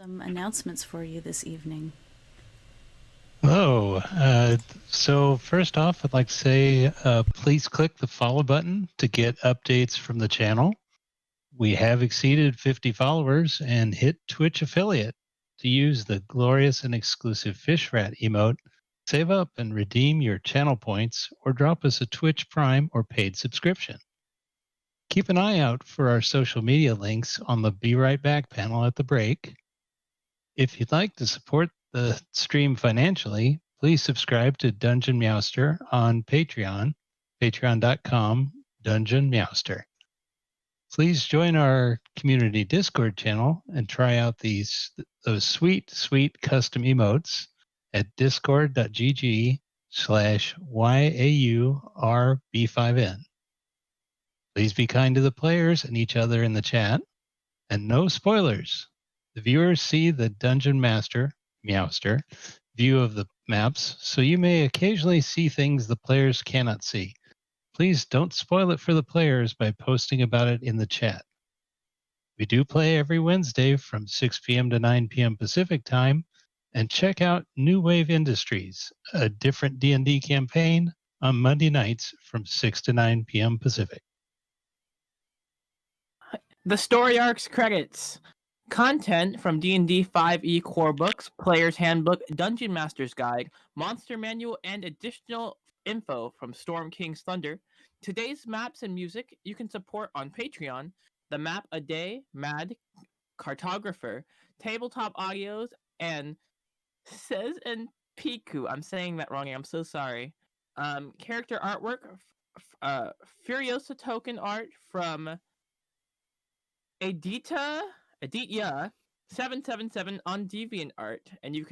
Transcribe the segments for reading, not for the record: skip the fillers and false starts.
some announcements for you this evening. Hello. So first off, I'd like to say please click the follow button to get updates from the channel. We have exceeded 50 followers and hit Twitch affiliate to use the glorious and exclusive fish rat emote. Save up and redeem your channel points or drop us a Twitch Prime or paid subscription. Keep an eye out for our social media links on the Be Right Back panel at the break. If you'd like to support the stream financially, please subscribe to Dungeon Meowster on Patreon, patreon.com, Dungeon Meowster. Please join our community Discord channel and try out those sweet custom emotes at discord.gg/YAURB5N. Please be kind to the players and each other in the chat, and no spoilers. The viewers see the Dungeon Meowster view of the maps, so you may occasionally see things the players cannot see. Please don't spoil it for the players by posting about it in the chat. We do play every Wednesday from 6 p.m. to 9 p.m. Pacific time, and check out New Wave Industries, a different D&D campaign on Monday nights from 6 to 9 p.m. Pacific. The story arcs credits. Content from D&D 5e core books, Player's Handbook, Dungeon Master's Guide, Monster Manual, and additional info from Storm King's Thunder. Today's maps and music you can support on Patreon. The Map a Day, Mad, Cartographer, Tabletop Audios, and Says and Piku. I'm saying that wrong. I'm so sorry. Character artwork, Furiosa token art from Aditya 777 on DeviantArt, and you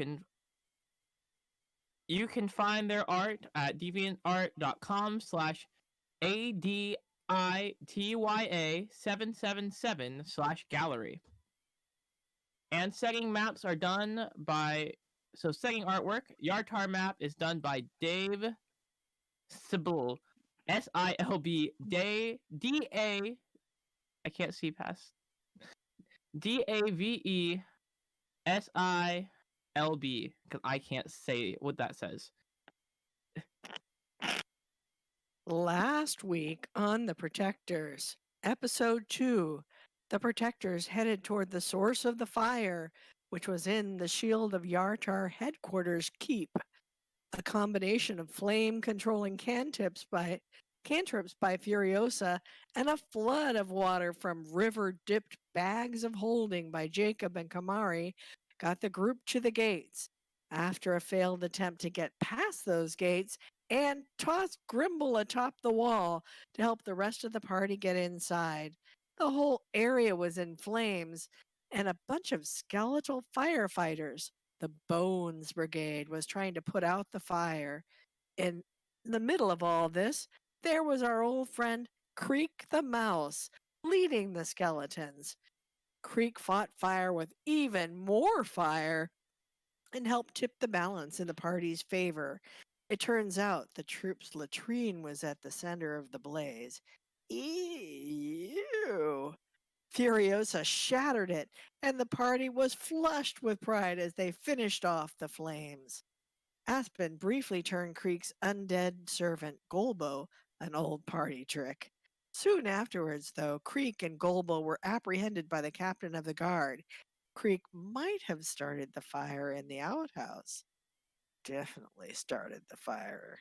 can find their art at deviantart.com/ADITYA777/gallery. And setting maps are done by setting artwork. Yartar map is done by Dave Sibyl, SILB DA. I can't see past DAVESILB because I can't say what that says. Last week on The Protectors, Episode 2, the Protectors headed toward the source of the fire, which was in the Shield of Yartar headquarters keep. A combination of flame-controlling cantrips by Furiosa and a flood of water from river-dipped bags of holding by Jacob and Kamari got the group to the gates. After a failed attempt to get past those gates, and tossed Grimble atop the wall to help the rest of the party get inside. The whole area was in flames, and a bunch of skeletal firefighters, the Bones Brigade, was trying to put out the fire. In the middle of all this, there was our old friend Creek the Mouse, leading the skeletons. Creek fought fire with even more fire and helped tip the balance in the party's favor. It turns out the troop's latrine was at the center of the blaze. Ew! Furiosa shattered it, and the party was flushed with pride as they finished off the flames. Aspen briefly turned Creek's undead servant, Golbo, an old party trick. Soon afterwards, though, Creek and Golbo were apprehended by the captain of the guard. Creek might have started the fire in the outhouse. Definitely started the fire.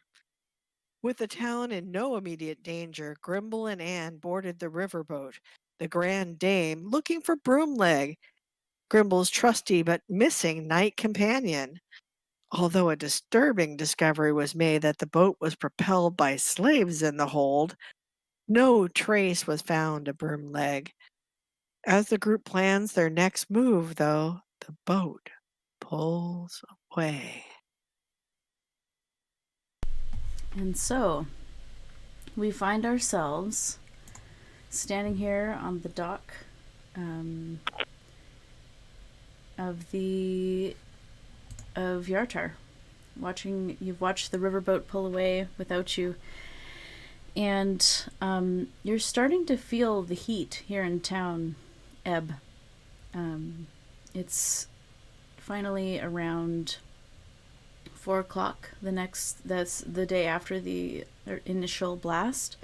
With the town in no immediate danger, Grimble and Anne boarded the riverboat, the Grand Dame looking for Broomleg, Grimble's trusty but missing knight companion. Although a disturbing discovery was made that the boat was propelled by slaves in the hold, no trace was found of Broomleg. As the group plans their next move, though, the boat pulls away. And so, we find ourselves standing here on the dock of Yartar. You've watched the riverboat pull away without you, and you're starting to feel the heat here in town ebb. It's finally around 4 o'clock. That's the day after the initial blast,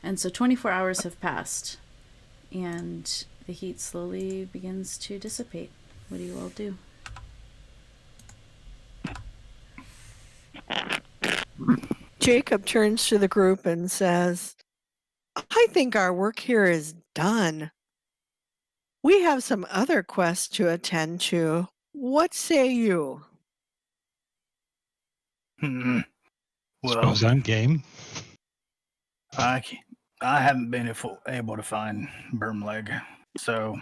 and so 24 hours have passed, and the heat slowly begins to dissipate. What do you all do? Jacob turns to the group and says, I think our work here is done. We have some other quests to attend to. What say you? Well, Suppose I'm game. I haven't been able to find Bermleg, so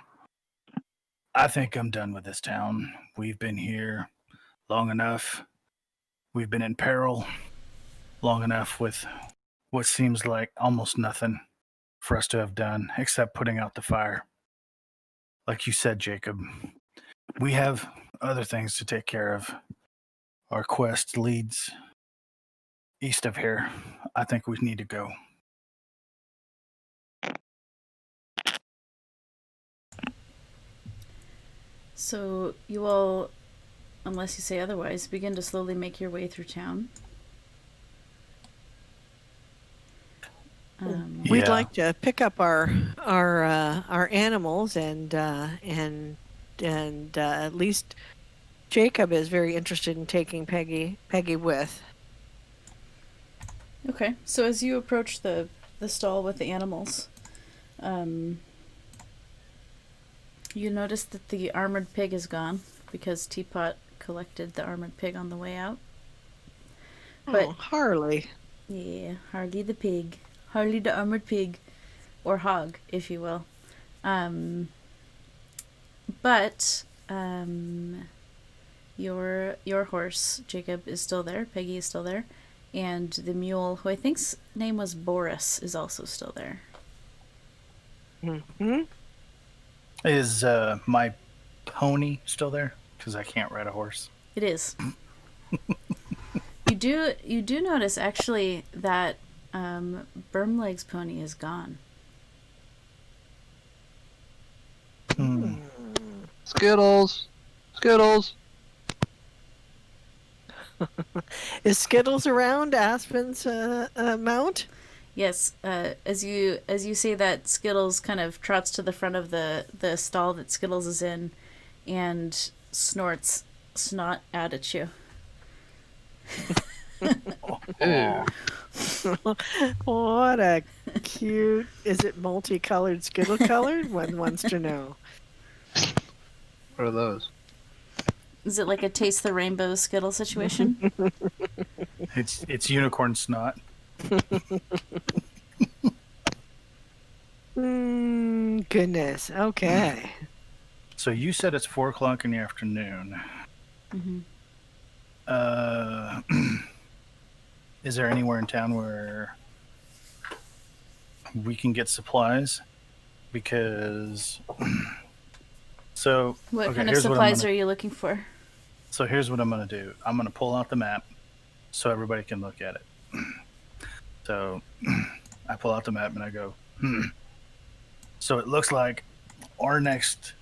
I think I'm done with this town. We've been here long enough. We've been in peril long enough with what seems like almost nothing for us to have done except putting out the fire. Like you said, Jacob, we have other things to take care of. Our quest leads east of here. I think we need to go. So you all, unless you say otherwise, begin to slowly make your way through town. We'd Yeah. like to pick up our animals and at least Jacob is very interested in taking Peggy with. Okay, so as you approach the stall with the animals, you notice that the armored pig is gone because Teapot collected the armored pig on the way out. But Harley. yeah, Harley the pig. Harley the armored pig. Or hog, if you will. But your horse, Jacob, is still there. Peggy is still there. And the mule, who I think's name was Boris, is also still there. Mm-hmm. Is my pony still there? Because I can't ride a horse. It is. You do notice actually that Bermleg's pony is gone. Skittles. Skittles. Is Skittles around Aspen's mount? Yes, as you say that, Skittles kind of trots to the front of the stall that Skittles is in, and snorts snot out at you. What a cute! Is it multicolored Skittle colored? One wants to know. What are those? Is it like a taste the rainbow Skittle situation? It's unicorn snot. Goodness. Okay. So you said it's 4 o'clock in the afternoon. Mm-hmm. Is there anywhere in town where we can get supplies? Because What kind of supplies are you looking for? So here's what I'm going to do. I'm going to pull out the map so everybody can look at it. So I pull out the map and I go, So it looks like our next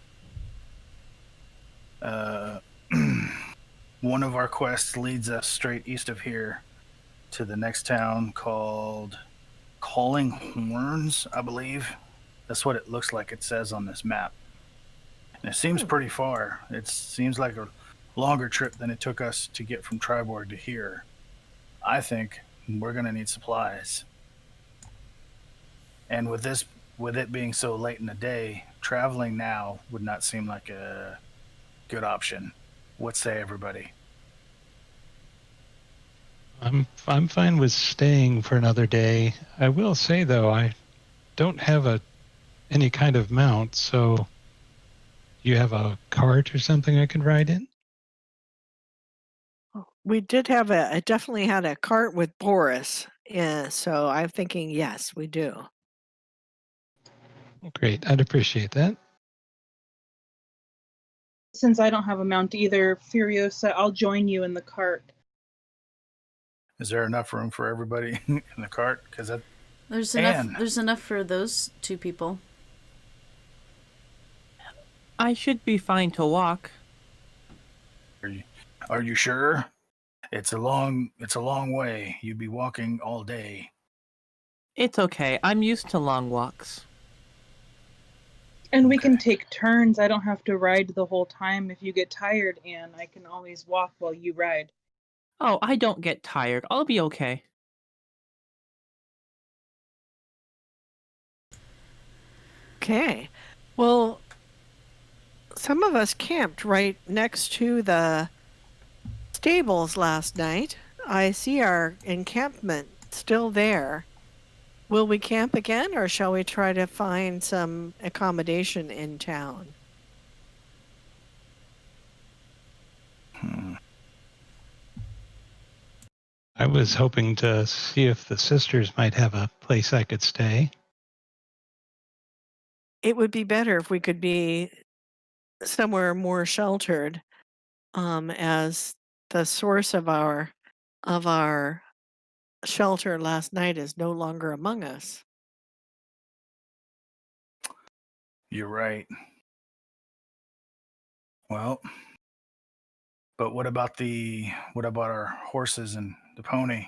one of our quests leads us straight east of here to the next town called Calling Horns, I believe. That's what it looks like it says on this map. And it seems pretty far. It seems like a longer trip than it took us to get from Triborg to here. I think we're going to need supplies. And with it being so late in the day, traveling now would not seem like a good option. What say everybody? I'm fine with staying for another day. I will say though, I don't have any kind of mount, so you have a cart or something I can ride in? We did have I definitely had a cart with Boris. Yeah, so I'm thinking yes, we do. Great, I'd appreciate that. Since I don't have a mount either, Furiosa, I'll join you in the cart. Is there enough room for everybody in the cart? Because There's enough for those two people. I should be fine to walk. Are you sure? It's a long way. You'd be walking all day. It's okay. I'm used to long walks. And we can Okay. take turns. I don't have to ride the whole time. If you get tired, Anne, I can always walk while you ride. Oh, I don't get tired. I'll be okay. Okay. Well, some of us camped right next to the stables last night. I see our encampment still there. Will we camp again, or shall we try to find some accommodation in town? I was hoping to see if the sisters might have a place I could stay. It would be better if we could be somewhere more sheltered, as the source of our shelter last night is no longer among us. You're right. Well, but what about our horses and the pony?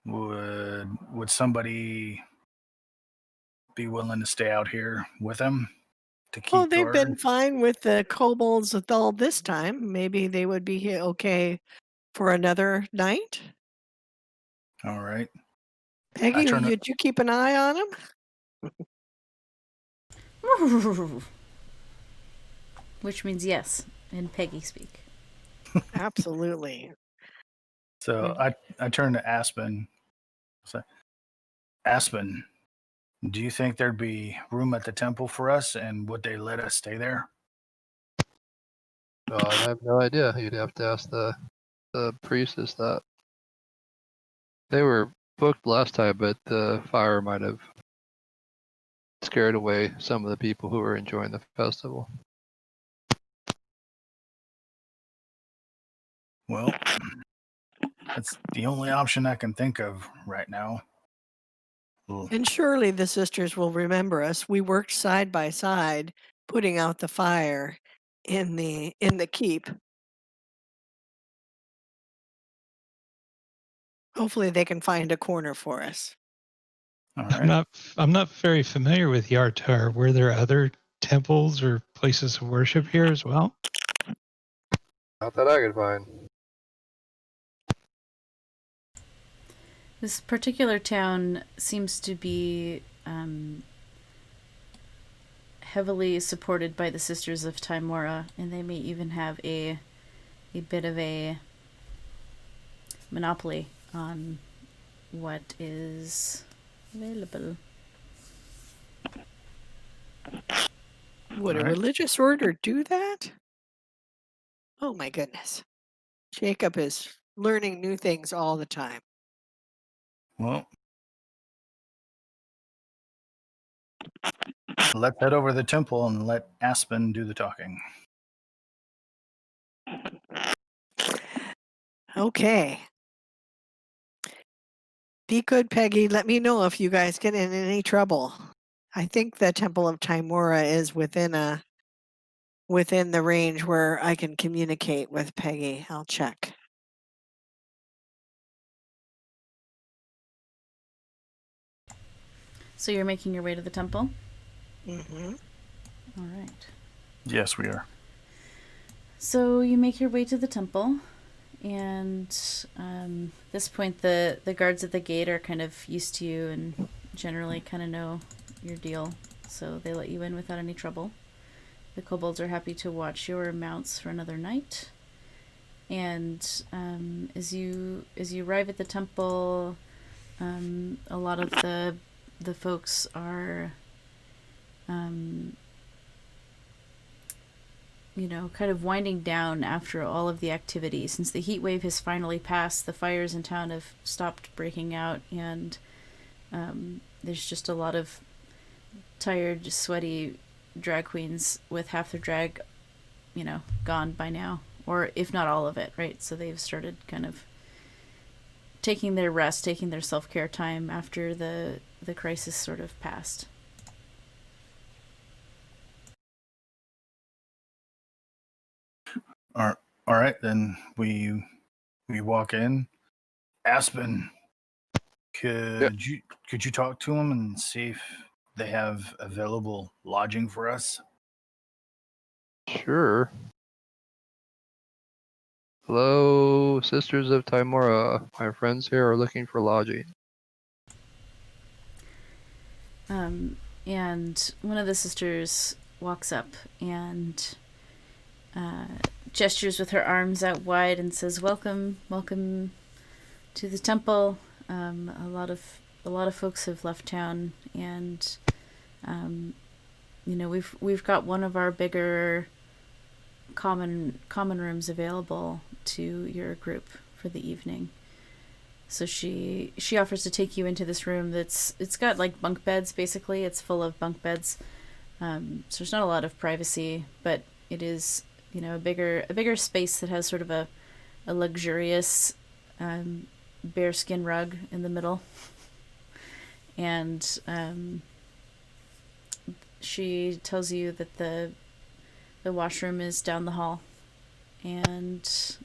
Would somebody be willing to stay out here with them to Oh, keep they've been guard? fine with the kobolds all this time. Maybe they would be okay for another night. All right. Peggy, did you keep an eye on them? Which means yes, in Peggy speak. Absolutely. So I turn to Aspen. So, Aspen, do you think there'd be room at the temple for us, and would they let us stay there? I have no idea. You'd have to ask the priestess that. They were booked last time, but the fire might have scared away some of the people who were enjoying the festival. Well, that's the only option I can think of right now. And surely the sisters will remember us. We worked side by side, putting out the fire in the keep. Hopefully they can find a corner for us. All right. I'm not very familiar with Yartar. Were there other temples or places of worship here as well? Not that I could find. This particular town seems to be heavily supported by the Sisters of Taimoura, and they may even have a bit of a monopoly on what is available. Would a religious order do that? Oh my goodness. Jacob is learning new things all the time. Well, let's head over to the temple and let Aspen do the talking. Okay. Be good, Peggy. Let me know if you guys get in any trouble. I think the Temple of Taimoura is within the range where I can communicate with Peggy. I'll check. So you're making your way to the temple? Mm-hmm. All right. Yes, we are. So you make your way to the temple, and at this point the guards at the gate are kind of used to you and generally kind of know your deal, so they let you in without any trouble. The kobolds are happy to watch your mounts for another night, and as you arrive at the temple, a lot of the folks are kind of winding down after all of the activity. Since the heat wave has finally passed, the fires in town have stopped breaking out, and there's just a lot of tired, sweaty drag queens with half their drag, gone by now, or if not all of it, right? So they've started kind of taking their rest, taking their self-care time after the crisis sort of passed. All right, then we walk in. Aspen, could you talk to them and see if they have available lodging for us? Sure. Hello, Sisters of Taimoura. My friends here are looking for lodging. And one of the sisters walks up and gestures with her arms out wide and says, "Welcome, welcome to the temple. A lot of folks have left town, and we've got one of our bigger common rooms available to your group for the evening." So she offers to take you into this room it's got like bunk beds. Basically, it's full of bunk beds. So there's not a lot of privacy, but it is, a bigger space that has sort of a luxurious bearskin rug in the middle. And she tells you that the washroom is down the hall, and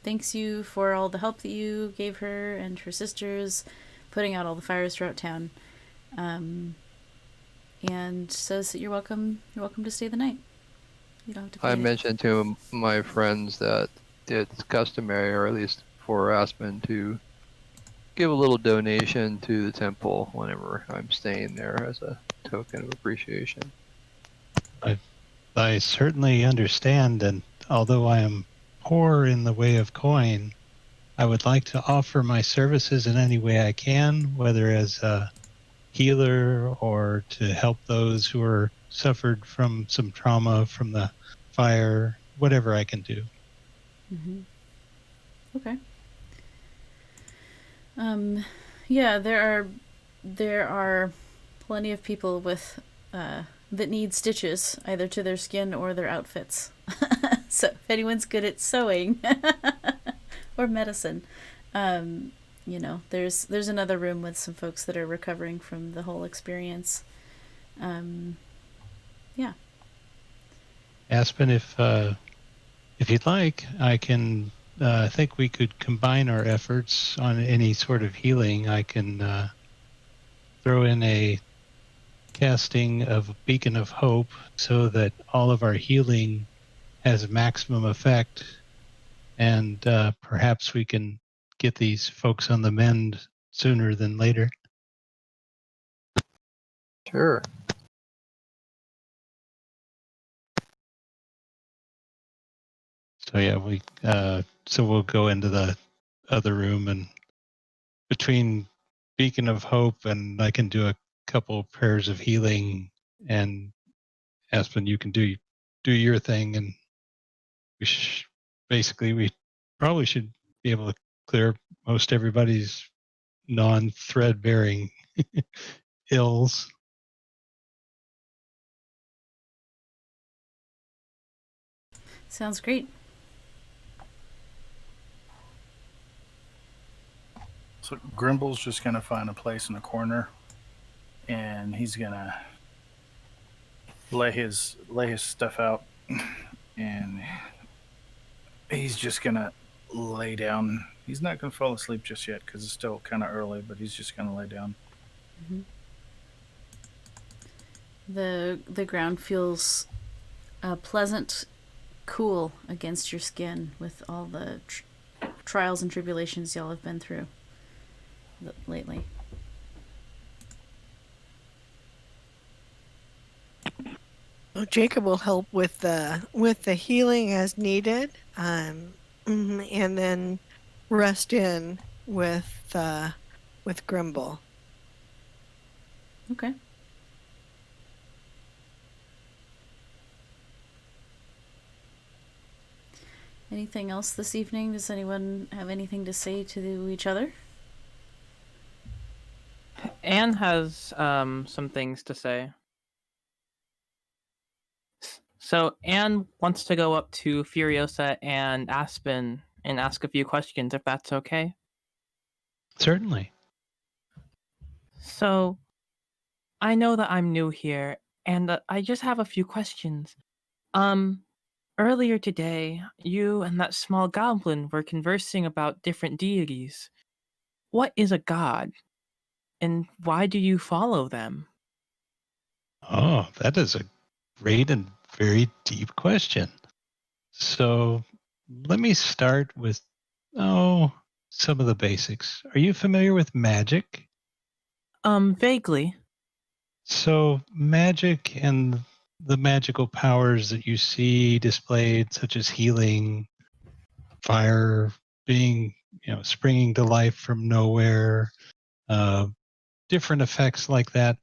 thanks you for all the help that you gave her and her sisters putting out all the fires throughout town, and says that you're welcome to stay the night. You don't have to pay I anything. mentioned to my friends that it's customary, or at least for Aspen, to give a little donation to the temple whenever I'm staying there as a token of appreciation. I certainly understand, and although I am poor in the way of coin, I would like to offer my services in any way I can, whether as a healer or to help those who are suffered from some trauma from the fire, whatever I can do. Mm-hmm. Okay. Yeah, there are plenty of people with that need stitches either to their skin or their outfits. So if anyone's good at sewing or medicine, there's another room with some folks that are recovering from the whole experience. Yeah. Aspen, if you'd like, I can. I think we could combine our efforts on any sort of healing. I can throw in a casting of a beacon of hope so that all of our healing has maximum effect, and perhaps we can get these folks on the mend sooner than later. Sure. So yeah, so we'll go into the other room, and between beacon of hope and I can do a couple prayers of healing, and Aspen, you can do your thing, and we probably should be able to clear most everybody's non-thread bearing ills. Sounds great. So Grimble's just gonna find a place in the corner, and he's gonna lay his stuff out, and he's just gonna lay down. He's not gonna fall asleep just yet because it's still kind of early, but he's just gonna lay down. Mm-hmm. The ground feels pleasant, cool against your skin with all the trials and tribulations y'all have been through lately. Well, Jacob will help with the healing as needed, and then rest in with Grimble. Okay. Anything else this evening? Does anyone have anything to say to each other? Anne has some things to say. So Anne wants to go up to Furiosa and Aspen and ask a few questions, if that's okay. Certainly. So, I know that I'm new here, and I just have a few questions. Earlier today, you and that small goblin were conversing about different deities. What is a god, and why do you follow them? Oh, that is a great and very deep question. So let me start with, some of the basics. Are you familiar with magic? Vaguely. So magic and the magical powers that you see displayed, such as healing, fire being, springing to life from nowhere, uh, different effects like that.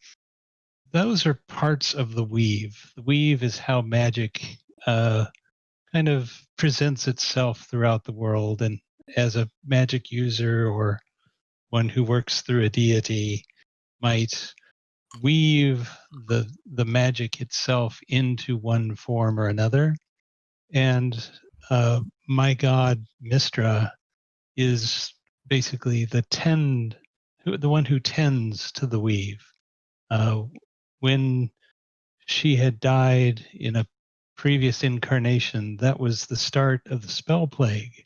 Those are parts of the weave. The weave is how magic kind of presents itself throughout the world. And as a magic user or one who works through a deity might weave the magic itself into one form or another. And my god Mistra is basically the one who tends to the weave. When she had died in a previous incarnation, that was the start of the spell plague.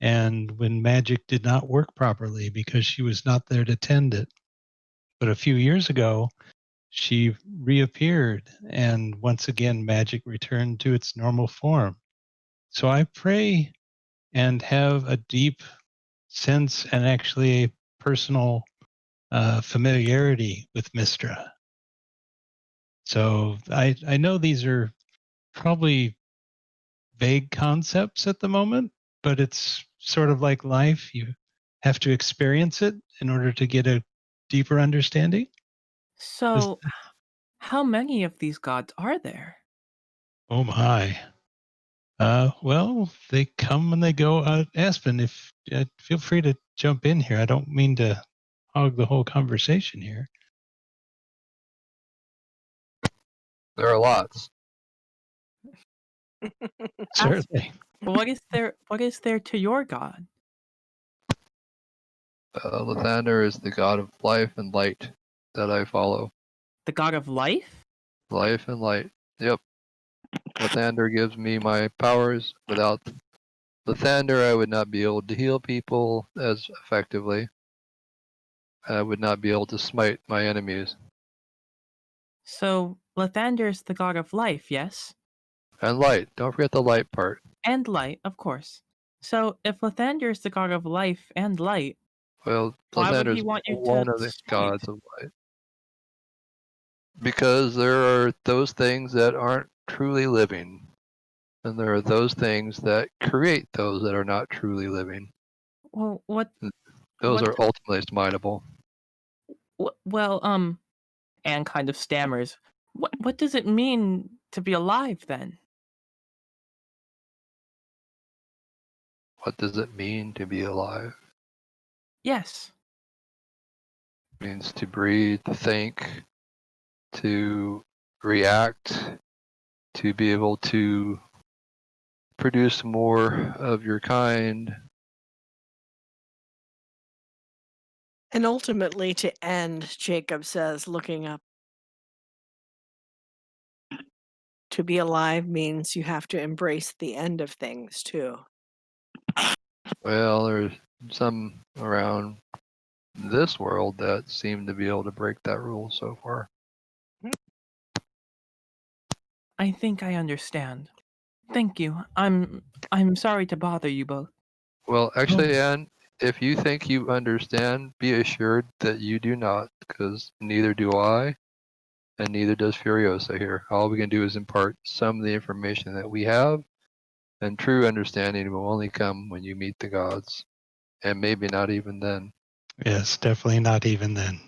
And when magic did not work properly because she was not there to tend it. But a few years ago, she reappeared, and once again, magic returned to its normal form. So I pray and have a deep sense and actually a personal familiarity with Mistra. So I know these are probably vague concepts at the moment, but it's sort of like life. You have to experience it in order to get a deeper understanding. So, how many of these gods are there? Oh my. Well, they come and they go. Aspen, if feel free to jump in here. I don't mean to hog the whole conversation here. There are lots. Certainly. What is there to your god? Lathander is the god of life and light that I follow. The god of life? Life and light. Yep. Lathander gives me my powers. Without Lathander, I would not be able to heal people as effectively. I would not be able to smite my enemies. So, Lathander is the god of life, yes? And light. Don't forget the light part. And light, of course. So, if Lathander is the god of life and light, Well, why would he Lathander's want you one to of the smite? gods of light. Because there are those things that aren't truly living. And there are those things that create those that are not truly living. Well, what? Those What are ultimately smiteable. Well, Anne kind of stammers. What does it mean to be alive then? What does it mean to be alive? Yes. It means to breathe, to think, to react, to be able to produce more of your kind. And ultimately to end, Jacob says, looking up. To be alive means you have to embrace the end of things too. Well, there's some around this world that seem to be able to break that rule so far. I think I understand. Thank you. I'm sorry to bother you both. Well, actually, Anne, if you think you understand, be assured that you do not, because neither do I, and neither does Furiosa here. All we can do is impart some of the information that we have, and true understanding will only come when you meet the gods, and maybe not even then. Yes, definitely not even then.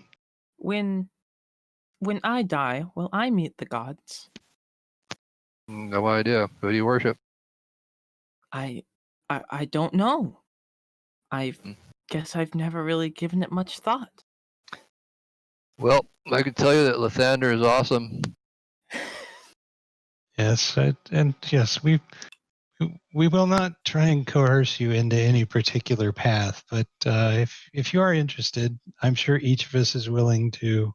When I die, will I meet the gods? No idea. Who do you worship? I don't know. I Hmm. guess I've never really given it much thought. Well, I can tell you that Lathander is awesome. Yes, and yes, we will not try and coerce you into any particular path, but if you are interested, I'm sure each of us is willing to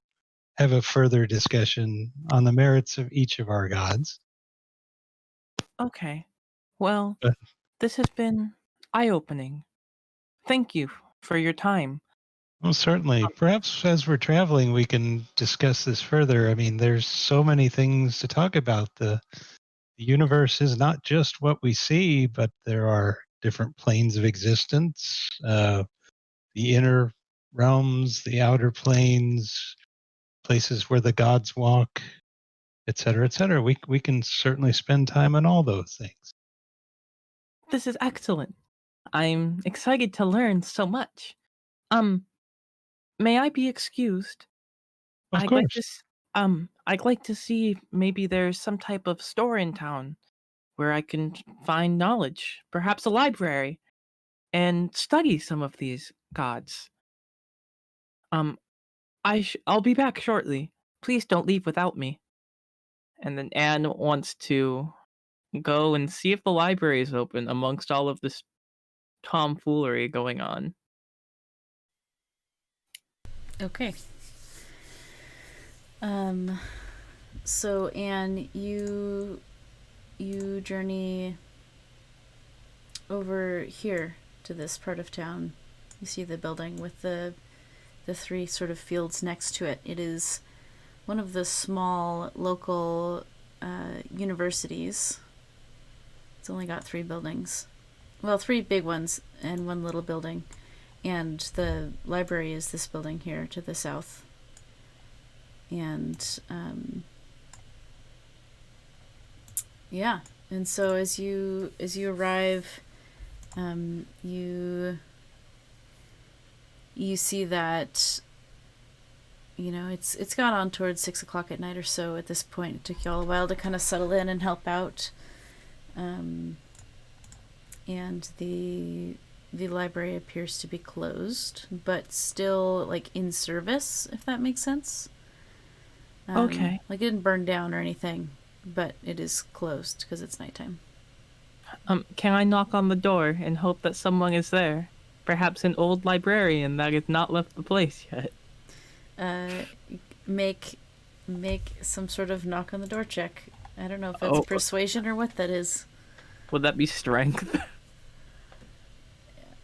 have a further discussion on the merits of each of our gods. Okay. Well, Uh, this has been eye-opening. Thank you for your time. Well, certainly. Perhaps as we're traveling, we can discuss this further. I mean, there's so many things to talk about. The universe is not just what we see, but there are different planes of existence, the inner realms, the outer planes, places where the gods walk, et cetera, et cetera. We can certainly spend time on all those things. This is excellent. I'm excited to learn so much. May I be excused? Of I'd like to course. I'd like to see if maybe there's some type of store in town where I can find knowledge, perhaps a library, and study some of these gods. Um, I'll be back shortly. Please don't leave without me. And then Anne wants to go and see if the library is open amongst all of this tomfoolery going on. Okay. So Anne, you journey over here to this part of town. You see the building with the three sort of fields next to it. It is one of the small local universities. It's only got 3 buildings. Well, 3 big ones and 1 little building. And the library is this building here to the south. And yeah. And so as you arrive, you see that it's gone on towards 6 o'clock at night or so at this point. It took you all a while to kind of settle in and help out. And the library appears to be closed, but still like in service, if that makes sense. Okay. Like it didn't burn down or anything, but it is closed because it's nighttime. Can I knock on the door and hope that someone is there? Perhaps an old librarian that has not left the place yet. Make some sort of knock on the door check. I don't know if that's persuasion or what that is. Would that be strength?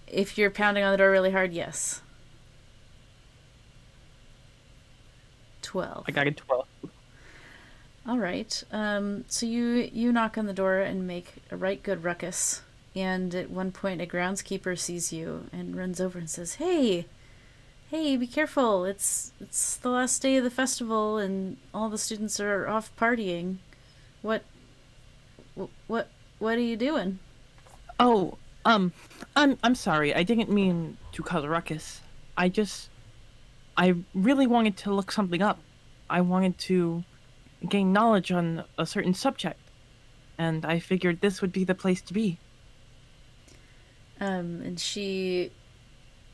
If you're pounding on the door really hard, yes. 12. I got a 12. All right. So you knock on the door and make a right good ruckus. And at one point, a groundskeeper sees you and runs over and says, "Hey, be careful! It's the last day of the festival, and all the students are off partying. What are you doing?" Oh, I'm sorry. I didn't mean to cause a ruckus. I really wanted to look something up. I wanted to gain knowledge on a certain subject, and I figured this would be the place to be. And she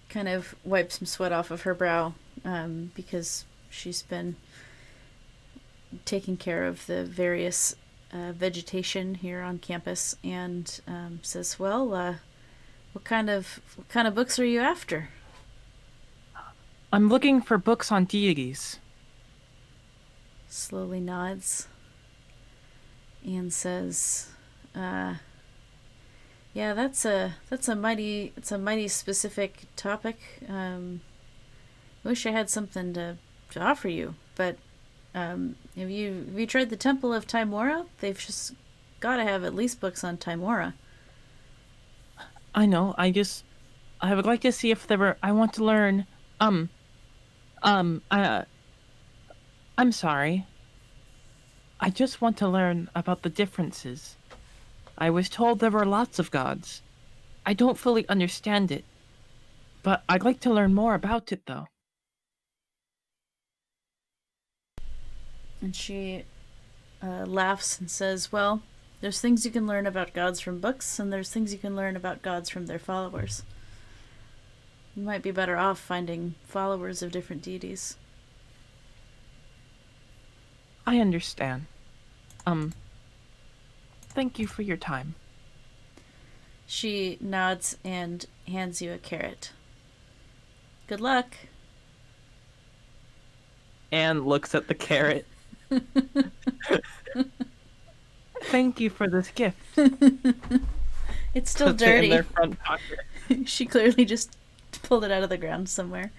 kind of wipes some sweat off of her brow, because she's been taking care of the various vegetation here on campus, and says, "Well, what kind of books are you after?" I'm looking for books on deities. Slowly nods and says, "Yeah, that's a mighty specific topic. I wish I had something to offer you, but have you tried the Temple of Taimoura? They've just got to have at least books on Taimoura." I know. I would like to see if there were. I want to learn. I'm sorry. I just want to learn about the differences. I was told there were lots of gods. I don't fully understand it, but I'd like to learn more about it, though. And she laughs and says, "Well, there's things you can learn about gods from books, and there's things you can learn about gods from their followers. You might be better off finding followers of different deities." I understand. Thank you for your time. She nods and hands you a carrot. "Good luck." Anne looks at the carrot. Thank you for this gift. It's still puts it in dirty. their front pocket. She clearly just pulled it out of the ground somewhere.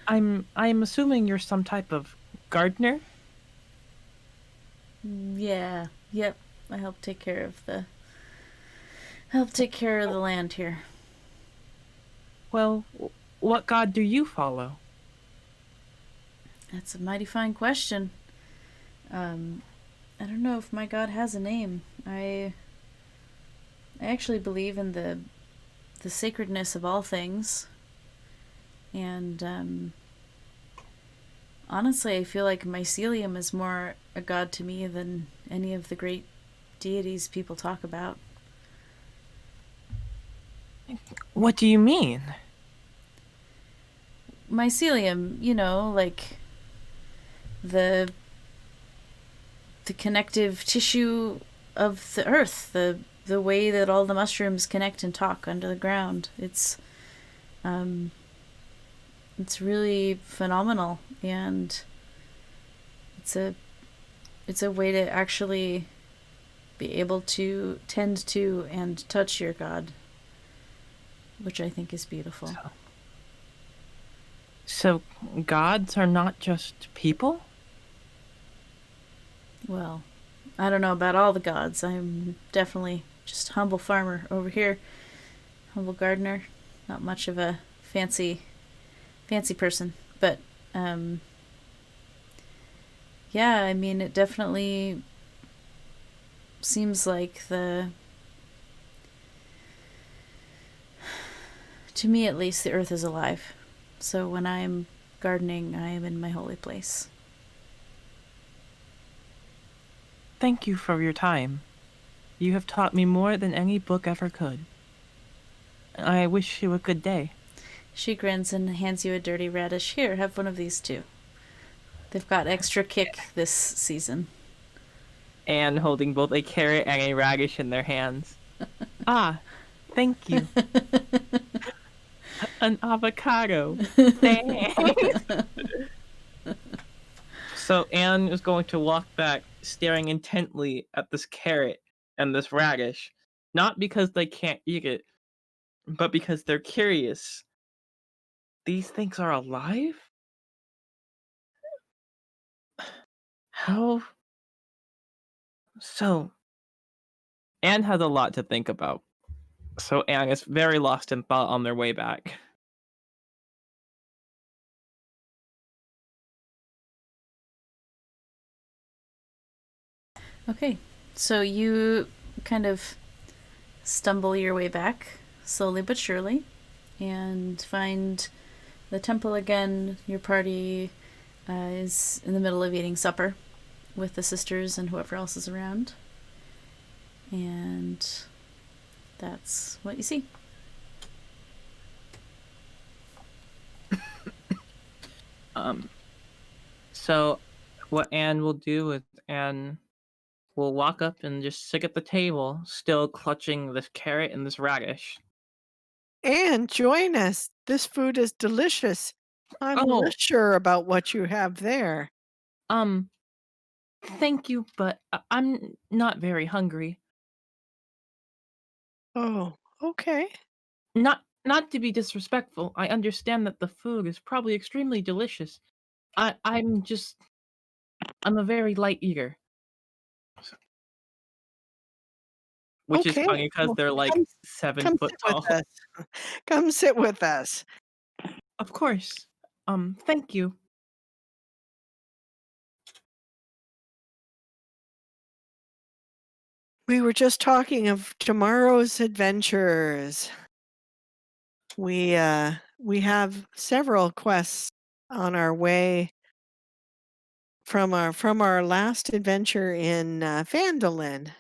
I'm assuming you're some type of gardener. Yeah. Yep. I help take care of the land here. Well, what god do you follow? That's a mighty fine question. I don't know if my god has a name. I actually believe in the sacredness of all things. And honestly, I feel like mycelium is more a god to me than any of the great deities people talk about. What do you mean? Mycelium, like the connective tissue of the earth, the way that all the mushrooms connect and talk under the ground. It's really phenomenal, and it's a way to actually be able to tend to and touch your god, which I think is beautiful. So gods are not just people? Well, I don't know about all the gods. I'm definitely just a humble farmer over here, humble gardener, not much of a fancy person, but yeah, I mean, it definitely seems like to me at least, the earth is alive. So when I'm gardening, I am in my holy place. Thank you for your time. You have taught me more than any book ever could. I wish you a good day. She grins and hands you a dirty radish. Here, have one of these too. They've got extra kick this season. Anne holding both a carrot and a radish in their hands. Ah, thank you. An avocado. Thanks. So Anne is going to walk back, staring intently at this carrot and this radish. Not because they can't eat it, but because they're curious. These things are alive? How? So, Anne has a lot to think about. So Anne is very lost in thought on their way back. Okay, so you kind of stumble your way back, slowly but surely, and find the temple again. Your party is in the middle of eating supper with the sisters and whoever else is around. And that's what you see. So what Anne will do is Anne will walk up and just sit at the table, still clutching this carrot and this radish. And join us. This food is delicious. I'm Oh, less sure about what you have there. thank you, but I'm not very hungry. Oh, okay. Not to be disrespectful, I understand that the food is probably extremely delicious. I'm a very light eater. Which is Okay. funny because Well, they're like come 7 come foot sit tall. with us. Come sit with us. Of course. Thank you. We were just talking of tomorrow's adventures. We have several quests on our way from our last adventure in Phandalin.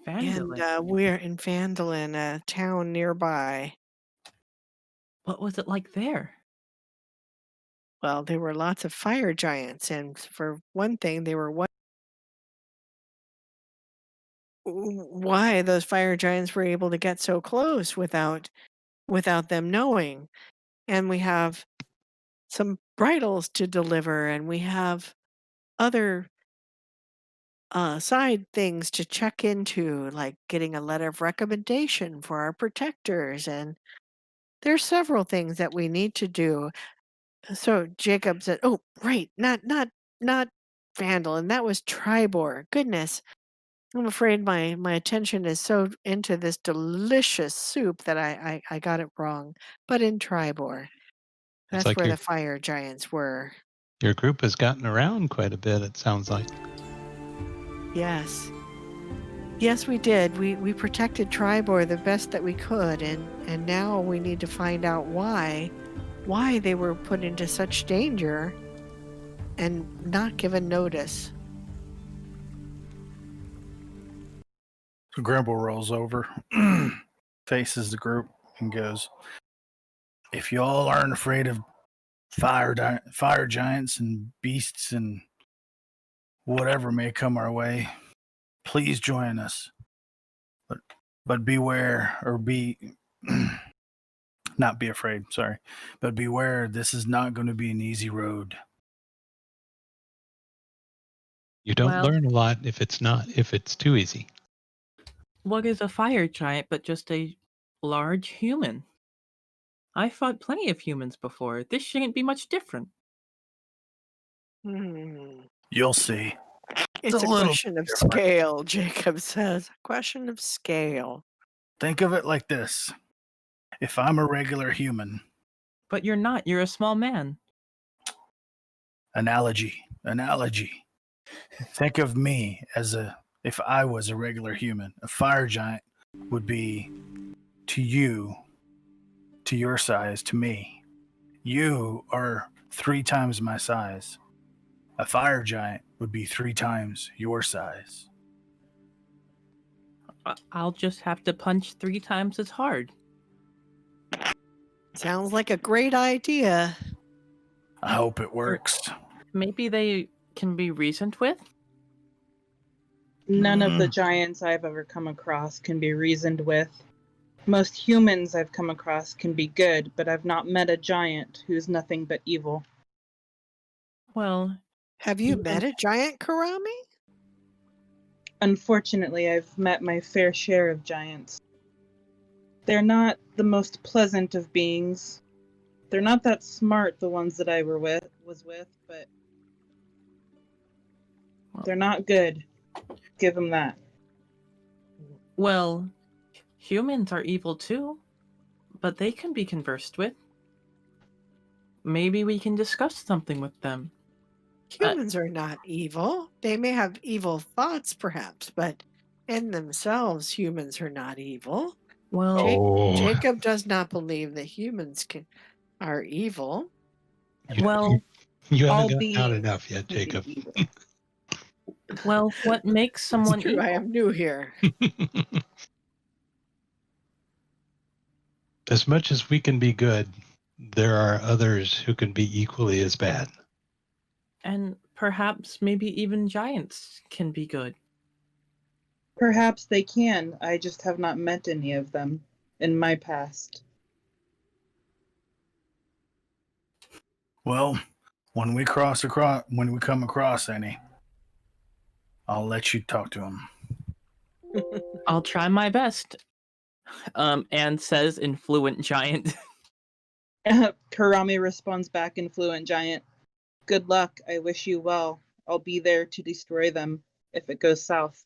And Vandalin. we're in Phandalin, a town nearby. What was it like there? Well, there were lots of fire giants, and for one thing, they were why those fire giants were able to get so close without them knowing. And we have some bridles to deliver, and we have other side things to check into, like getting a letter of recommendation for our protectors, and there's several things that we need to do. So Jacob said, "Oh, right, not Vandal, and that was Tribor. Goodness, I'm afraid my attention is so into this delicious soup that I got it wrong. But in Tribor, It's that's like where the fire giants were. your group has gotten around quite a bit, it sounds like. Yes." Yes, we did. We protected Tribor the best that we could, and now we need to find out why they were put into such danger and not given notice. So Grimble rolls over, faces the group, and goes, "If y'all aren't afraid of fire giants and beasts and whatever may come our way, please join us. But beware, or be not be afraid. Sorry, but beware. This is not going to be an easy road." You don't Well- learn a lot if it's too easy. What is a fire giant but just a large human? I fought plenty of humans before. This shouldn't be much different. You'll see. It's a little question of different. scale, Jacob says. A question of scale. Think of it like this: if I'm a regular human, But you're not. You're a small man. analogy. Think of me if I was a regular human. A fire giant would be to you, to your size, to me. You are 3 times my size. A fire giant would be 3 times your size. I'll just have to punch 3 times as hard. Sounds like a great idea. I hope it works. Maybe they can be reasoned with? None of the giants I've ever come across can be reasoned with. Most humans I've come across can be good, but I've not met a giant who's nothing but evil. Well, Have you met a giant, Karami? Unfortunately, I've met my fair share of giants. They're not the most pleasant of beings. They're not that smart, the ones that I was with, but they're not good. Give them that. well, humans are evil too, but they can be conversed with. Maybe we can discuss something with them. Humans are not evil. They may have evil thoughts, perhaps, but in themselves, humans are not evil. Well, Jacob does not believe that humans are evil. well, you all haven't gotten out beings enough yet, can be Jacob. evil. well, what makes someone It's true, evil? I am new here. As much as we can be good, there are others who can be equally as bad. And perhaps maybe even giants can be good. Perhaps they can. I just have not met any of them in my past. Well, when we come across any, I'll let you talk to them. I'll try my best. Anne says in fluent giant. Karami responds back in fluent giant. Good luck. I wish you well. I'll be there to destroy them if it goes south.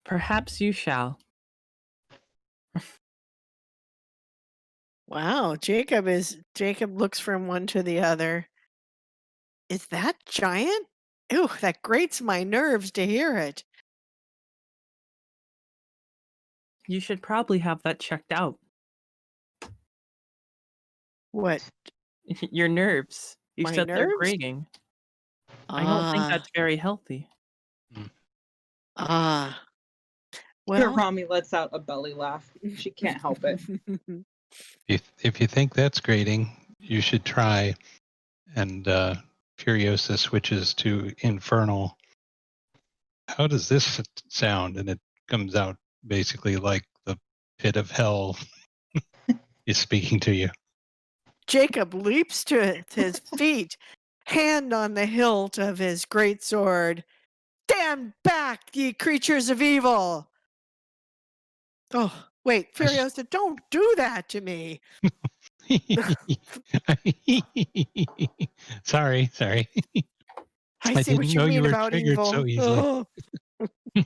Perhaps you shall. Wow, Jacob looks from one to the other. Is that giant? Ew, that grates my nerves to hear it. You should probably have that checked out. What? Your nerves. You My said they're nerves? grating. I don't think that's very healthy. Well, Karami lets out a belly laugh. She can't help it. If you think that's grating, you should try. And Furiosa switches to Infernal. How does this sound? And it comes out basically like the pit of hell is speaking to you. Jacob leaps to his feet, hand on the hilt of his great sword, Stand back, ye creatures of evil! Oh, wait, Furiosa, don't do that to me. Sorry. I I see what didn't you know you mean were about triggered evil. so easily. Oh.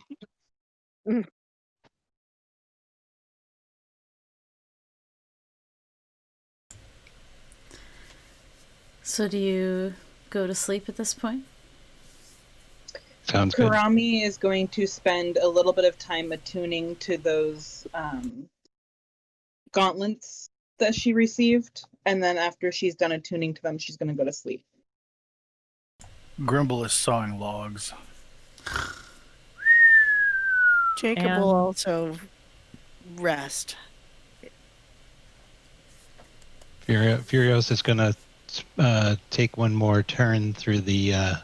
Mm. So do you go to sleep at this point? Sounds good. Karami is going to spend a little bit of time attuning to those gauntlets that she received, and then after she's done attuning to them, she's going to go to sleep. Grimble is sawing logs. Jacob will also rest. Furiosa is going to take one more turn through the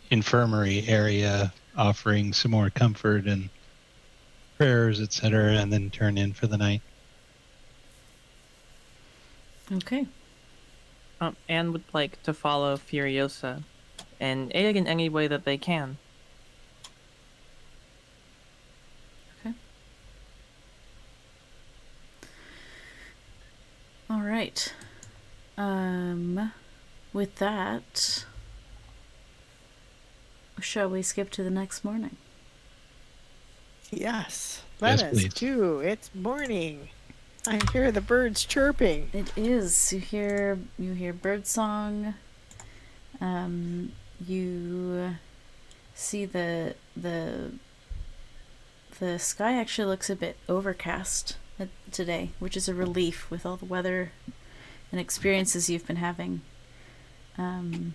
infirmary area, offering some more comfort and prayers, etc., and then turn in for the night. Okay. Anne would like to follow Furiosa and aid in any way that they can. Okay. All right. With that, shall we skip to the next morning? Yes, let us please. do. It's morning. I hear the birds chirping. It is. You hear bird song. You see the sky actually looks a bit overcast today, which is a relief with all the weather and experiences you've been having. And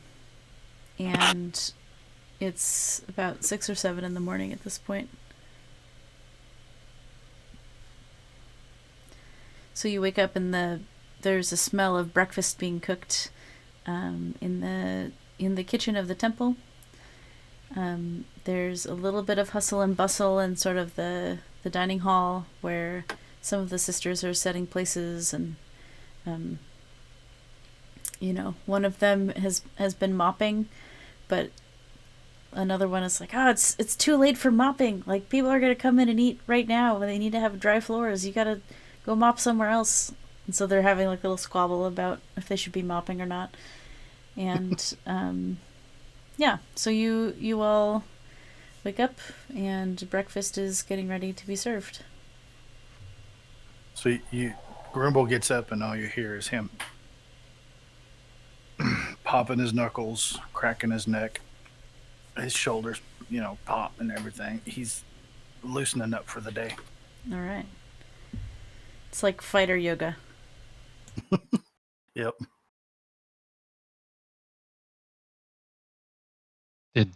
it's about 6 or 7 in the morning at this point. So you wake up and there's a smell of breakfast being cooked in the kitchen of the temple. There's a little bit of hustle and bustle in sort of the dining hall where some of the sisters are setting places, and one of them has been mopping, but another one is like, it's too late for mopping. Like, people are gonna come in and eat right now. They need to have dry floors. You gotta go mop somewhere else. And so they're having like a little squabble about if they should be mopping or not. And yeah, so you all wake up and breakfast is getting ready to be served. So Grimble gets up and all you hear is him popping his knuckles, cracking his neck, his shoulders, pop and everything. He's loosening up for the day. All right. It's like fighter yoga. Yep.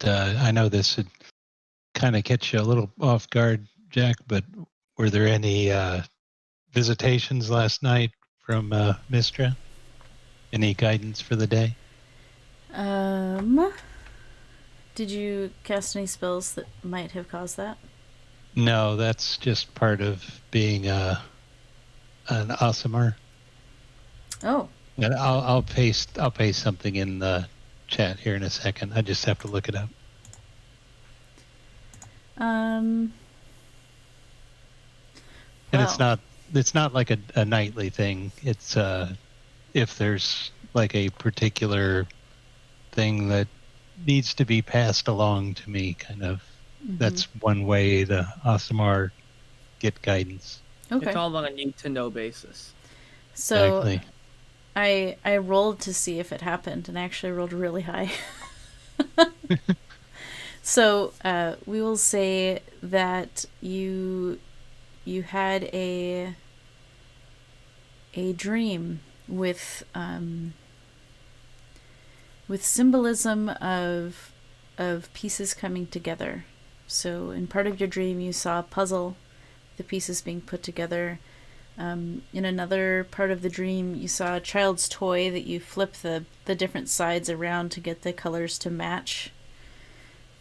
I know this would kind of catch you a little off guard, Jack, but were there any visitations last night from Mistra? Any guidance for the day? Did you cast any spells that might have caused that? No, that's just part of being an Asimar. Oh. And I'll paste something in the chat here in a second. I just have to look it up. And it's not like a nightly thing. It's if there's like a particular thing that needs to be passed along to me, kind of. Mm-hmm. That's one way the Asimar get guidance. Okay. It's all on a need-to-know basis. So exactly. I rolled to see if it happened, and I actually rolled really high. So we will say that you had a dream with symbolism of pieces coming together. So in part of your dream, you saw a puzzle, the pieces being put together. In another part of the dream, you saw a child's toy that you flip the different sides around to get the colors to match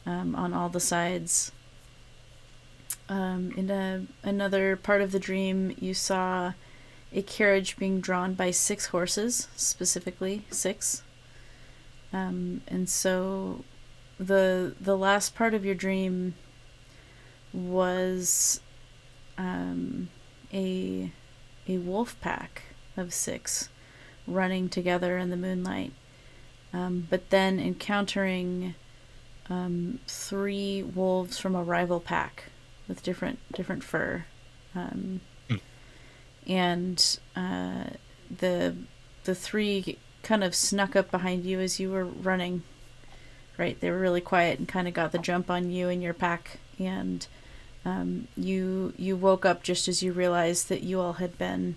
on all the sides. In another part of the dream, you saw a carriage being drawn by 6 horses, specifically 6. And so the last part of your dream was a wolf pack of 6 running together in the moonlight, but then encountering 3 wolves from a rival pack with different fur, and the 3 kind of snuck up behind you as you were running. Right, they were really quiet and kind of got the jump on you and your pack, and you woke up just as you realized that you all had been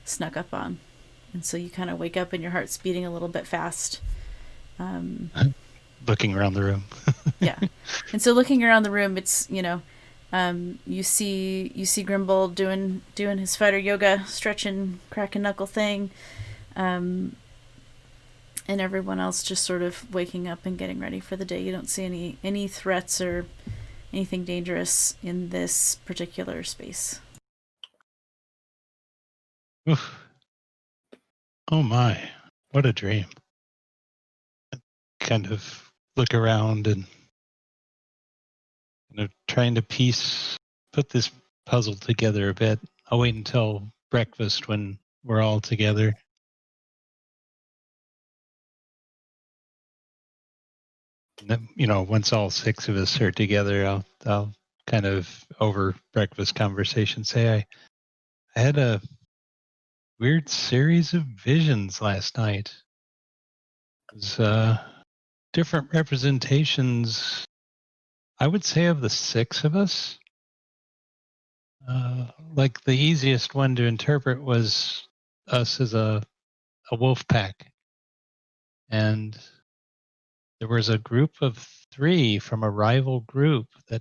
snuck up on, and so you kind of wake up and your heart's beating a little bit fast. Looking around the room. Yeah, and so looking around the room, it's you see Grimble doing his fighter yoga, stretching, cracking knuckle thing, and everyone else just sort of waking up and getting ready for the day. You don't see any threats or anything dangerous in this particular space. Oof. Oh my, what a dream. Kind of look around and trying to put this puzzle together a bit. I'll wait until breakfast when we're all together. Once all 6 of us are together, I'll kind of over breakfast conversation say I had a weird series of visions last night. It was different representations, I would say, of the 6 of us. Like the easiest one to interpret was us as a wolf pack, and there was a group of 3 from a rival group that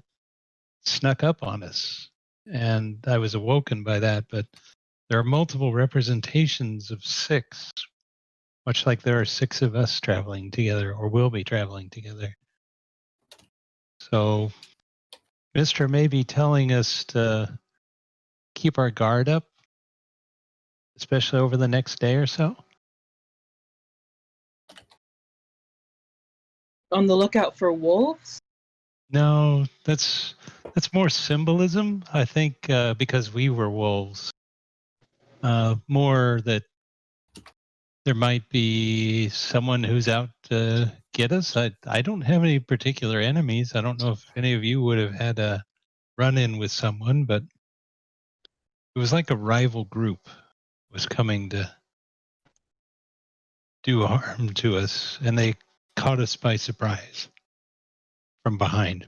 snuck up on us, and I was awoken by that. But there are multiple representations of 6, much like there are 6 of us traveling together or will be traveling together. So Mr. may be telling us to keep our guard up, especially over the next day or so. On the lookout for wolves? No, that's more symbolism, I think, because we were wolves. More that there might be someone who's out to get us. I don't have any particular enemies. I don't know if any of you would have had a run-in with someone, but it was like a rival group was coming to do harm to us, and they caught us by surprise from behind.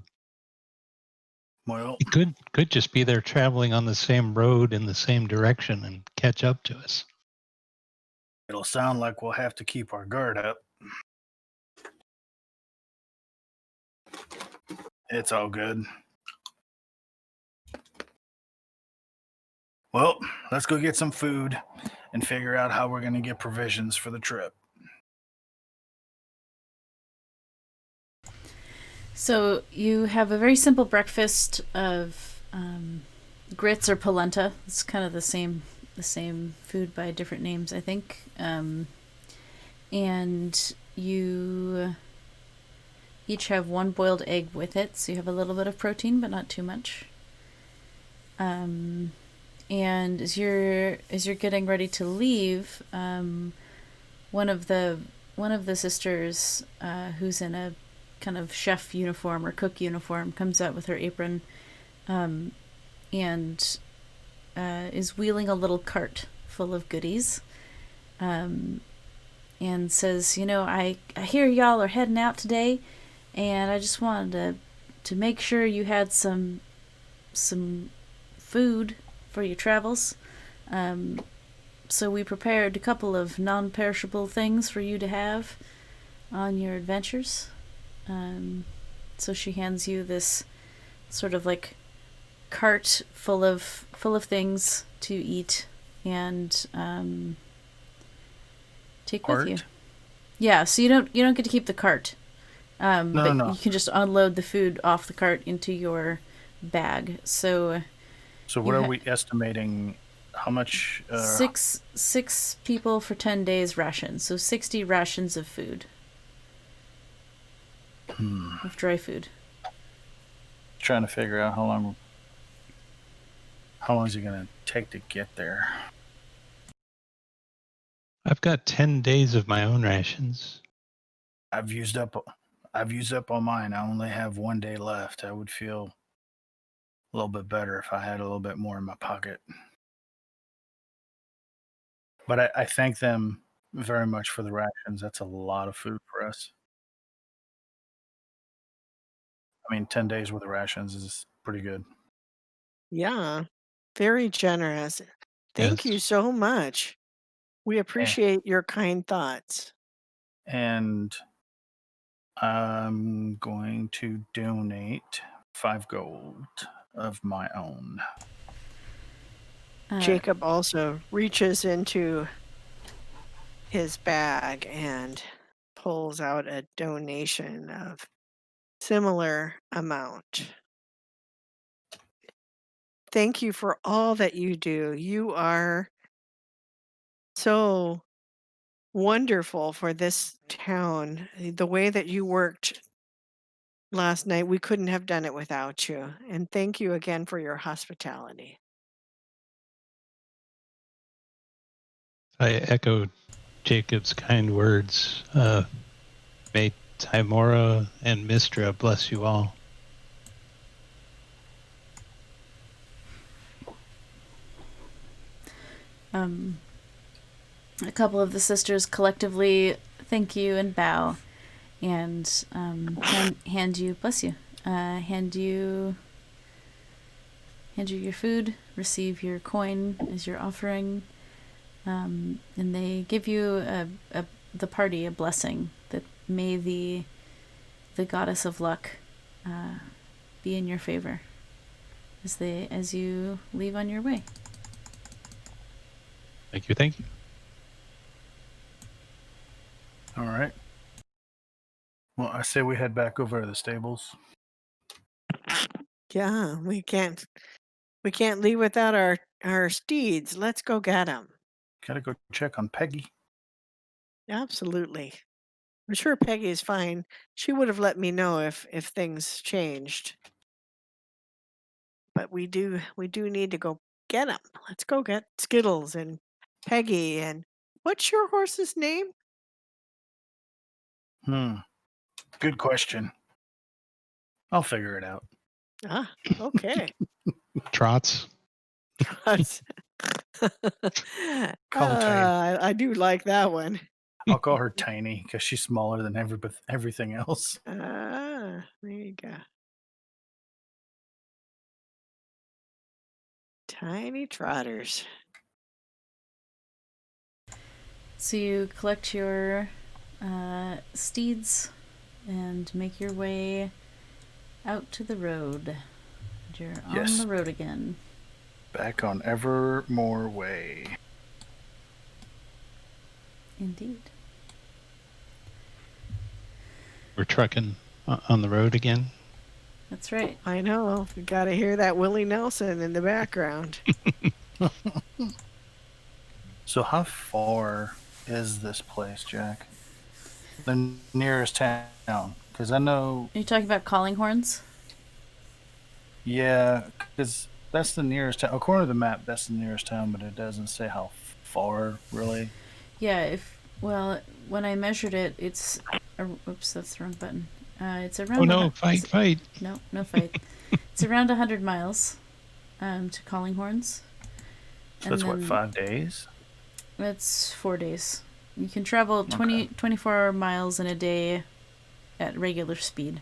Well, It could just be they're traveling on the same road in the same direction and catch up to us. it'll sound like we'll have to keep our guard up. It's all good. Well, let's go get some food and figure out how we're going to get provisions for the trip. So you have a very simple breakfast of grits or polenta. It's kind of the same food by different names, I think. And you each have 1 boiled egg with it, so you have a little bit of protein, but not too much. And as you're getting ready to leave, one of the sisters, who's in a kind of chef uniform or cook uniform, comes out with her apron, and is wheeling a little cart full of goodies, and says, I hear y'all are heading out today, and I just wanted to make sure you had some food for your travels. So we prepared a couple of non-perishable things for you to have on your adventures. So she hands you this sort of like cart full of things to eat and take Cart? with you. Yeah, so you don't get to keep the cart. But No. you can just unload the food off the cart into your bag. So what are we estimating? How much? six people for 10 days rations. So 60 rations of food. of dry food. Trying to figure out how long is it going to take to get there? I've got 10 days of my own rations. I've used up all mine. I only have 1 day left. I would feel a little bit better if I had a little bit more in my pocket. But I thank them very much for the rations. That's a lot of food for us. I mean, 10 days worth of rations is pretty good. Yeah, very generous. Thank you Yes. so much. We appreciate your kind thoughts. And I'm going to donate 5 gold of my own. Jacob also reaches into his bag and pulls out a donation of similar amount. Thank you for all that you do. You are so wonderful for this town. The way that you worked last night, we couldn't have done it without you. And thank you again for your hospitality. I echo Jacob's kind words. May Taimoura and Mistra bless you all. A couple of the sisters collectively thank you and bow, and hand you, bless you, hand you your food, receive your coin as your offering, and they give you the party a blessing that may the goddess of luck be in your favor as you leave on your way. Thank you, thank you. All right. Well, I say we head back over to the stables. Yeah, we can't leave without our steeds. Let's go get them. Gotta go check on Peggy. Absolutely. I'm sure Peggy is fine. She would have let me know if things changed. But we do need to go get them. Let's go get Skittles and Peggy. And what's your horse's name? Good question. I'll figure it out. Ah, okay. Trots. Call her Tiny. I do like that one. I'll call her Tiny because she's smaller than everything else. Ah, there you go. Tiny trotters. So you collect your steeds and make your way out to the road. You're Yes. on the road again. Back on Evermoor Way. Indeed. We're trucking on the road again. That's right. I know. You got to hear that Willie Nelson in the background. So how far is this place, Jack? The nearest town? Because I know... Are you talking about calling horns? Yeah, because that's the nearest town. According to the map, that's the nearest town, but it doesn't say how far, really. Yeah, when I measured it, it's... oops, that's the wrong button. It's around... Oh no, fight. No fight. It's around 100 miles to calling horns. So that's what, 5 days? It's 4 days. You can travel 24 miles in a day at regular speed.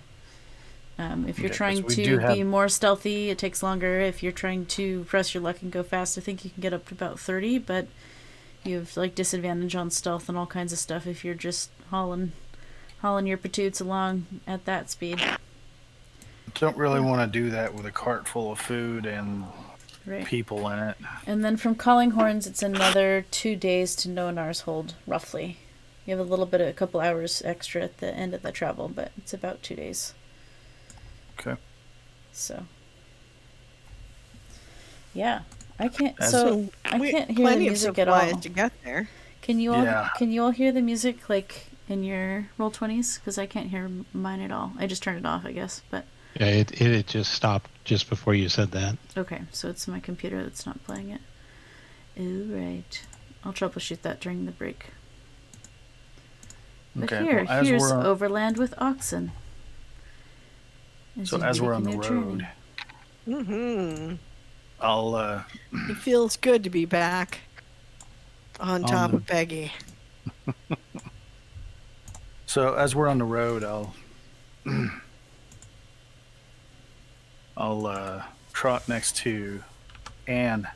If you're trying to be more stealthy, it takes longer. If you're trying to press your luck and go fast, I think you can get up to about 30, but you have like disadvantage on stealth and all kinds of stuff if you're just hauling your patoots along at that speed. Don't really want to do that with a cart full of food and people in it. And then from Calling Horns, it's another 2 days to Nonar's Hold, roughly. You have a couple hours extra at the end of the travel, but it's about 2 days. Okay. So. Yeah, I can't. I can't hear the music at all. To get there. Can you all hear the music like in your roll 20s? Because I can't hear mine at all. I just turned it off, I guess. But Yeah, it just stopped just before you said that. okay, so it's my computer that's not playing it. All right, I'll troubleshoot that during the break. But Okay. here, Well, here's Overland with Oxen. As we're on the road, Mm-hmm. I'll It feels good to be back on top the- of Peggy. So as we're on the road, I'll trot next to Anne,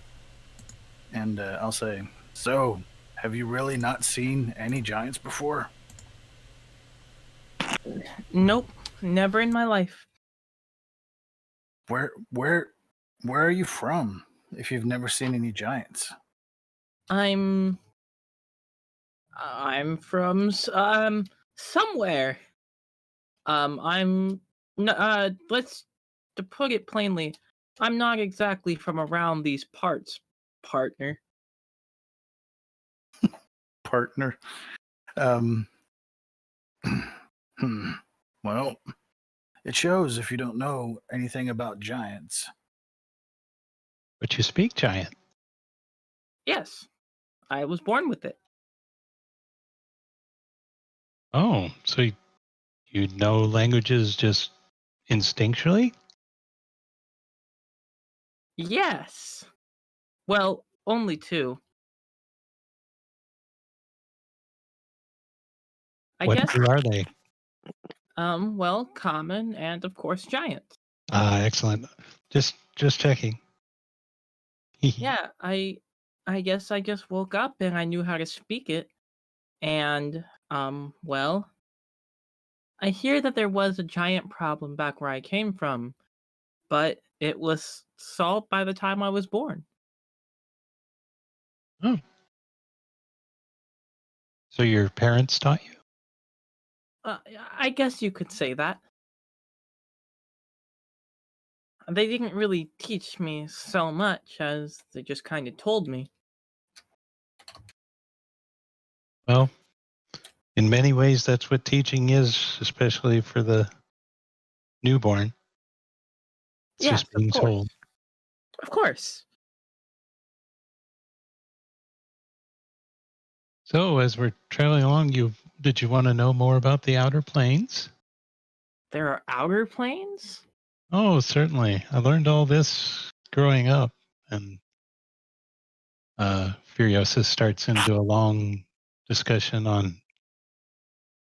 and I'll say, "So, have you really not seen any giants before?" Nope, never in my life. Where are you from? If you've never seen any giants, I'm from somewhere. Let's to put it plainly, I'm not exactly from around these parts, partner. partner. Well, it shows if you don't know anything about giants. But you speak giant. Yes, I was born with it. Oh, so you know languages just instinctually? Yes. Well, only two. I What guess. two are they? Well, common and of course giant. Ah, excellent. Just checking. Yeah, I guess I just woke up and I knew how to speak it. And well, I hear that there was a giant problem back where I came from, but it was solved by the time I was born. Oh, so your parents taught you? I guess you could say that. They didn't really teach me so much as they just kind of told me. Well, in many ways, that's what teaching is, especially for the newborn. It's Yes, just being of course. told. Of course. So, as we're traveling along, did you want to know more about the outer planes? There are outer planes? Oh, certainly. I learned all this growing up, and Furiosa starts into a long discussion on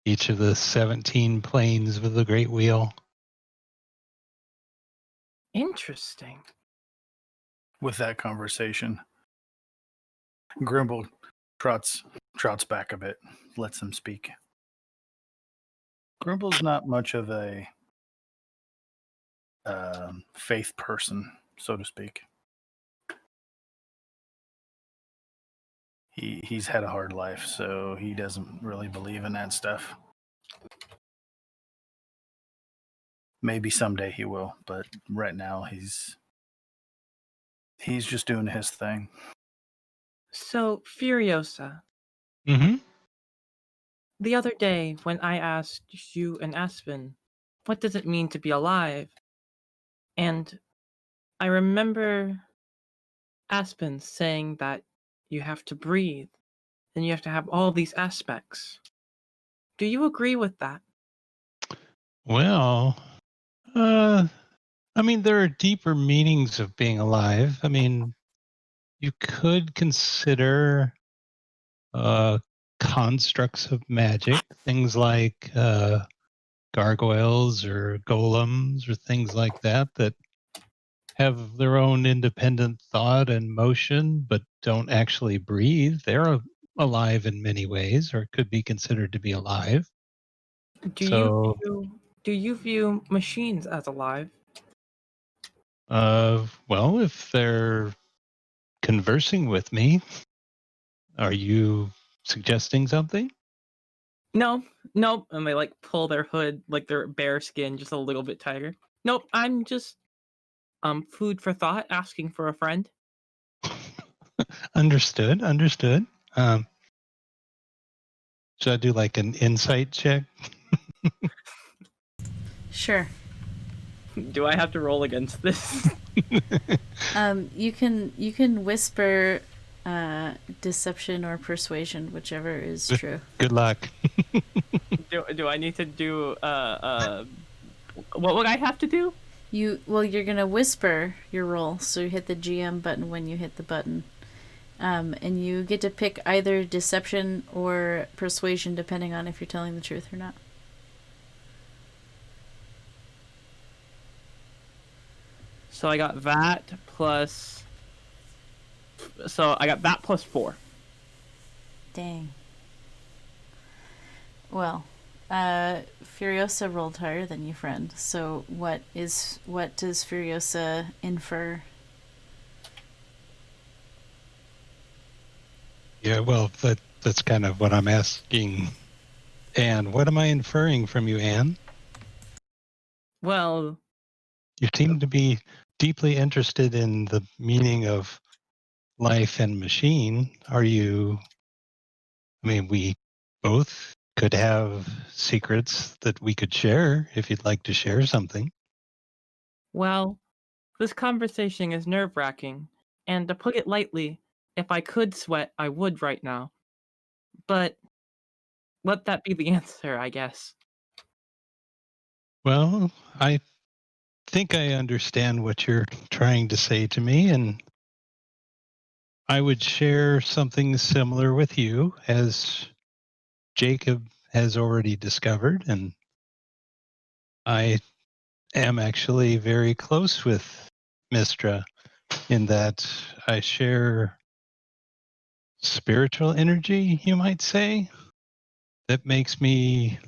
each of the 17 planes of the Great Wheel. Interesting. With that conversation, Grimble trots back a bit, lets him speak. Grimble's not much of a faith person, so to speak. He's had a hard life, so he doesn't really believe in that stuff. Maybe someday he will, but right now he's just doing his thing. So, Furiosa, Mm-hmm. the other day when I asked you and Aspen, what does it mean to be alive? And I remember Aspen saying that you have to breathe and you have to have all these aspects. Do you agree with that? Well, I mean, there are deeper meanings of being alive. I mean, you could consider constructs of magic, things like gargoyles or golems or things like that that have their own independent thought and motion, but don't actually breathe. They're alive in many ways, or could be considered to be alive. Do So, you view machines as alive? well, if they're conversing with me, are you suggesting something? No, nope. And they like pull their hood, like their bare skin, just a little bit tighter. Nope, I'm just food for thought, asking for a friend. Understood. Um, Should I do like an insight check? Sure. Do I have to roll against this? You can whisper deception or persuasion, whichever is true. Good luck. do I need to do what would I have to do? You're gonna whisper your roll, so you hit the GM button when you hit the button. And you get to pick either deception or persuasion depending on if you're telling the truth or not. So I got that plus. So I got that plus 4. Dang. Well, Furiosa rolled higher than you, friend. So what does Furiosa infer? Yeah, well, that's kind of what I'm asking. Anne, what am I inferring from you, Anne? Well, You seem to be deeply interested in the meaning of life and machine. Are you? I mean, we both could have secrets that we could share if you'd like to share something. well, this conversation is nerve-wracking, and to put it lightly, if I could sweat, I would right now. But let that be the answer, I guess. Well, I think I understand what you're trying to say to me, and I would share something similar with you, as Jacob has already discovered, and I am actually very close with Mistra in that I share spiritual energy, you might say, that makes me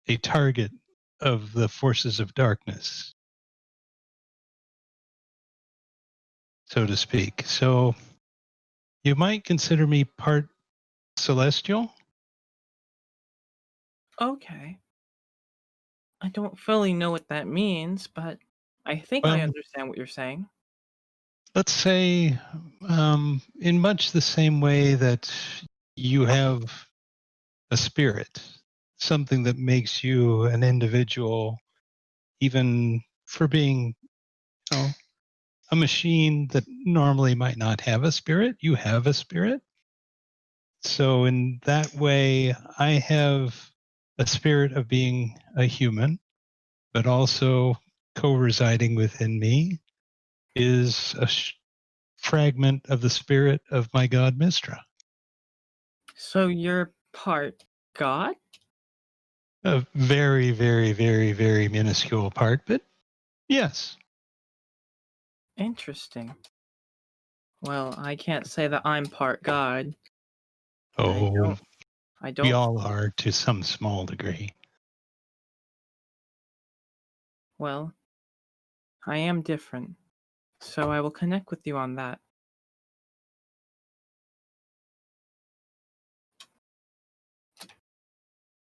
a target of the forces of darkness, so to speak. So you might consider me part celestial. Okay. I don't fully know what that means, but I think I Well, understand what you're saying. let's say in much the same way that you have a spirit, something that makes you an individual, even for being, you know, a machine that normally might not have a spirit. You have a spirit. So in that way, I have a spirit of being a human, but also co-residing within me is a fragment of the spirit of my god Mistra. So you're part God? A very, very, very, very minuscule part, but yes. Interesting. Well, I can't say that I'm part God. Oh, I we don't. all are to some small degree. Well, I am different. So I will connect with you on that.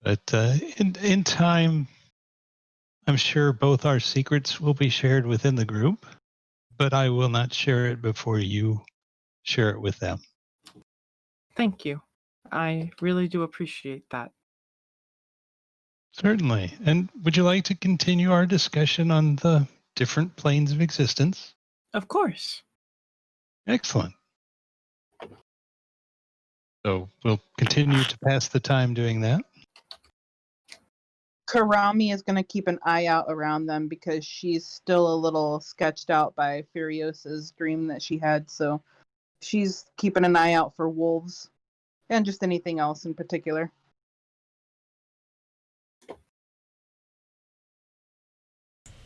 But in time, I'm sure both our secrets will be shared within the group, but I will not share it before you share it with them. Thank you. I really do appreciate that. Certainly. And would you like to continue our discussion on the different planes of existence? Of course. Excellent. So we'll continue to pass the time doing that. Karami is going to keep an eye out around them because she's still a little sketched out by Furiosa's dream that she had. So she's keeping an eye out for wolves and just anything else in particular.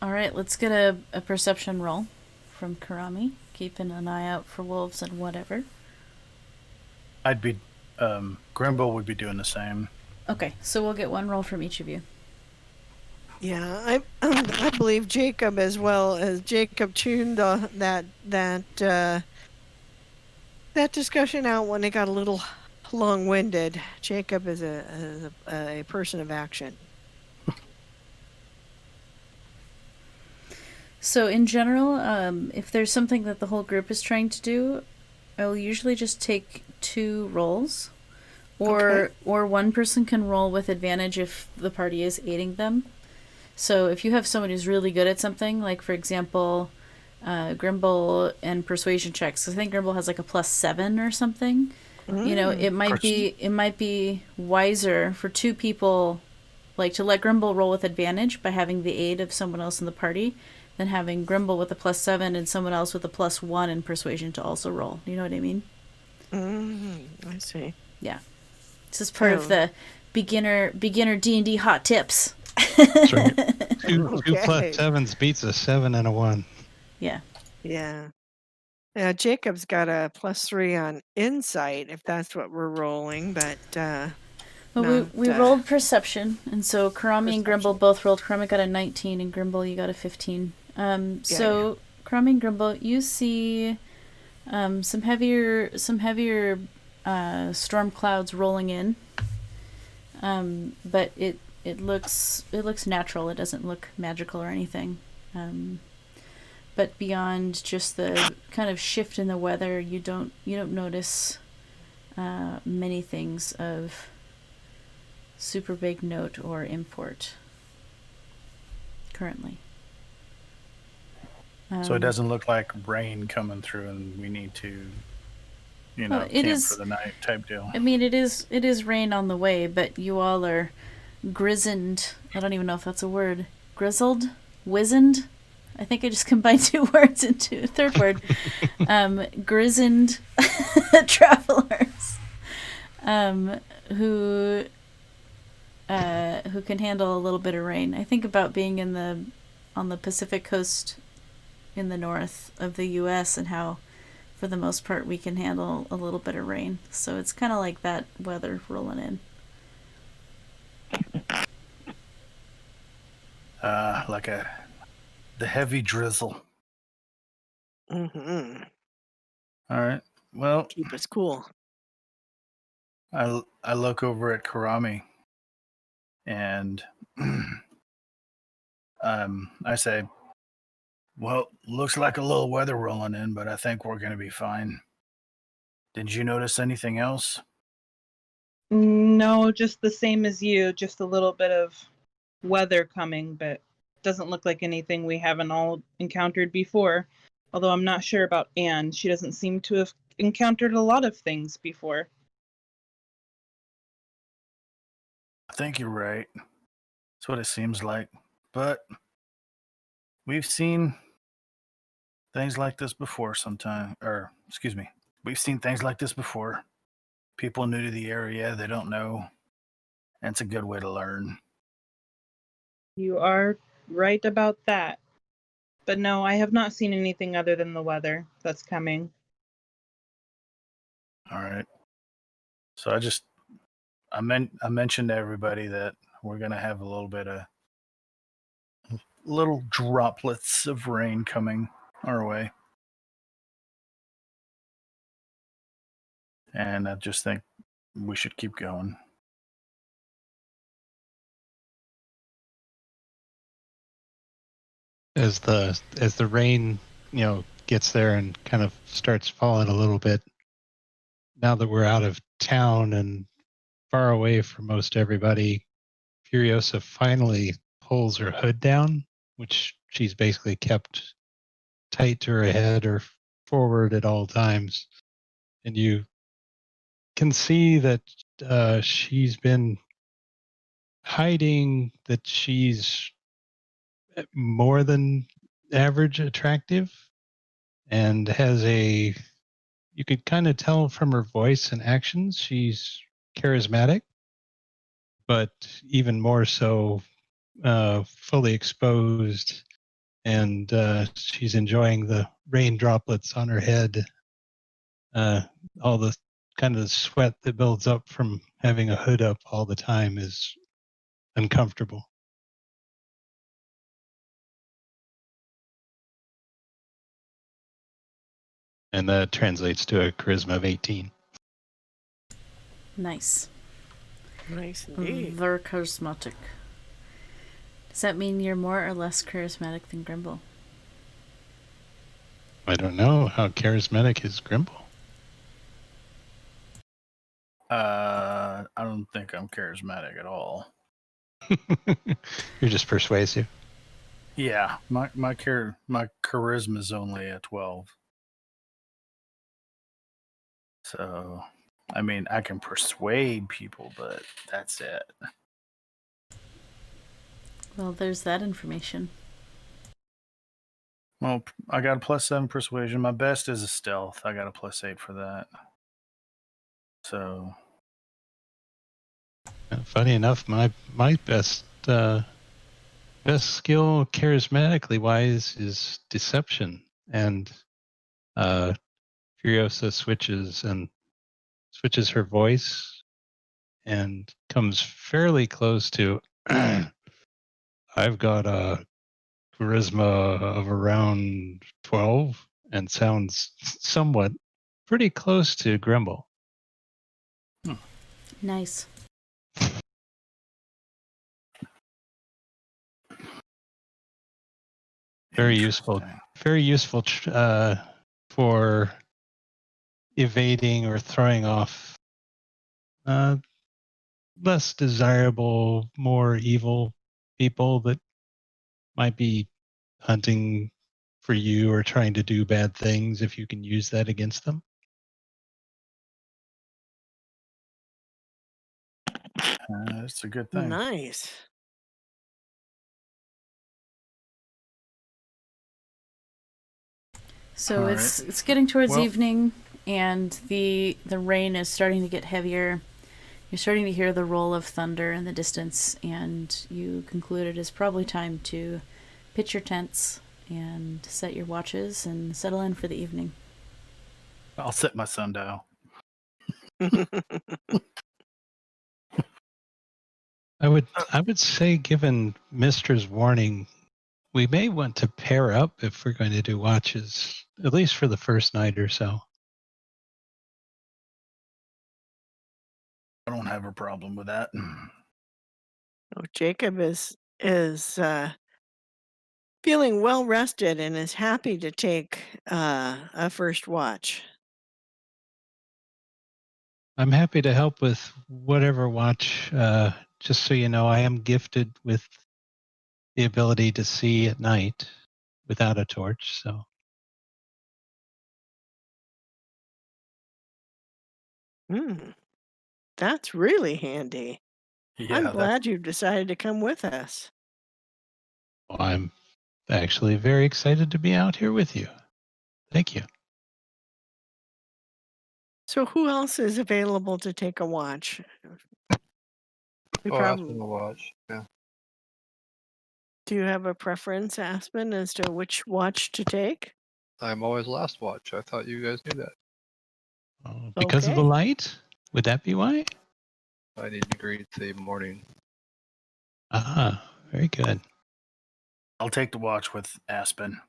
All right, let's get a perception roll from Karami, keeping an eye out for wolves and whatever. I'd be, Grimble would be doing the same. Okay, so we'll get one roll from each of you. Yeah, I believe Jacob as well, as Jacob tuned that discussion out when it got a little long-winded. Jacob is a person of action. So in general, if there's something that the whole group is trying to do, I will usually just take 2 rolls. Or one person can roll with advantage if the party is aiding them. So if you have someone who's really good at something, like for example, Grimble and persuasion checks. I think Grimble has like a +7 or something. You know, it might be wiser for two people, like to let Grimble roll with advantage by having the aid of someone else in the party, than having Grimble with a +7 and someone else with a +1 in persuasion to also roll. You know what I mean? I see. Yeah. This is part of the beginner D&D hot tips. That's right. Two Okay. +7s beats a 7 and a 1. Yeah. Yeah. Now Jacob's got a +3 on insight, if that's what we're rolling, but Well, we rolled perception, and so Karami and Grimble Perception. both rolled. Karami got a 19, and Grimble, you got a 15. So Karami and Grimble, you see some heavier storm clouds rolling in. But it looks natural. It doesn't look magical or anything. But beyond just the kind of shift in the weather, you don't notice many things of super big note or import currently. So it doesn't look like rain coming through and we need to, camp for the night type deal. I mean, it is rain on the way, but you all are grizzled. I don't even know if that's a word. Grizzled? Wizened? I think I just combined two words into a third word. Grizzled travelers who can handle a little bit of rain. I think about being on the Pacific coast in the north of the U.S. and how, for the most part, we can handle a little bit of rain. So it's kind of like that weather rolling in. Like the heavy drizzle. Mm-hmm. All right. Well, Keep us cool. I look over at Karami and I say, well, looks like a little weather rolling in, but I think we're going to be fine. Did you notice anything else? No, just the same as you, just a little bit of weather coming, but doesn't look like anything we haven't all encountered before. Although I'm not sure about Anne. She doesn't seem to have encountered a lot of things before. I think you're right. That's what it seems like. But we've seen things like this before we've seen things like this before. People new to the area, they don't know. And it's a good way to learn. You are right about that. But no, I have not seen anything other than the weather that's coming. All right. So I mentioned to everybody that we're gonna have a little bit of little droplets of rain coming our way. And I just think we should keep going. As the rain, gets there and kind of starts falling a little bit. Now that we're out of town and far away from most everybody, Furiosa finally pulls her hood down, which she's basically kept tight to her head or forward at all times. And you can see that she's been hiding that she's more than average attractive and you could kind of tell from her voice and actions she's charismatic, but even more so fully exposed, and she's enjoying the rain droplets on her head, all the kind of sweat that builds up from having a hood up all the time is uncomfortable. And that translates to a charisma of 18. Nice. Nice indeed. Very charismatic. Does that mean you're more or less charismatic than Grimble? I don't know. How charismatic is Grimble? don't think I'm charismatic at all. You're just persuasive. Yeah, my charisma is only a 12. So, I mean, I can persuade people, but that's it. Well, there's that information. Well, I got a +7 persuasion. My best is a stealth. I got a +8 for that. So, Funny enough, my best skill charismatically wise is deception, and Furiosa switches her voice and comes fairly close to. I've got a charisma of around 12 and sounds somewhat pretty close to Grimble. Nice. Very useful. interesting. Very useful for evading or throwing off less desirable, more evil people that might be hunting for you or trying to do bad things if you can use that against them. That's a good thing. Nice. So All it's getting towards Well- evening, and the rain is starting to get heavier. You're starting to hear the roll of thunder in the distance, and you conclude it is probably time to pitch your tents and set your watches and settle in for the evening. I'll set my sundial. I would say, given Mister's warning, we may want to pair up if we're going to do watches, at least for the first night or so. I don't have a problem with that. Oh, Jacob is feeling well rested and is happy to take a first watch. I'm happy to help with whatever watch. Just so you know, I am gifted with the ability to see at night without a torch. So That's really handy. Yeah, I'm glad you've decided to come with us. I'm actually very excited to be out here with you. Thank you. So who else is available to take a watch? We Aspen will watch. Yeah. Do you have a preference, Aspen, as to which watch to take? I'm always last watch. I thought you guys knew that. Because of the Okay. light? Would that be why? I need to greet the morning. Ah, very good. I'll take the watch with Aspen.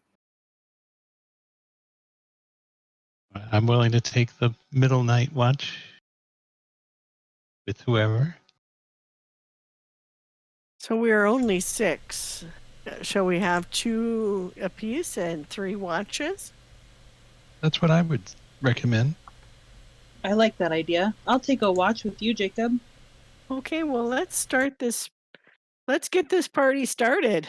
I'm willing to take the middle night watch with whoever. So we are only 6. Shall we have 2 apiece and 3 watches? That's what I would recommend. I like that idea. I'll take a watch with you, Jacob. Okay, well, let's get this party started.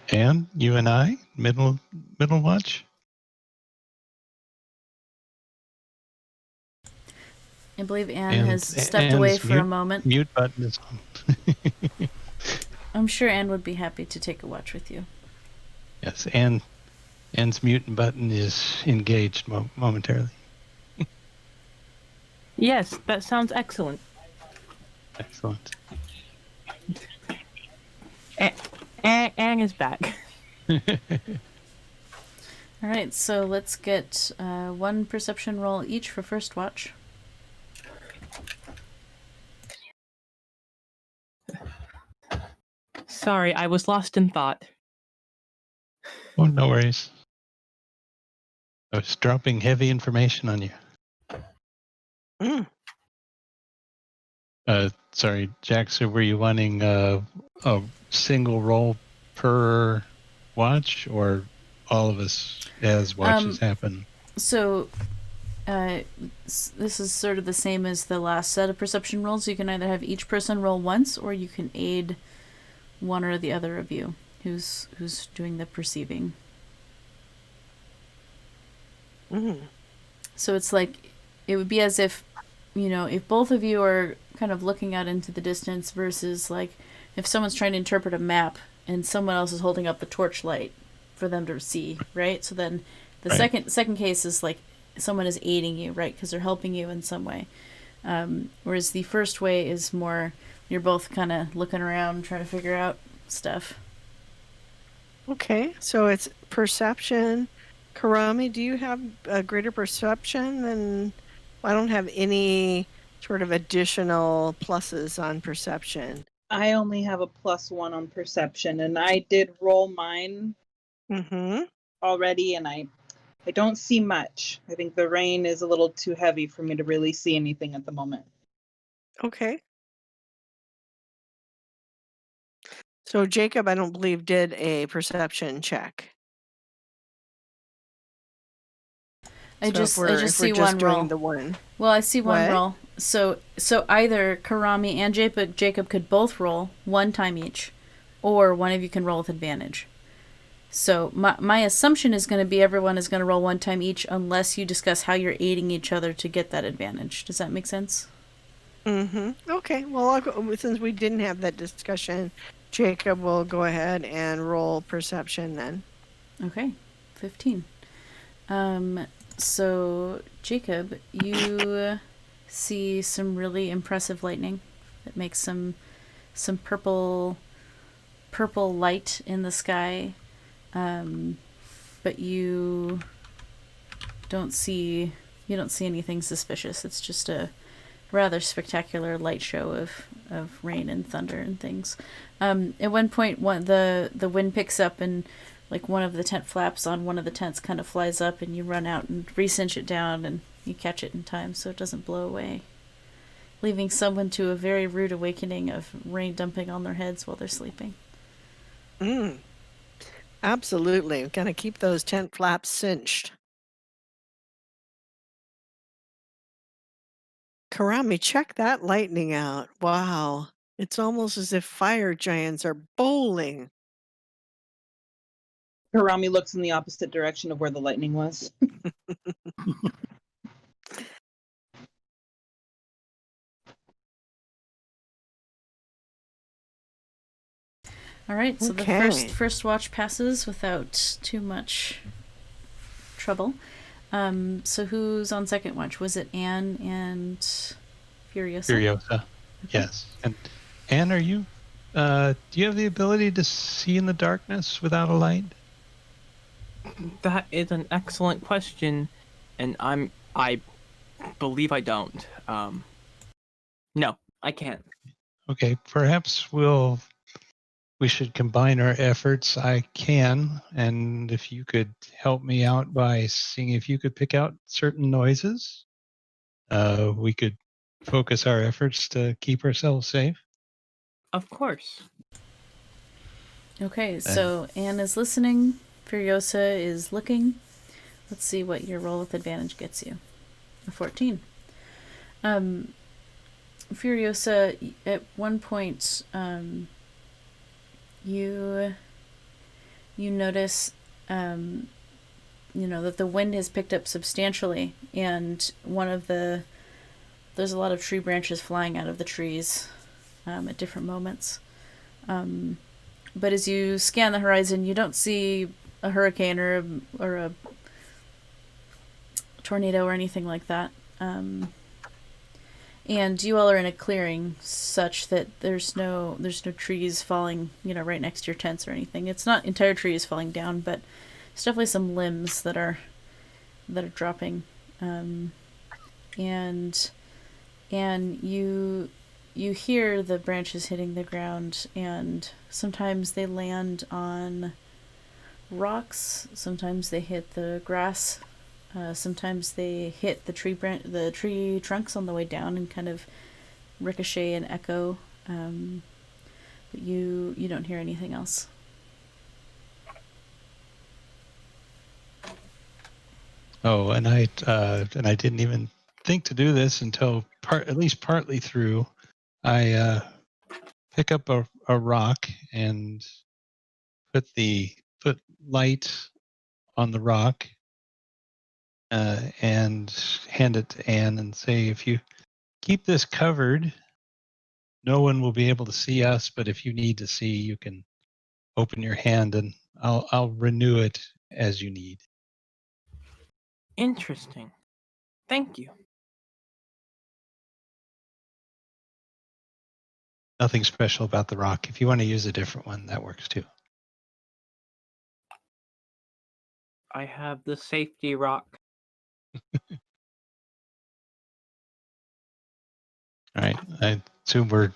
And you and I, middle watch. I believe Anne And has stepped away Anne's for a moment. Mute button is on. I'm sure Anne would be happy to take a watch with you. Yes, Anne's mute button is engaged momentarily. Yes, that sounds excellent. Excellent. Anne is back. All right, so let's get 1 perception roll each for first watch. Sorry, I was lost in thought. Oh, no worries. I was dropping heavy information on you. Mm. Sorry, Jack, so were you wanting a single roll per watch, or all of us as watches happen? So this is sort of the same as the last set of perception rolls. You can either have each person roll once, or you can aid one or the other of you who's doing the perceiving. So it's like, it would be as if, if both of you are kind of looking out into the distance versus like if someone's trying to interpret a map and someone else is holding up the torchlight for them to see, right? So then the second case is like someone is aiding you, right? Because they're helping you in some way. Whereas the first way is more, you're both kind of looking around trying to figure out stuff. Okay, so it's perception. Karami, do you have a greater perception than... I don't have any sort of additional pluses on perception. I only have a +1 on perception, and I did roll mine already, and I don't see much. I think the rain is a little too heavy for me to really see anything at the moment. Okay. So Jacob, I don't believe, did a perception check. I just see one roll. The one. Well, I see one roll. So either Karami and Jacob could both roll one time each, or one of you can roll with advantage. So my assumption is going to be everyone is going to roll one time each, unless you discuss how you're aiding each other to get that advantage. Does that make sense? Okay. Well, since we didn't have that discussion, Jacob will go ahead and roll perception then. Okay, 15. So Jacob, you see some really impressive lightning that makes some purple light in the sky, but you don't see anything suspicious. It's just a rather spectacular light show of rain and thunder and things. At one point, the wind picks up, and like one of the tent flaps on one of the tents kind of flies up, and you run out and re-cinch it down, and you catch it in time so it doesn't blow away, leaving someone to a very rude awakening of rain dumping on their heads while they're sleeping. Absolutely. We've got to keep those tent flaps cinched. Karami, check that lightning out. Wow. It's almost as if fire giants are bowling. Karami looks in the opposite direction of where the lightning was. All right, so Okay. the first watch passes without too much trouble. So who's on second watch? Was it Anne and Furiosa? Furiosa. Yes. And Anne, are you? Do you have the ability to see in the darkness without a light? That is an excellent question, and I believe I don't. No, I can't. Okay, perhaps we should combine our efforts. I can, and if you could help me out by seeing if you could pick out certain noises, we could focus our efforts to keep ourselves safe. Of course. Okay, so Anne is listening. Furiosa is looking. Let's see what your roll with advantage gets you. A 14. Furiosa, at one point, you notice, that the wind has picked up substantially, and there's a lot of tree branches flying out of the trees at different moments. But as you scan the horizon, you don't see a hurricane or a tornado or anything like that. And you all are in a clearing such that there's no trees falling, right next to your tents or anything. It's not entire trees falling down, but it's definitely some limbs that are dropping. And you hear the branches hitting the ground, and sometimes they land on rocks, sometimes they hit the grass, sometimes they hit the tree trunks on the way down and kind of ricochet and echo, but you don't hear anything else. Oh, and I didn't even think to do this until at least partly through. I pick up a rock and put light on the rock and hand it to Anne and say, if you keep this covered, no one will be able to see us. But if you need to see, you can open your hand and I'll renew it as you need. Interesting. Thank you. Nothing special about the rock. If you want to use a different one, that works too. I have the safety rock. All right. I assume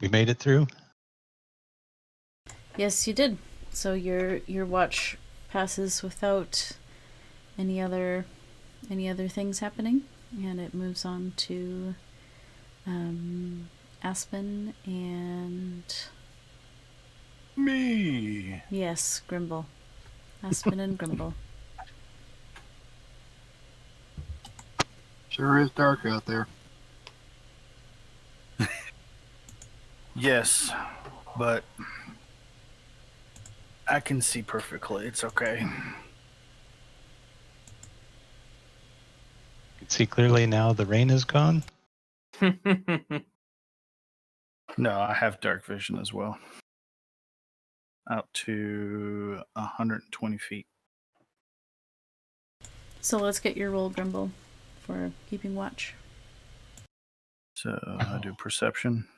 we made it through. Yes, you did. So your watch passes without any other things happening, and it moves on to Aspen and Me. yes, Grimble. Aspen and Grimble. Sure is dark out there. Yes, but I can see perfectly. It's okay. You can see clearly now the rain is gone. No, I have dark vision as well. Out to 120 feet. So let's get your roll, Grimble, for keeping watch. So I do perception.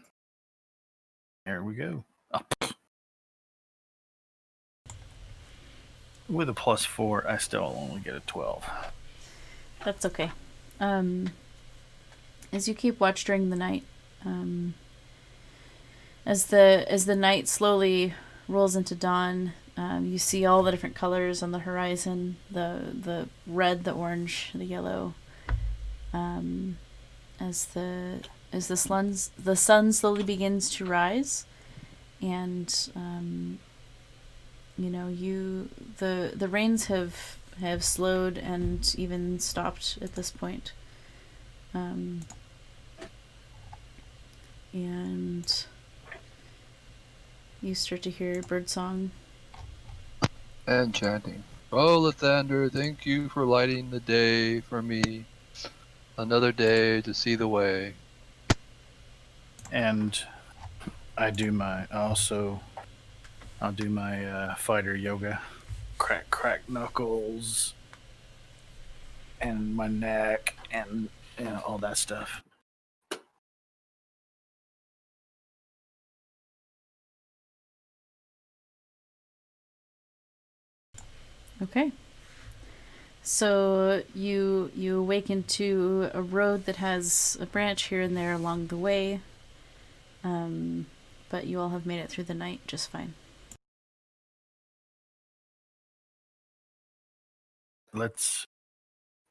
There we go. Oh. With a +4, I still only get a 12. That's okay. As you keep watch during the night, as the night slowly rolls into dawn, you see all the different colors on the horizon: the red, the orange, the yellow. As the sun slowly begins to rise, and the rains have slowed and even stopped at this point. And you start to hear birdsong. And chanting. Oh, Lathander, thank you for lighting the day for me. Another day to see the way. And I'll do my fighter yoga. Crack knuckles. And my neck and all that stuff. Okay. So you awaken to a road that has a branch here and there along the way, but you all have made it through the night just fine. Let's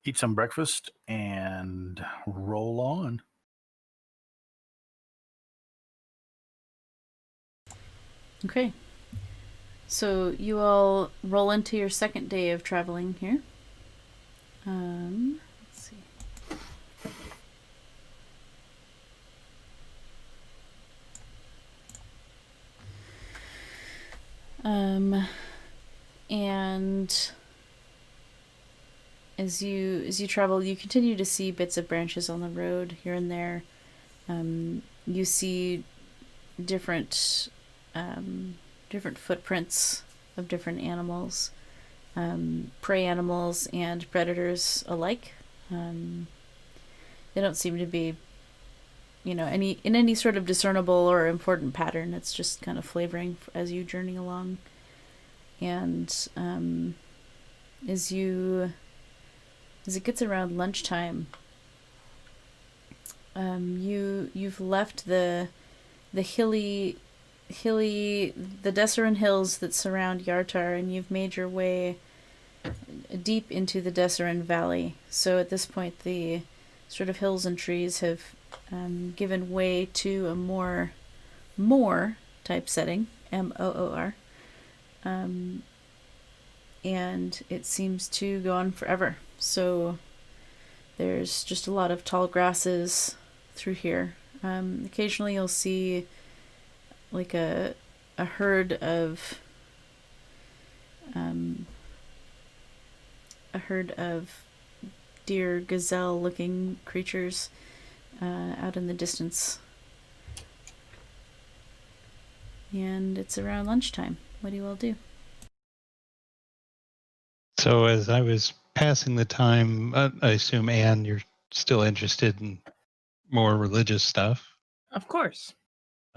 eat some breakfast and roll on. Okay. So you all roll into your second day of traveling here. Let's see. And as you travel, you continue to see bits of branches on the road here and there. You see different footprints of different animals, prey animals and predators alike. They don't seem to be, any sort of discernible or important pattern. It's just kind of flavoring as you journey along. And as it gets around lunchtime, you've left the hilly the Desserin hills that surround Yartar, and you've made your way deep into the Desserin Valley. So at this point, the sort of hills and trees have given way to a more type setting, Moor, and it seems to go on forever. So there's just a lot of tall grasses through here. Occasionally you'll see like a herd of deer, gazelle looking creatures out in the distance. And it's around lunchtime. What do you all do? So as I was passing the time, I assume, Anne, you're still interested in more religious stuff. Of course.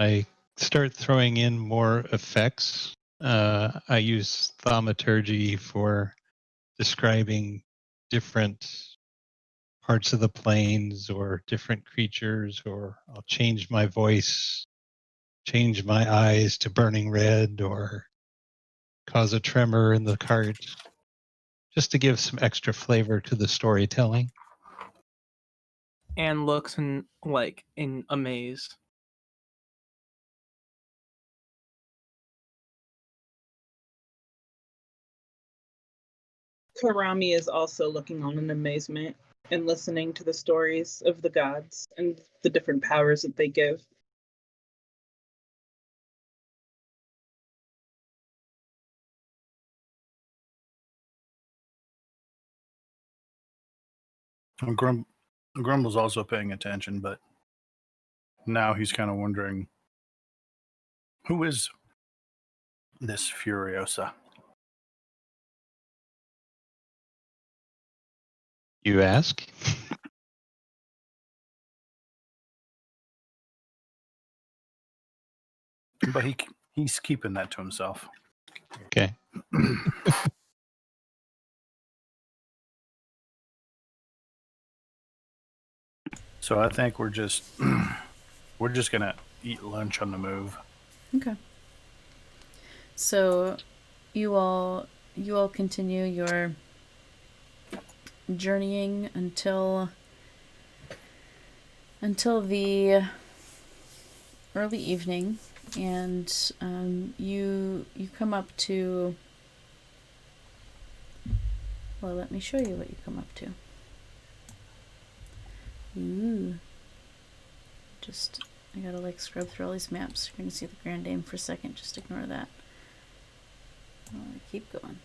I start throwing in more effects. I use thaumaturgy for describing different parts of the plains or different creatures, or I'll change my voice, change my eyes to burning red, or cause a tremor in the cart, just to give some extra flavor to the storytelling. Anne looks in amaze. Karami is also looking on in amazement and listening to the stories of the gods and the different powers that they give. And Grumble's also paying attention, but now he's kind of wondering, who is this Furiosa? You ask? But he's keeping that to himself. Okay. So I think we're just gonna eat lunch on the move. Okay. So you all continue your journeying until the early evening, and you come up to, well, let me show you what you come up to. Ooh. I gotta scrub through all these maps. You're gonna see the Grand Dame for a second, just ignore that. I'll keep going.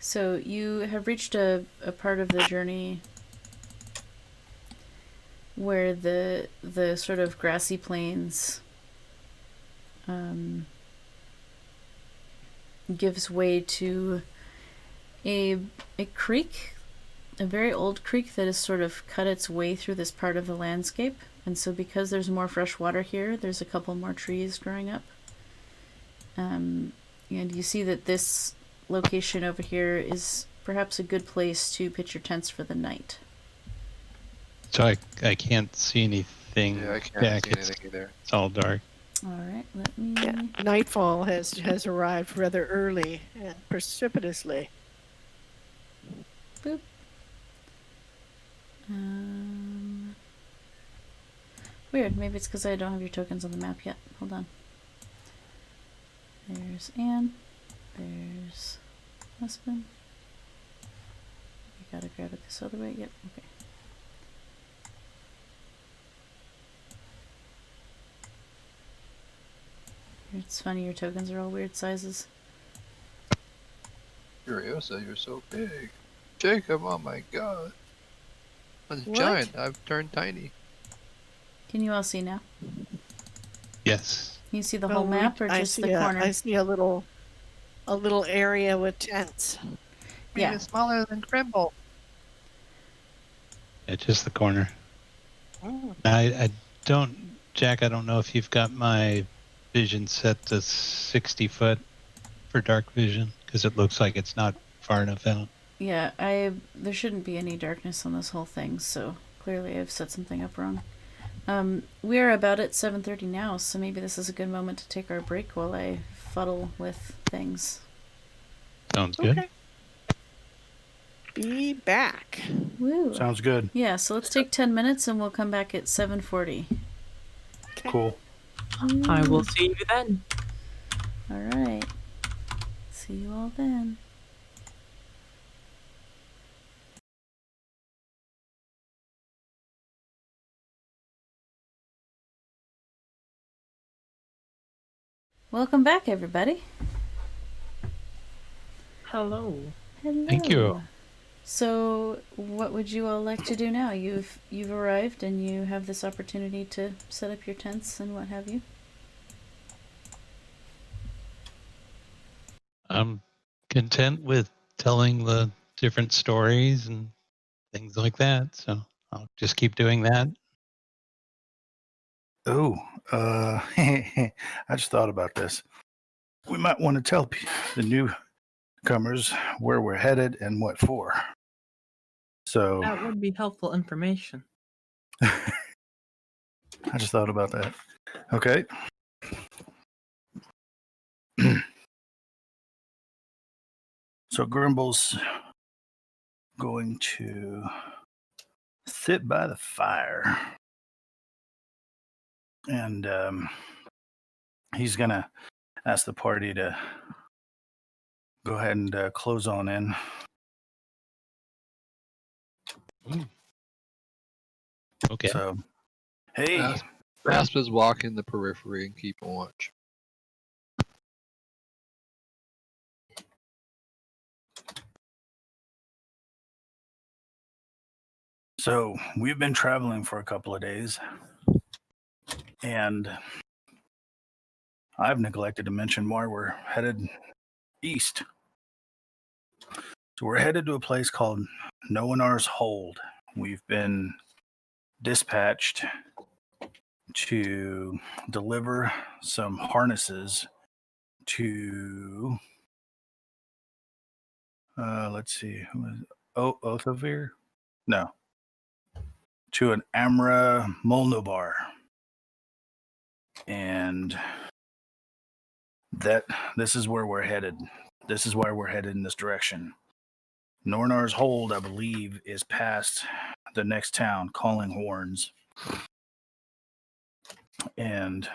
So you have reached a part of the journey where the sort of grassy plains gives way to a creek, a very old creek that has sort of cut its way through this part of the landscape. And so because there's more fresh water here, there's a couple more trees growing up. And you see that this location over here is perhaps a good place to pitch your tents for the night. So I can't see anything. Yeah, I can't back. see anything either. It's all dark. All right, let me... Yeah, nightfall has arrived rather early and precipitously. Boop. Weird, maybe it's because I don't have your tokens on the map yet. Hold on. There's Anne. There's husband. You gotta grab it this other way. Yep, okay. It's funny, your tokens are all weird sizes. Furiosa, you're so big. Jacob, oh my god. I'm What? giant. I've turned tiny. Can you all see now? Yes. Can you see the whole map or just the corner? I see a little area with tents. Yeah. It's smaller than Crimble. Yeah, just the corner. Oh. I don't, Jack, I don't know if you've got my vision set to 60 foot for dark vision, because it looks like it's not far enough out. Yeah, there shouldn't be any darkness on this whole thing, so clearly I've set something up wrong. We are about at 7:30 now, so maybe this is a good moment to take our break while I fuddle with things. Sounds good. Okay. Be back. Woo. Sounds good. Yeah, so let's take 10 minutes and we'll come back at 7:40. Cool. I will see you then. All right. See you all then. Welcome back, everybody. Hello. Hello. Thank you. So, what would you all like to do now? You've arrived and you have this opportunity to set up your tents and what have you. I'm content with telling the different stories and things like that. So I'll just keep doing that. Oh, I just thought about this. We might want to tell the newcomers where we're headed and what for. So That would be helpful information. I just thought about that. Okay. So Grimble's going to sit by the fire. And he's going to ask the party to go ahead and close on in. Okay. So, hey. Asp is walking the periphery and keeping watch. So we've been traveling for a couple of days, and I've neglected to mention why we're headed east. So we're headed to a place called Noanar's Hold. We've been dispatched to deliver some harnesses to, let's see, who is Othavir? No. To an Amra Molnobar. And this is where we're headed. This is why we're headed in this direction. Nornar's Hold, I believe, is past the next town, Calling Horns. And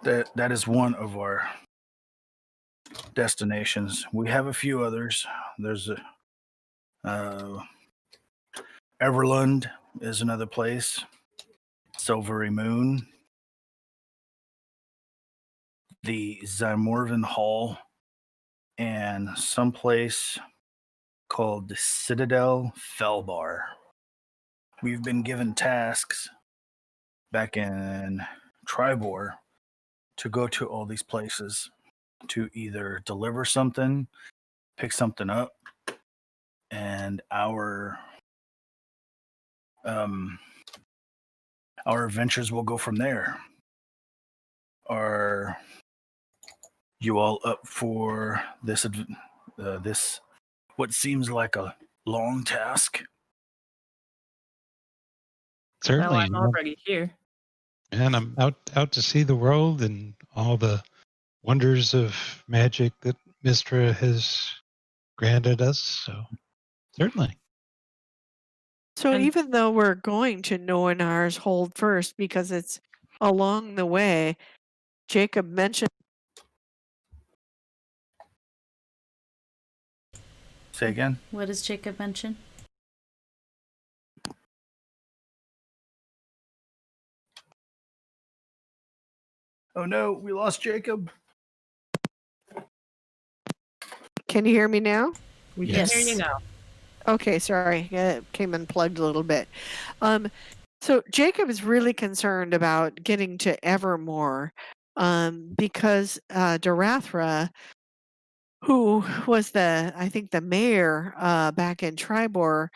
that is one of our destinations. We have a few others. There's Everlund is another place. Silvery Moon. The Zymorvan Hall. And someplace called the Citadel Felbar. We've been given tasks back in Tribor to go to all these places to either deliver something, pick something up, and our adventures will go from there. Are you all up for this what seems like a long task? Certainly. Well, I'm already here. And I'm out to see the world and all the wonders of magic that Mistra has granted us. So certainly. So And- even though we're going to Noanar's Hold first because it's along the way, Jacob mentioned. Say again? What does Jacob mention? Oh no, we lost Jacob. Can you hear me now? We Yes. can hear you now. Okay, sorry. It came unplugged a little bit. So Jacob is really concerned about getting to Evermoor because Darathra, who was I think the mayor back in Tribor,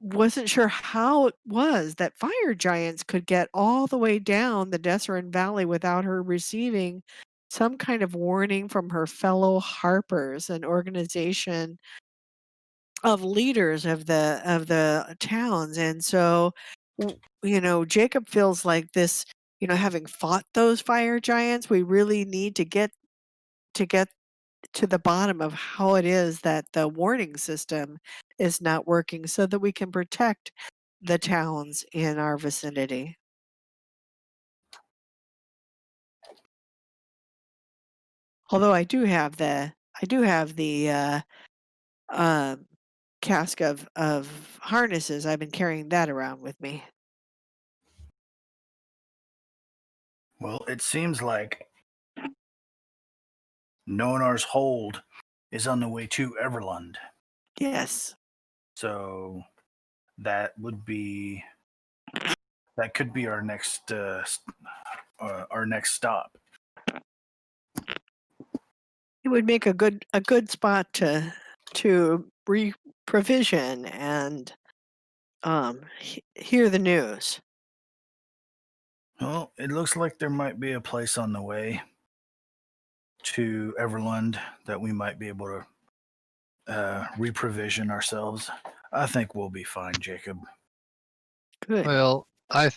wasn't sure how it was that fire giants could get all the way down the Desserin Valley without her receiving some kind of warning from her fellow Harpers, an organization of leaders of the towns. And so Jacob feels like this, having fought those fire giants, we really need to get to the bottom of how it is that the warning system is not working so that we can protect the towns in our vicinity. Although I do have the cask of harnesses. I've been carrying that around with me. Well, it seems like Nonar's hold is on the way to Everlund. Yes. So that could be our next stop. It would make a good spot to re-provision and hear the news. Well, it looks like there might be a place on the way to Everlund that we might be able to re-provision ourselves. I think we'll be fine, Jacob. Good. Well, I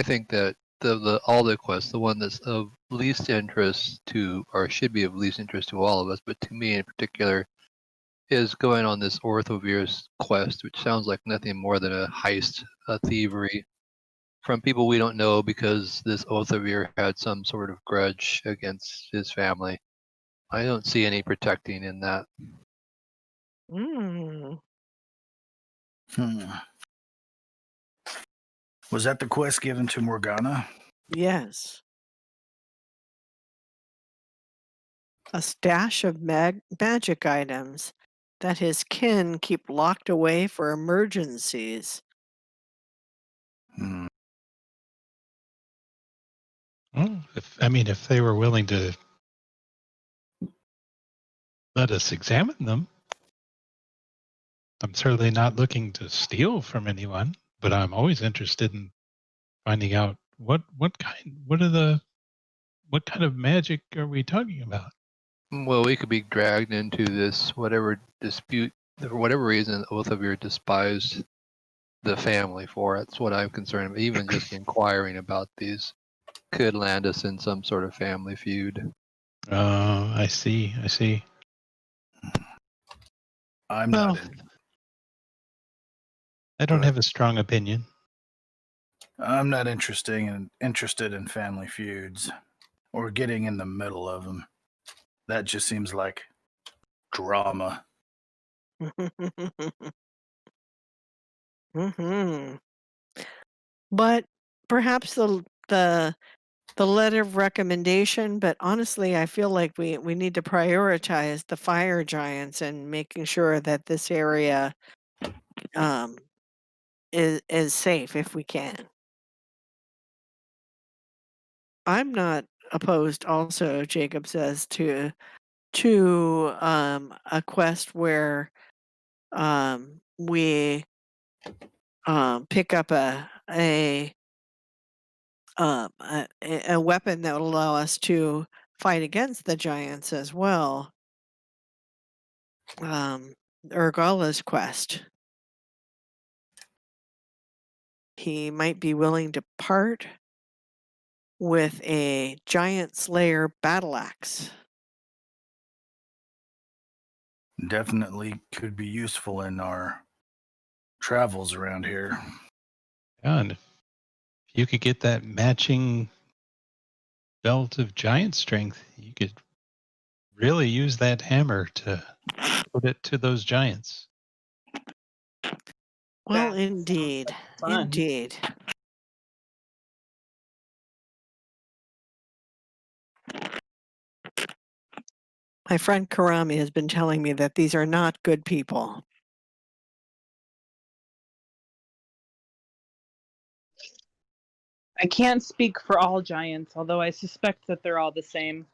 think that the Alda quest, the one that's of least interest to, or should be of least interest to all of us, but to me in particular, is going on this Orthovirus quest, which sounds like nothing more than a heist, a thievery from people we don't know because this Orthovir had some sort of grudge against his family. I don't see any protecting in that. Mm. Was that the quest given to Morgana? Yes. A stash of magic items that his kin keep locked away for emergencies. Hmm. Well, if they were willing to let us examine them, I'm certainly not looking to steal from anyone, but I'm always interested in finding out what kind of magic are we talking about? Well, we could be dragged into this whatever dispute, for whatever reason, Orthovir despised the family for. That's what I'm concerned about. Even just inquiring about these could land us in some sort of family feud. I see. I'm Well, not. I don't But have a strong opinion. I'm not interested in family feuds or getting in the middle of them. That just seems like drama. hmm But perhaps the letter of recommendation, but honestly, I feel like we need to prioritize the fire giants and making sure that this area is safe if we can. I'm not opposed also, Jacob says, to a quest where we pick up a weapon that will allow us to fight against the giants as well. Urgala's quest. He might be willing to part with a giant slayer battle axe. Definitely could be useful in our travels around here. Yeah, and if you could get that matching belt of giant strength, you could really use that hammer to put it to those giants. Well, That indeed. fun. Indeed. My friend Karami has been telling me that these are not good people. I can't speak for all giants, although I suspect that they're all the same.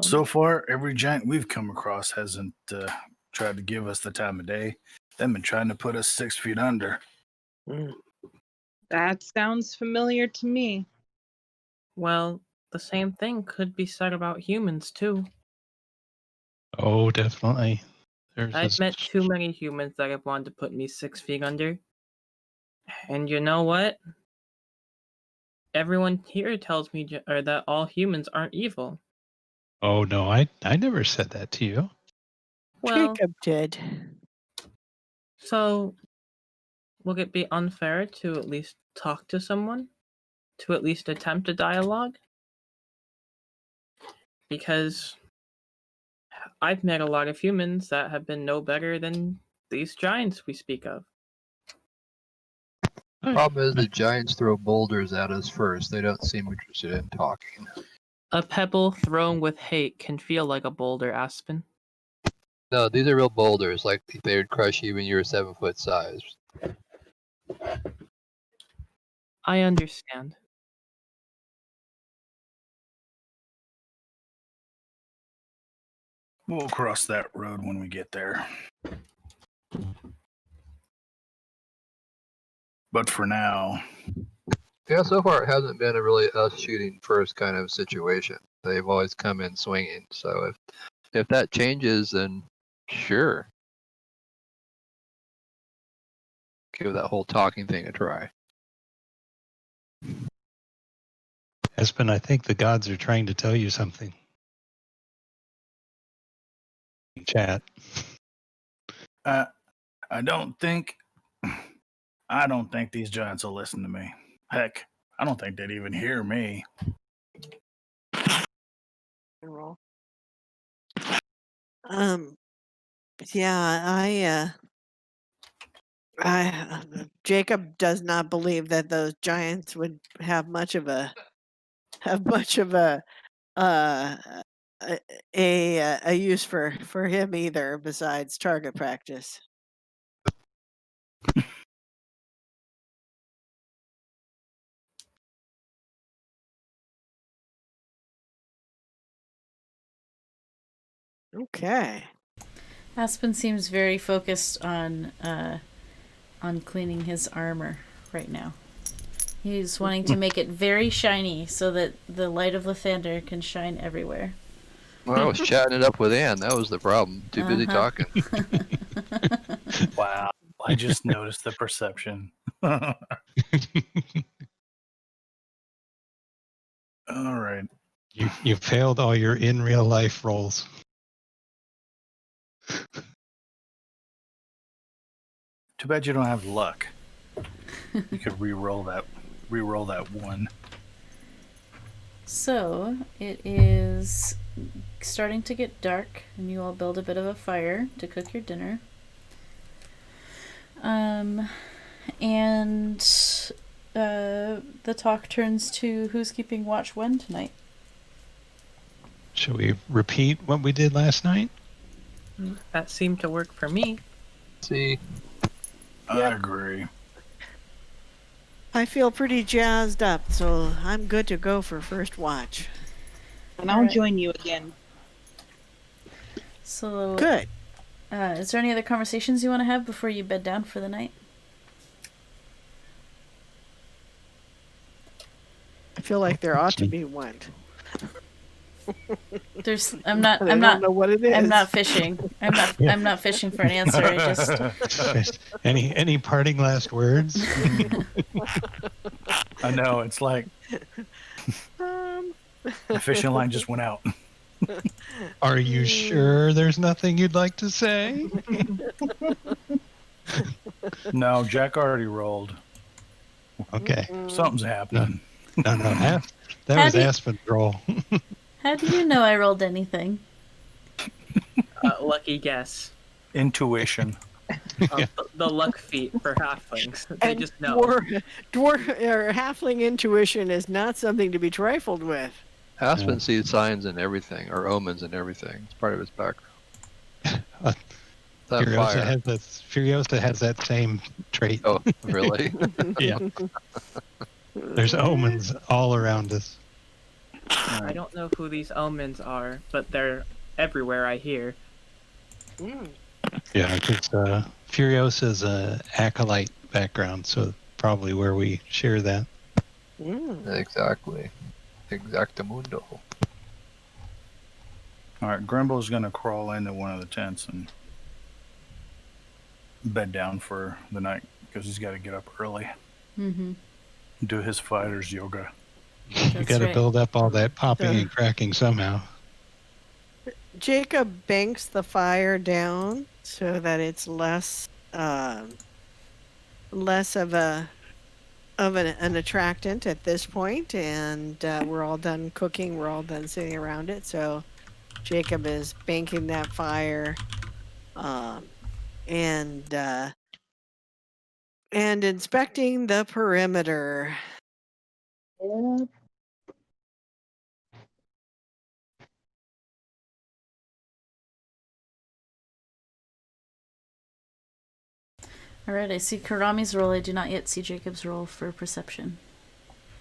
So far, every giant we've come across hasn't tried to give us the time of day. They've been trying to put us 6 feet under. Mm. That sounds familiar to me. Well, the same thing could be said about humans too. Oh, definitely. I've met too many humans that have wanted to put me 6 feet under. And you know what? Everyone here tells me that all humans aren't evil. Oh no, I never said that to you. Well, Jacob did. so would it be unfair to at least talk to someone? To at least attempt a dialogue? Because I've met a lot of humans that have been no better than these giants we speak of. Problem is the giants throw boulders at us first. They don't seem interested in talking. A pebble thrown with hate can feel like a boulder, Aspen. No, these are real boulders. Like they would crush even your 7-foot size. I understand. We'll cross that road when we get there. But for now, Yeah, so far it hasn't been a really us shooting first kind of situation. They've always come in swinging. So if that changes, then sure, give that whole talking thing a try. Espen, I think the gods are trying to tell you something. Chat. I don't think these giants will listen to me. Heck, I don't think they'd even hear me. Roll. Yeah, Jacob does not believe that those giants would have much of a uh a use for him either, besides target practice. Okay. Aspen seems very focused on cleaning his armor right now. He's wanting to make it very shiny so that the light of Lathander can shine everywhere. Well, I was chatting it up with Ann. That was the problem. Too busy talking. Wow. I just noticed the perception. All right. You failed all your in real life rolls. Too bad you don't have luck. You could re-roll that one. So it is starting to get dark, and you all build a bit of a fire to cook your dinner. And the talk turns to who's keeping watch when tonight. Shall we repeat what we did last night? That seemed to work for me. See, I agree. I feel pretty jazzed up, so I'm good to go for first watch. And I'll join you again. So Good. Is there any other conversations you want to have before you bed down for the night? I feel like there ought to be one. I'm not know what it is. I'm not fishing. I'm not fishing for an answer. I just any parting last words? I know, it's like the fishing line just went out. Are you sure there's nothing you'd like to say? No, Jack already rolled. Okay. Something's happening. No. That was Aspen's roll. How do you know I rolled anything? Lucky guess. Intuition. The luck feat for halflings. They And just know. dwarf or halfling intuition is not something to be trifled with. Aspen sees signs in everything, or omens in everything. It's part of his background. That fire. Furiosa has that same trait. Oh, really? Yeah. There's omens all around us. I don't know who these omens are, but they're everywhere, I hear. Yeah, because Furiosa's a acolyte background, so probably where we share that. Exactly. Exactamundo. All right, Grimbo's going to crawl into one of the tents and bed down for the night because he's got to get up early. Mm-hmm. Do his fighter's yoga. You got to build up all that popping and cracking somehow. Jacob banks the fire down so that it's less of a of an attractant at this point, and we're all done cooking. We're all done sitting around it. So Jacob is banking that fire, and inspecting the perimeter. Yep. All right, I see Karami's roll. I do not yet see Jacob's roll for perception.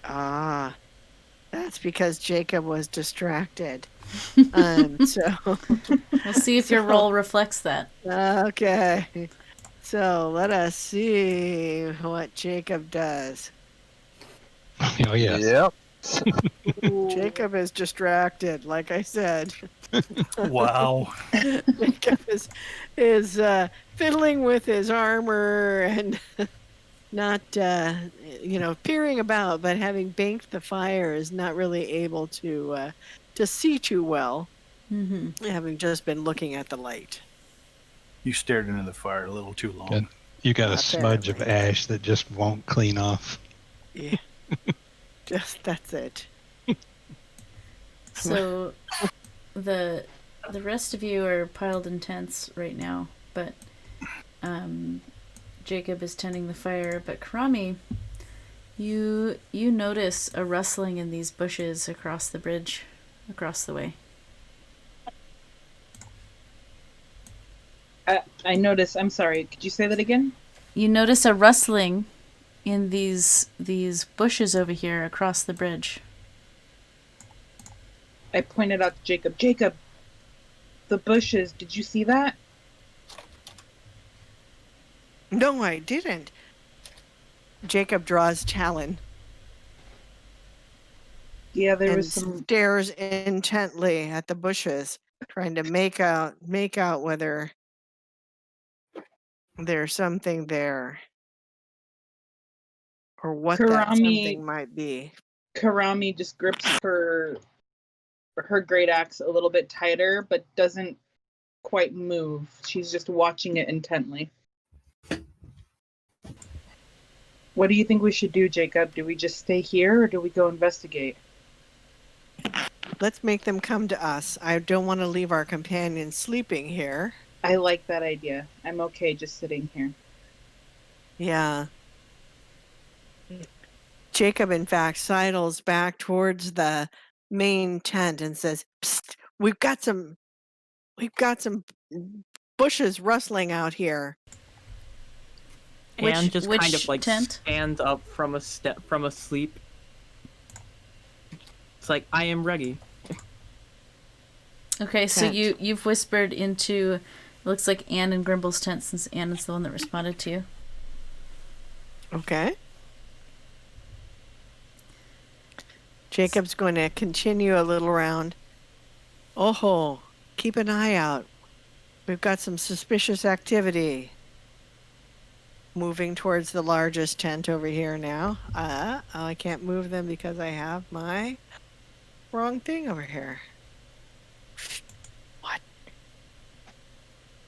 Ah, that's because Jacob was distracted. So We'll see if your roll reflects that. okay. So let us see what Jacob does. Oh, yes. Yep. Jacob is distracted, like I said. Wow. Jacob is fiddling with his armor and not peering about, but having banked the fire is not really able to see too well, having just been looking at the light. You stared into the fire a little too long. You got a smudge of Apparently. ash that just won't clean off. Yeah. That's it. So the rest of you are piled in tents right now, but Jacob is tending the fire. But Karami, you notice a rustling in these bushes across the bridge, across the way. I noticed. I'm sorry. Could you say that again? You notice a rustling in these bushes over here across the bridge. I pointed out to Jacob. Jacob, the bushes. Did you see that? No, I didn't. Jacob draws Talon. Yeah, there and was some. stares intently at the bushes, trying to make out whether there's something there or what that something might be. Karami just grips her great axe a little bit tighter, but doesn't quite move. She's just watching it intently. What do you think we should do, Jacob? Do we just stay here or do we go investigate? Let's make them come to us. I don't want to leave our companions sleeping here. I like that idea. I'm okay just sitting here. Yeah. Jacob, in fact, sidles back towards the main tent and says, "Psst, we've got some bushes rustling out here." And just kind of which like tent? stands up from a sleep. It's like, I am ready. Okay, so Tent. you've whispered into, it looks like Anne and Grimble's tent, since Anne is the one that responded to you. Okay. Jacob's going to continue a little round. Oh, keep an eye out. We've got some suspicious activity. Moving towards the largest tent over here now. I can't move them because I have my wrong thing over here. What?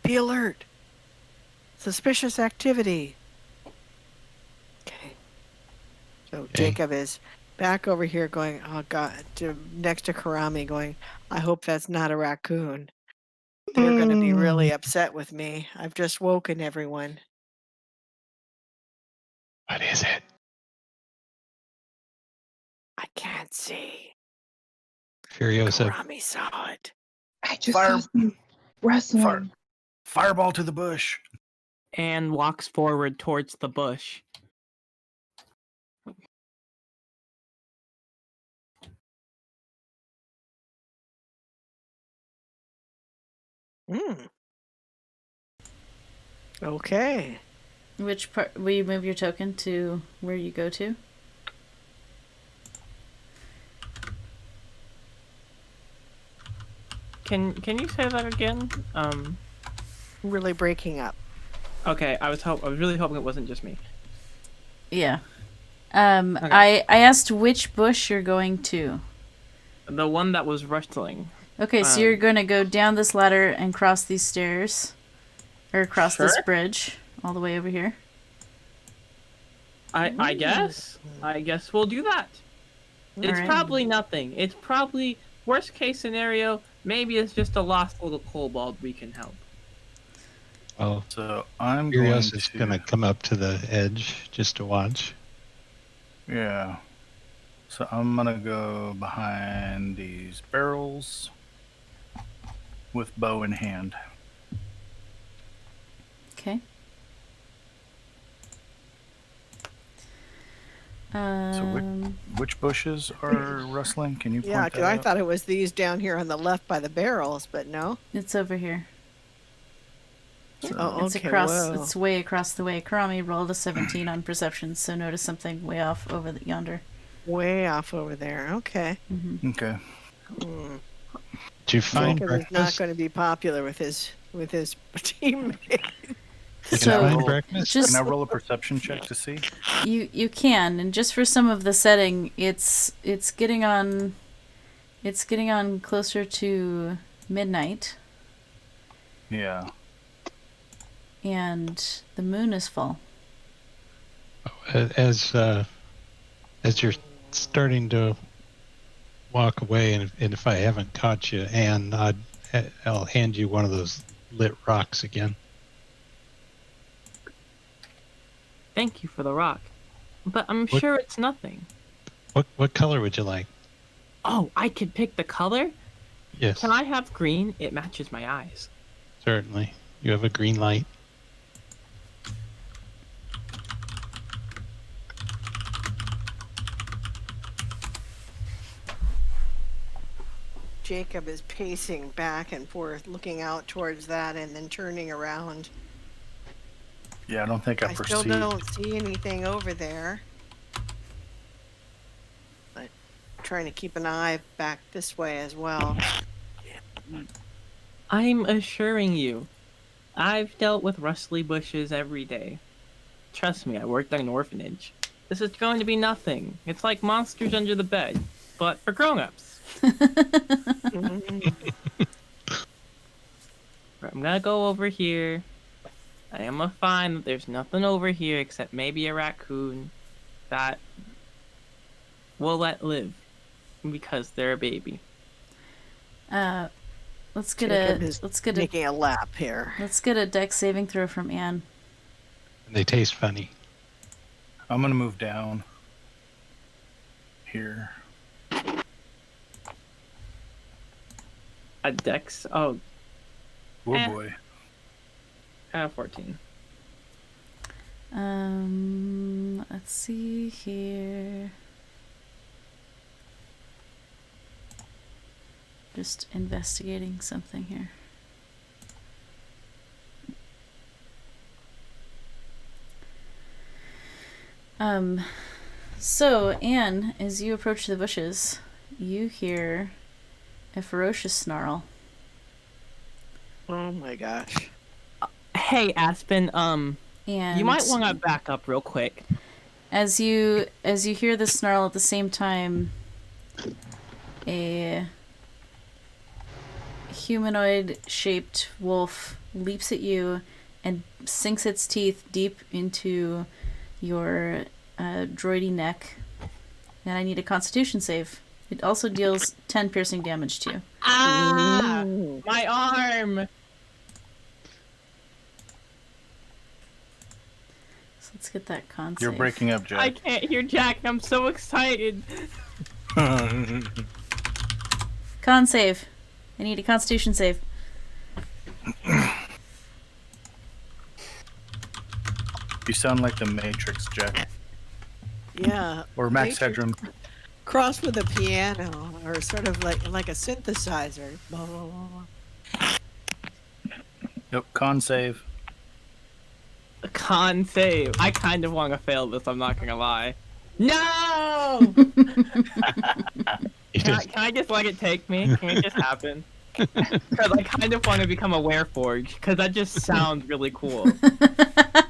Be alert. Suspicious activity. Okay. So Jacob is back over here going, oh God, next to Karami going, I hope that's not a raccoon. They're going to be really upset with me. I've just woken everyone. What is it? I can't see. Furiosa. Karami saw it. I just saw some rustling. Fireball to the bush. And walks forward towards the bush. Okay. Which part? Will you move your token to where you go to? Can you say that again? Really breaking up. Okay, I was really hoping it wasn't just me. Yeah. Okay. I asked which bush you're going to. The one that was rustling. Okay, so you're going to go down this ladder and cross these stairs, or across this bridge, all the way over here. I guess we'll do that. It's Alright. probably nothing. It's probably worst case scenario. Maybe it's just a lost little kobold we can help. Well, So I'm going Furiosa's to. gonna come up to the edge just to watch. Yeah. So I'm gonna go behind these barrels with bow in hand. Okay. Which bushes are rustling? Can you point Yeah, that 'cause I out? thought it was these down here on the left by the barrels, but no. It's over here. Oh, It's okay. across. Whoa. It's way across the way. Karami rolled a 17 on perception, so notice something way off over yonder. Way off over there. Okay. Okay. Hmm. Did you find Jacob is not breakfast? going to be popular with his teammate. Did So, you find roll- breakfast? Just Can I roll a perception check to see? you can, and just for some of the setting, it's getting on closer to midnight, Yeah. and the moon is full. As you're starting to walk away, and if I haven't caught you, Anne, I'll hand you one of those lit rocks again. Thank you for the rock, but I'm What- sure it's nothing. What color would you like? Oh, I could pick the color. Yes, Can I have green? It matches my eyes. certainly. You have a green light. Jacob is pacing back and forth, looking out towards that and then turning around. Yeah, I don't think I I still perceived. don't see anything over there. But trying to keep an eye back this way as well. I'm assuring you, I've dealt with rustly bushes every day. Trust me, I worked at an orphanage. This is going to be nothing. It's like monsters under the bed, but for grown-ups. Mhm. I'm gonna go over here. I am gonna find that there's nothing over here except maybe a raccoon that we'll let live because they're a baby. Let's get Jacob a is let's get making a lap here. a dex saving throw from Anne. And they taste funny. I'm gonna move down here. A dex? Oh, Oh Eh. boy. 14. Let's see here. Just investigating something here. So Anne, as you approach the bushes, you hear a ferocious snarl. Oh my gosh. Hey, Aspen, And you might want to back up real quick. as you hear the snarl at the same time, a humanoid shaped wolf leaps at you and sinks its teeth deep into your droidy neck. And I need a constitution save. It also deals 10 piercing damage to you. Ah! Ooh. My arm! So let's get that con You're save. breaking up, I Jack. can't hear Jack. I'm so excited. Con save. I need a constitution save. You sound like the Matrix, Jack. Yeah. Or Max Matrix Headroom. Crossed with a piano or sort of like a synthesizer. Blah, blah, blah, blah. Yep, con save. A con save. I kind of want to fail this, I'm not gonna lie. No! You Can just, I just let it take me? Can it just happen? Because I kind of want to become a Wereforge, because that just sounds really cool.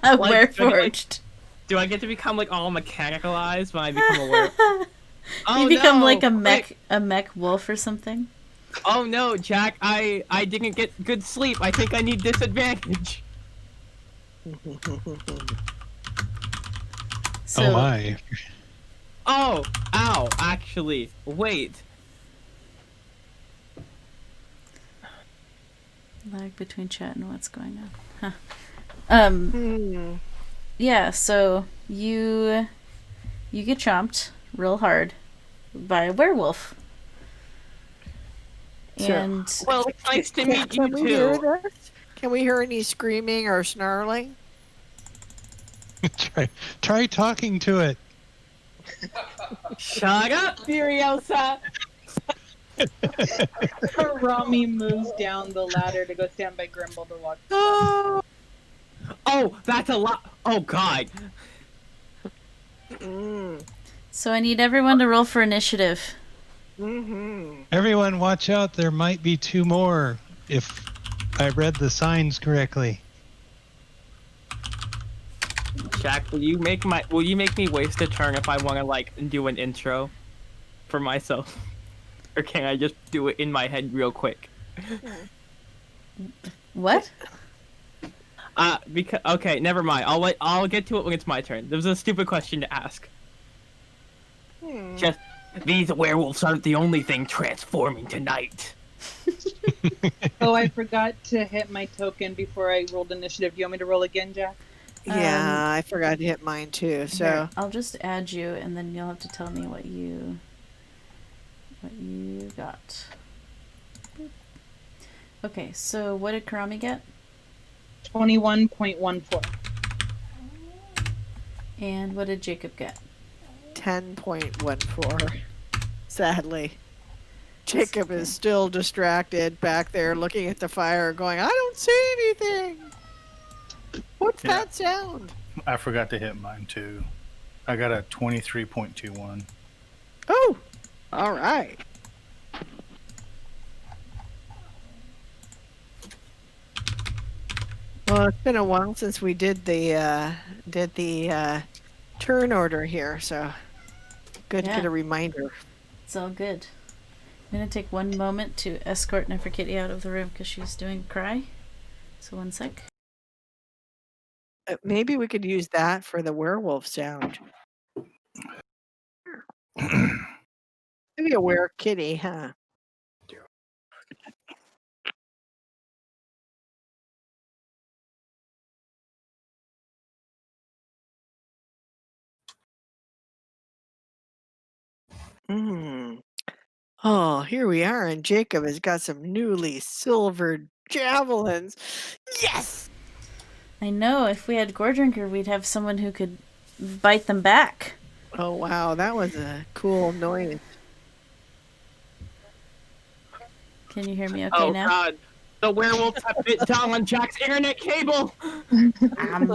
Warforged. Do I get to become like all mechanicalized when I become a Were? Oh, You become no! like a Wait. mech wolf or something. Oh no, Jack! I didn't get good sleep. I think I need disadvantage. So, Oh my. Oh, ow, actually. Wait. lag between chat and what's going on. Huh. Hmm. Yeah, so you get chomped real hard by a werewolf. So- And Well, it's nice to meet you Can we hear too. this? Can we hear any screaming or snarling? Try talking to it. Shut up, Furiosa. Rami moves down the ladder to go stand by Grimble to watch. Oh. Oh, that's a lot. Oh, God. Mm. so I need everyone to roll for initiative. Mm-hmm. Everyone, watch out. There might be 2 more if I read the signs correctly. Jack, will you make me waste a turn if I want to like do an intro for myself, or can I just do it in my head real quick? What? Because okay, never mind. I'll get to it when it's my turn. There was a stupid question to ask. Hmm. Just these werewolves aren't the only thing transforming tonight. Oh, I forgot to hit my token before I rolled initiative. Do you want me to roll again, Jack? Yeah, I forgot to hit mine too. So Here, I'll just add you, and then you'll have to tell me what you got. Boop. Okay, so what did Karami get? 21.14. And what did Jacob get? 10.14. Sadly, Jacob is still distracted back there, looking at the fire, going, "I don't see anything. What's Yeah. that sound?" I forgot to hit mine too. I got a 23.21. Oh, all right. Well, it's been a while since we did the turn order here, so good to Yeah. get a reminder. It's all good. I'm gonna take one moment to escort Neferkitty out of the room because she's doing a cry. So 1 sec. Maybe we could use that for the werewolf sound. Maybe a were kitty, huh? Hmm. Oh, here we are, and Jacob has got some newly silvered javelins. Yes! I know, if we had Gordrinker, we'd have someone who could bite them back. Oh, wow, that was a cool noise. Can you hear me okay Oh now? God, the werewolves have bit down on Jack's internet cable. Nom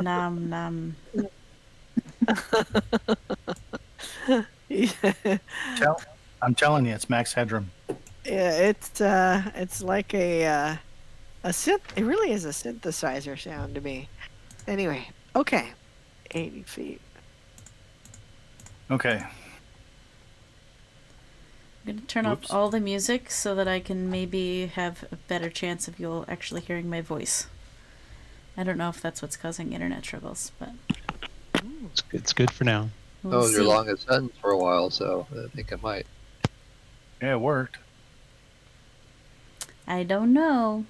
nom nom. Yeah, I'm telling you, it's max headroom. it's like a synth. It really is a synthesizer sound to me. Anyway, okay, 80 feet. Okay. I'm gonna turn Whoops. off all the music so that I can maybe have a better chance of you all actually hearing my voice. I don't know if that's what's causing internet struggles, but It's good for now. That we'll was your see. longest sentence for a while, so I think it might. Yeah, it worked. I don't know.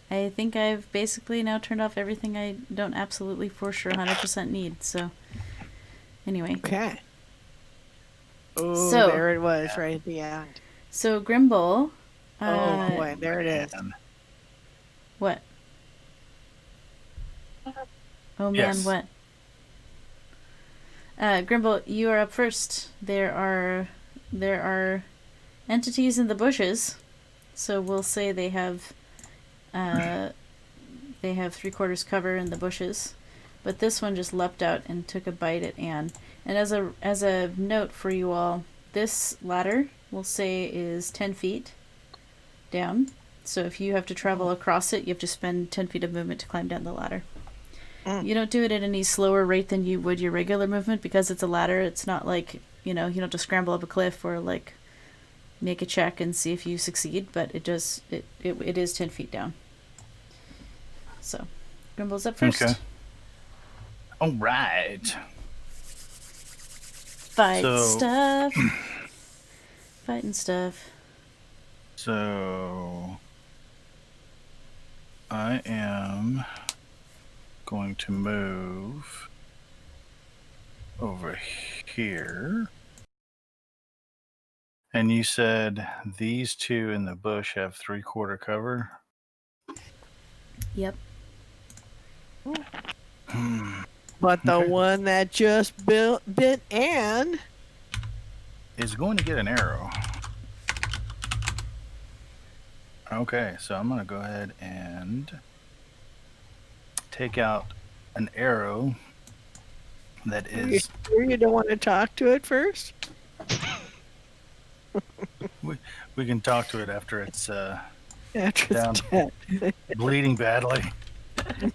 I think I've basically now turned off everything I don't absolutely for sure 100% need. So anyway, Okay. Oh, So- there it was, right at the end. so Grimble. Oh boy, there it is. Man. What? Oh man, Yes. what? Grimble, you are up first. There are entities in the bushes, so we'll say they have 3/4 cover in the bushes, but this one just leapt out and took a bite at Anne. And as a note for you all, this ladder we'll say is 10 feet down. So if you have to travel across it, you have to spend 10 feet of movement to climb down the ladder. You don't do it at any slower rate than you would your regular movement because it's a ladder. It's not like, you don't have to scramble up a cliff or like make a check and see if you succeed, but it is 10 feet down. So, Grimble's up first. Okay. All right. Fight stuff. Fighting stuff. So I am going to move over here. And you said these two in the bush have 3/4 cover? Yep. But the Okay. one that just bit Anne Is going to get an arrow. Okay, so I'm going to go ahead and take out an arrow that Are you is. sure you don't want to talk to it first? We can talk to it after it's After down, the death. bleeding badly.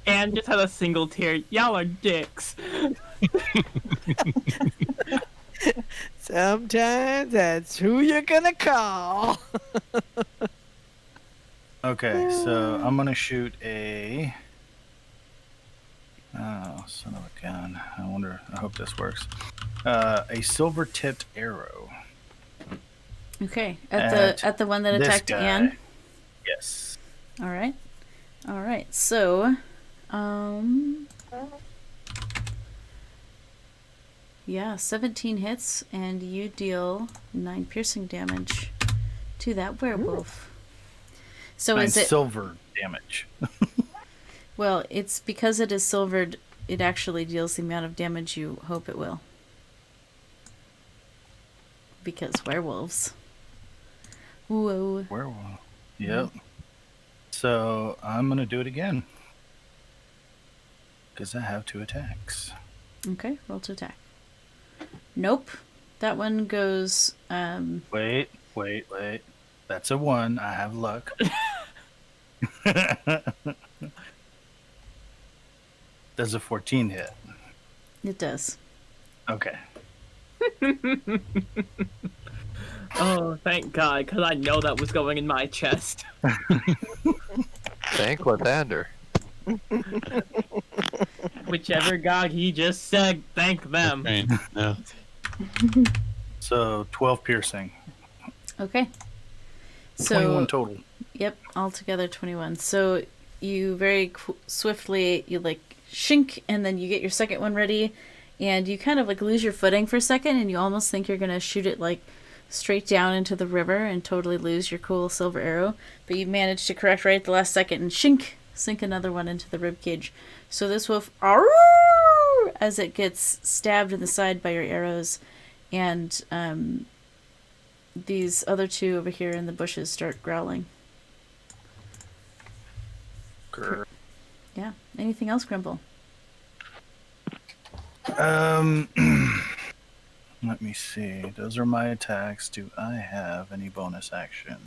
And just had a single tear. Y'all are dicks. Sometimes that's who you're gonna call. Okay, so I'm going to shoot a. Oh, son of a gun. I hope this works. A silver tipped arrow. Okay. At the one that this attacked guy. Anne. Yes. All right. So, yeah, 17 hits, and you deal 9 piercing damage to that werewolf. So 9 is it silver damage? Well, it's because it is silvered, it actually deals the amount of damage you hope it will. Because werewolves. Whoa. Werewolf. Yep. So I'm going to do it again. Because I have 2 attacks. Okay, roll to attack. Nope. That one goes, Wait. That's a 1. I have luck. Does a 14 hit? it does. Okay. Oh, thank God, because I know that was going in my chest. Thank Lathander. Whichever God he just said, thank them. Right. No. So 12 piercing. Okay. 21 total. Yep, altogether 21. So you very swiftly, you like shink, and then you get your second one ready, and you kind of like lose your footing for a second, and you almost think you're going to shoot it like straight down into the river and totally lose your cool silver arrow, but you manage to correct right at the last second and shink, sink another one into the rib cage. So this wolf, as it gets stabbed in the side by your arrows, and these other 2 over here in the bushes start growling. Grr. Yeah. Anything else, Grimble? Let me see. Those are my attacks. Do I have any bonus action?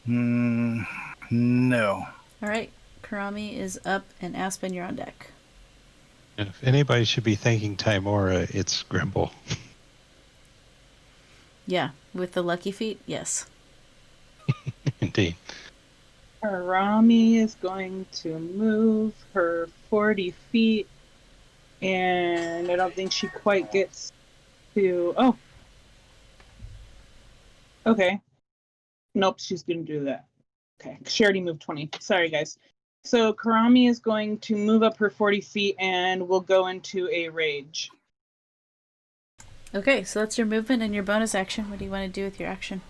No. All right. Karami is up, and Aspen, you're on deck. And if anybody should be thanking Taimoura, it's Grimble. Yeah, with the lucky feet, yes. Indeed. Harami is going to move her 40 feet, and I don't think she quite gets to. Oh. Okay. Nope, she's going to do that. Okay, she already moved 20. Sorry, guys. So Karami is going to move up her 40 feet and will go into a rage. Okay, so that's your movement and your bonus action. What do you want to do with your action?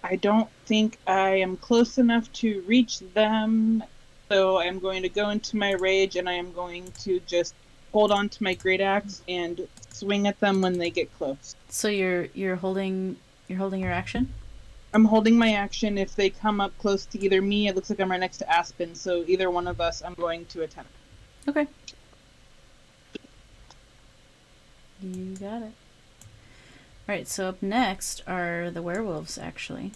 I don't think I am close enough to reach them, so I'm going to go into my rage, and I am going to just hold on to my great axe and swing at them when they get close. So you're holding your action? I'm holding my action. If they come up close to either me, it looks like I'm right next to Aspen, so either one of us, I'm going to attack. Okay. You got it. Alright, so up next are the werewolves, actually.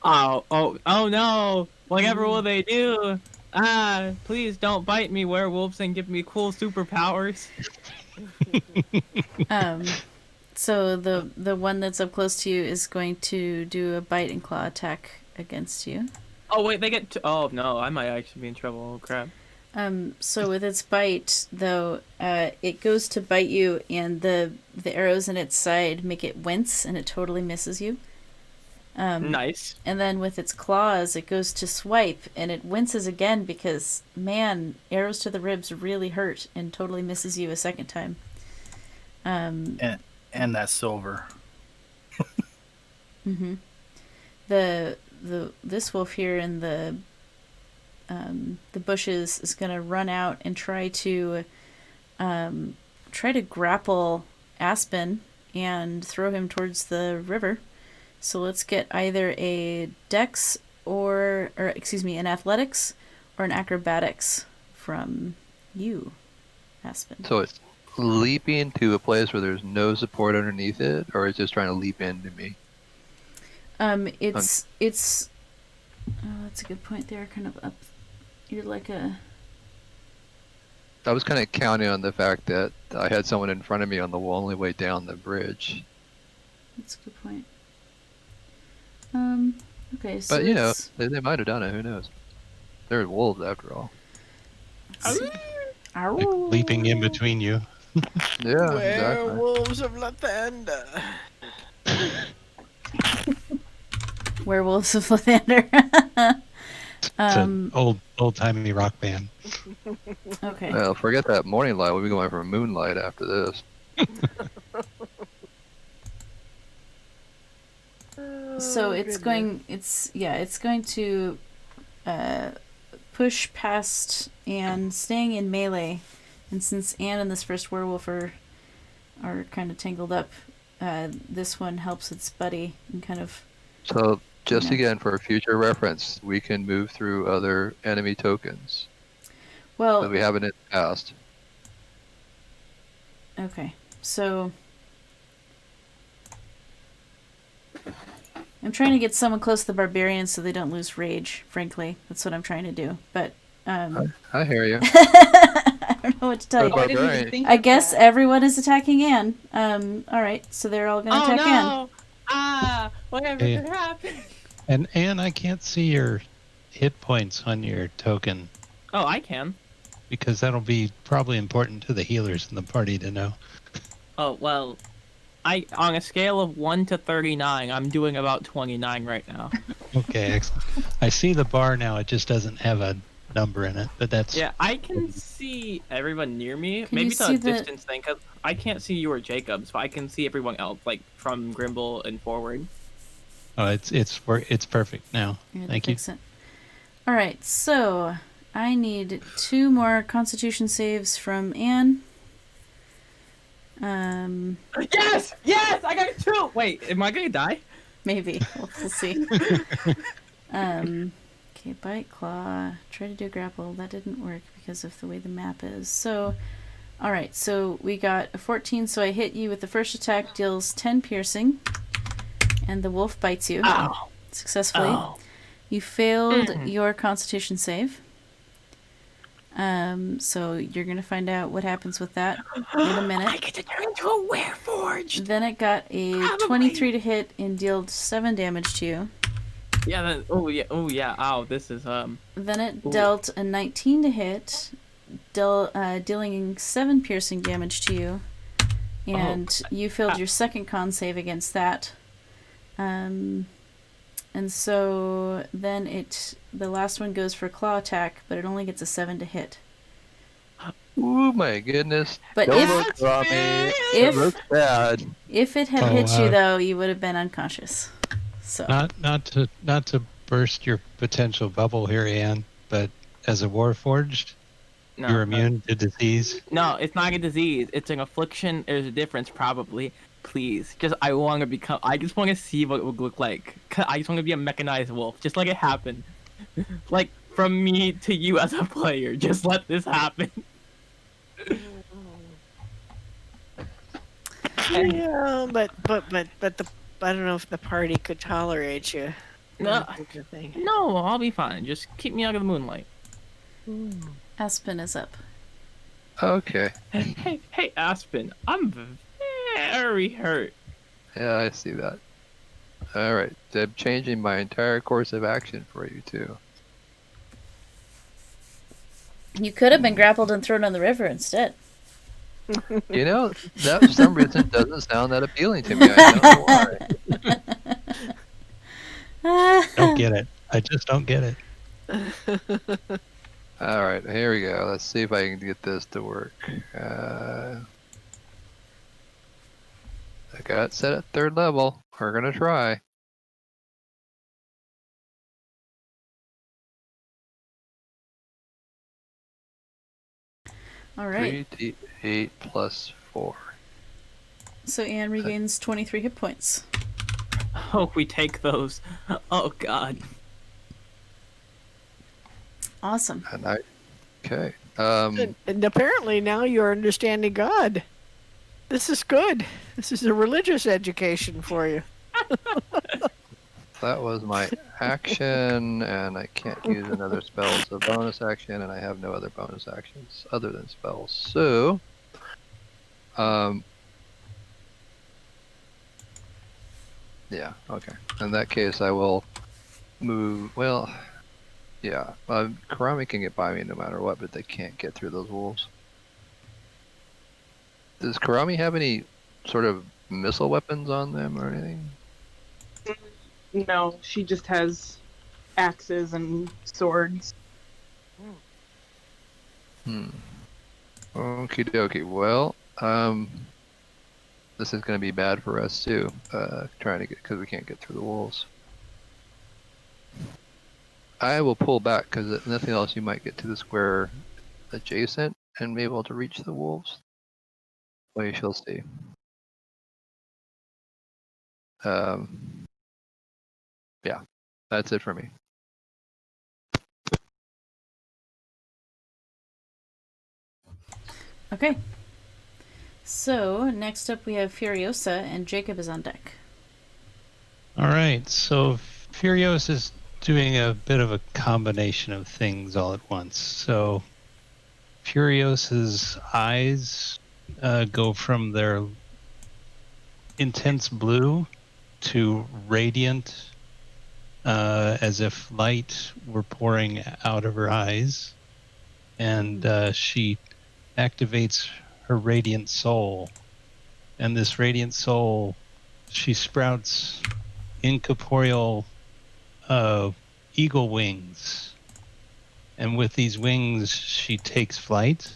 Oh no! Whatever will they do? Please don't bite me, werewolves, and give me cool superpowers. So the one that's up close to you is going to do a bite and claw attack against you. Oh wait, they get oh no, I might actually be in trouble. Oh crap. So with its bite, though, it goes to bite you, and the arrows in its side make it wince, and it totally misses you. Nice. And then with its claws, it goes to swipe, and it winces again because, man, arrows to the ribs really hurt, and totally misses you a second time. And that's silver. Mm-hmm. This wolf here in the bushes is gonna run out and try to grapple Aspen and throw him towards the river. So let's get either a dex or an athletics or an acrobatics from you, Aspen. So it's leaping to a place where there's no support underneath it, or it's just trying to leap into me? It's that's a good point there, kind of up. You're like a... I was kind of counting on the fact that I had someone in front of me on the only way down the bridge. That's a good point. Okay, so But, you know, they might have done it. Who knows? They're wolves, after all. Like leaping in between you. Yeah, exactly. Werewolves of Lathander. Werewolves of Lathander. It's an old-timey rock band. Okay. Well, forget that morning light. We'll be going for moonlight after this. So it's going to push past Anne, staying in melee, and since Anne and this first werewolf are kind of tangled up, this one helps its buddy and kind of... So, just Yeah. again, for future reference, we can move through other enemy tokens that Well, we haven't in the past. okay, so I'm trying to get someone close to the barbarians so they don't lose rage. Frankly, that's what I'm trying to do. But I hear you. I don't know what to tell But you. I didn't even barbarian. think I of guess that. everyone is attacking Anne. All right, so they're all gonna Oh attack Anne. no! Ah, whatever Hey. could happen. And I can't see your hit points on your token Oh, I can. because that'll be probably important to the healers in the party to know. Oh well, on a scale of 1 to 39, I'm doing about 29 right now. Okay, excellent. I see the bar now. It just doesn't have a number in it, but that's... Yeah, I can see everyone near me. Can Maybe you it's a see the- distance thing, because I can't see you or Jacobs, but I can see everyone else, like from Grimble and forward. Oh, it's perfect now. Yeah, Thank you. fix it. All right, so I need 2 more Constitution saves from Anne. Yes! Yes! I got it too! Wait, am I gonna die? Maybe we'll see. Okay, bite, claw. Try to do grapple. That didn't work because of the way the map is. So, all right. So we got a 14. So I hit you with the first attack, deals 10 piercing, and the wolf bites you Ow. successfully. Oh. You failed your Constitution save. So you're gonna find out what happens with that in a minute. I get to turn into a wereforged! Then it got a Probably. 23 to hit and dealt 7 damage to you. Yeah, then, oh yeah, ow, this is, Then it Ooh. dealt a 19 to hit, dealing 7 piercing damage to you, and you failed your second con save against that. And so then the last one goes for claw attack, but it only gets a 7 to hit. Ooh, my goodness. But Don't if look, Robbie. It if looks bad. if it had hit you though, you would have been unconscious. So Not to burst your potential bubble here, Anne, but as a warforged, no. you're immune to disease. No, it's not a disease. It's an affliction. There's a difference, probably. Please, I just want to see what it would look like. I just want to be a mechanized wolf, just like it happened. Like, from me to you as a player, just let this happen. Yeah, but I don't know if the party could tolerate you. No, Such a thing. no, I'll be fine. Just keep me out of the moonlight. Aspen is up. Okay. Hey, Aspen, I'm very hurt. Yeah, I see that. Alright, I'm changing my entire course of action for you, too. You could have been grappled and thrown in the river instead. You know, that for some reason doesn't sound that appealing to me. I don't know why. Don't get it. I just don't get it. All right, here we go. Let's see if I can get this to work. I got it set at 3rd level. We're gonna try. All right. 3d8 plus 4. So Anne regains 23 hit points. Oh, we take those. Oh God. Awesome. And I, okay. And apparently now you're understanding God. This is good. This is a religious education for you. That was my action, and I can't use another spell as a bonus action, and I have no other bonus actions other than spells. So, yeah, okay. In that case, I will move. Well, yeah, Karami can get by me no matter what, but they can't get through those wolves. Does Karami have any sort of missile weapons on them or anything? No, she just has axes and swords. Okie dokie. Well, this is going to be bad for us too. Trying to get, because we can't get through the wolves. I will pull back because if nothing else, you might get to the square adjacent and be able to reach the wolves. We shall see. Yeah, that's it for me. Okay. So next up we have Furiosa, and Jacob is on deck. All right. So Furiosa is doing a bit of a combination of things all at once. So Furiosa's eyes go from their intense blue to radiant, as if light were pouring out of her eyes. And she activates her radiant soul. And this radiant soul, she sprouts incorporeal eagle wings. And with these wings, she takes flight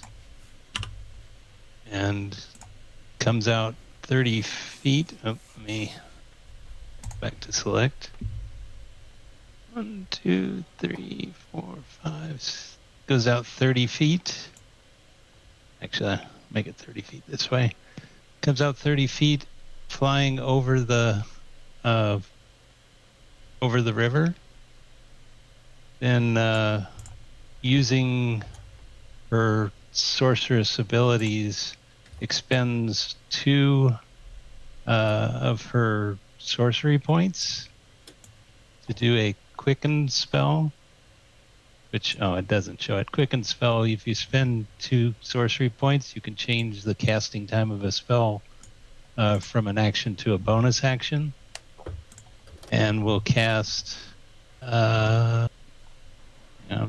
and comes out 30 feet. Oh, let me back to select. 1, 2, 3, 4, 5. Goes out 30 feet. Actually, I'll make it 30 feet this way. Comes out 30 feet, flying over the river. Then using her sorceress abilities, expends 2 of her sorcery points to do a quicken spell. Which, it doesn't show it. Quicken spell, if you spend 2 sorcery points, you can change the casting time of a spell from an action to a bonus action. And we'll cast... I'm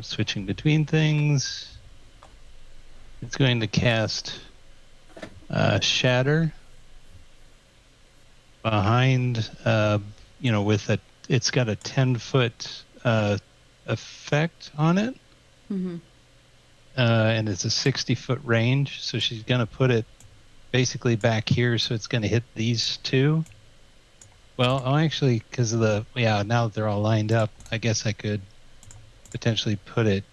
switching between things. It's going to cast Shatter behind, with a... It's got a 10-foot... effect on it, and it's a 60-foot range, so she's going to put it basically back here, so it's going to hit these 2. Well, actually, because of now that they're all lined up, I guess I could potentially put it,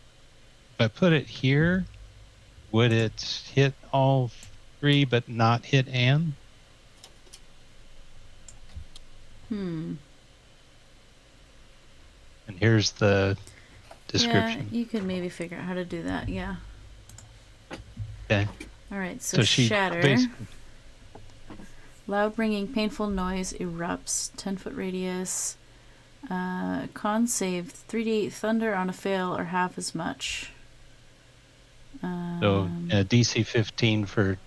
if I put it here, would it hit all 3 but not hit Anne? And here's the description. Yeah, you could maybe figure out how to do that, yeah. Okay. All right, so Shatter. Loud ringing, painful noise erupts. 10-foot radius. Con save 3d8 thunder on a fail or half as much. So DC 15 for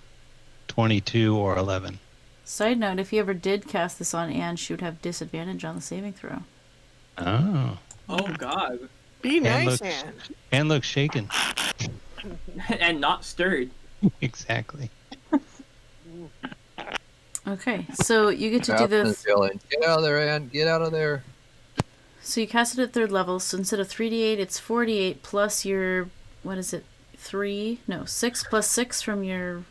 22 or 11. Side note, if you ever did cast this on Anne, she would have disadvantage on the saving throw. Oh. Oh God. Be nice, Anne looks shaken. and not stirred. Exactly. Okay, so you get to do Captain the. is yelling, "Get out of there, Anne! Get out of there!" So you cast it at 3rd level. So instead of 3d8, it's 4d8 plus your. What is it? 6 plus 6 from your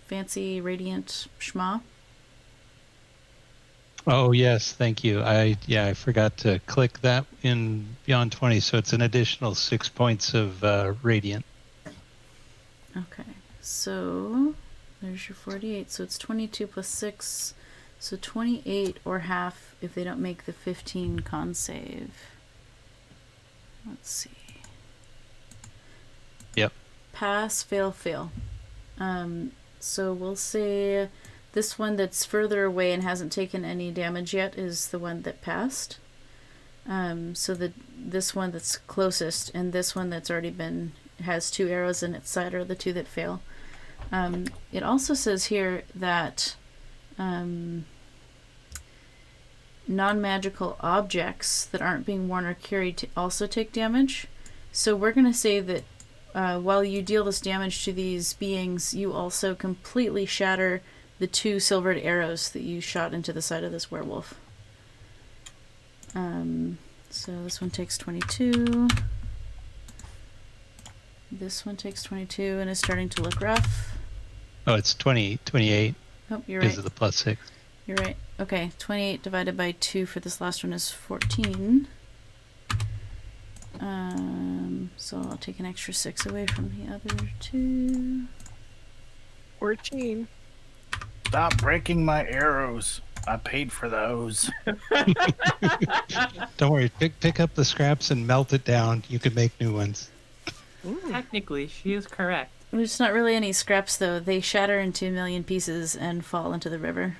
fancy radiant schma. Oh yes, thank you. I forgot to click that in Beyond 20, so it's an additional 6 points of radiant. Okay, so there's your 48. So it's 22 plus 6. So 28 or half if they don't make the 15 con save. Let's see. Yep. Pass, fail, fail. So we'll say this one that's further away and hasn't taken any damage yet is the one that passed. So this one that's closest and this one that's already has 2 arrows in its side are the 2 that fail. It also says here that non-magical objects that aren't being worn or carried also take damage. So we're going to say that while you deal this damage to these beings, you also completely shatter the 2 silvered arrows that you shot into the side of this werewolf. So this one takes 22. This one takes 22 and is starting to look rough. Oh, it's 28 Oh, you're because right. of the plus 6. You're right. Okay, 28 divided by 2 for this last one is 14. So I'll take an extra 6 away from the other 2. 14. Stop breaking my arrows. I paid for those. Don't worry, pick up the scraps and melt it down. You can make new ones. Technically, she is correct. There's not really any scraps though. They shatter into a million pieces and fall into the river.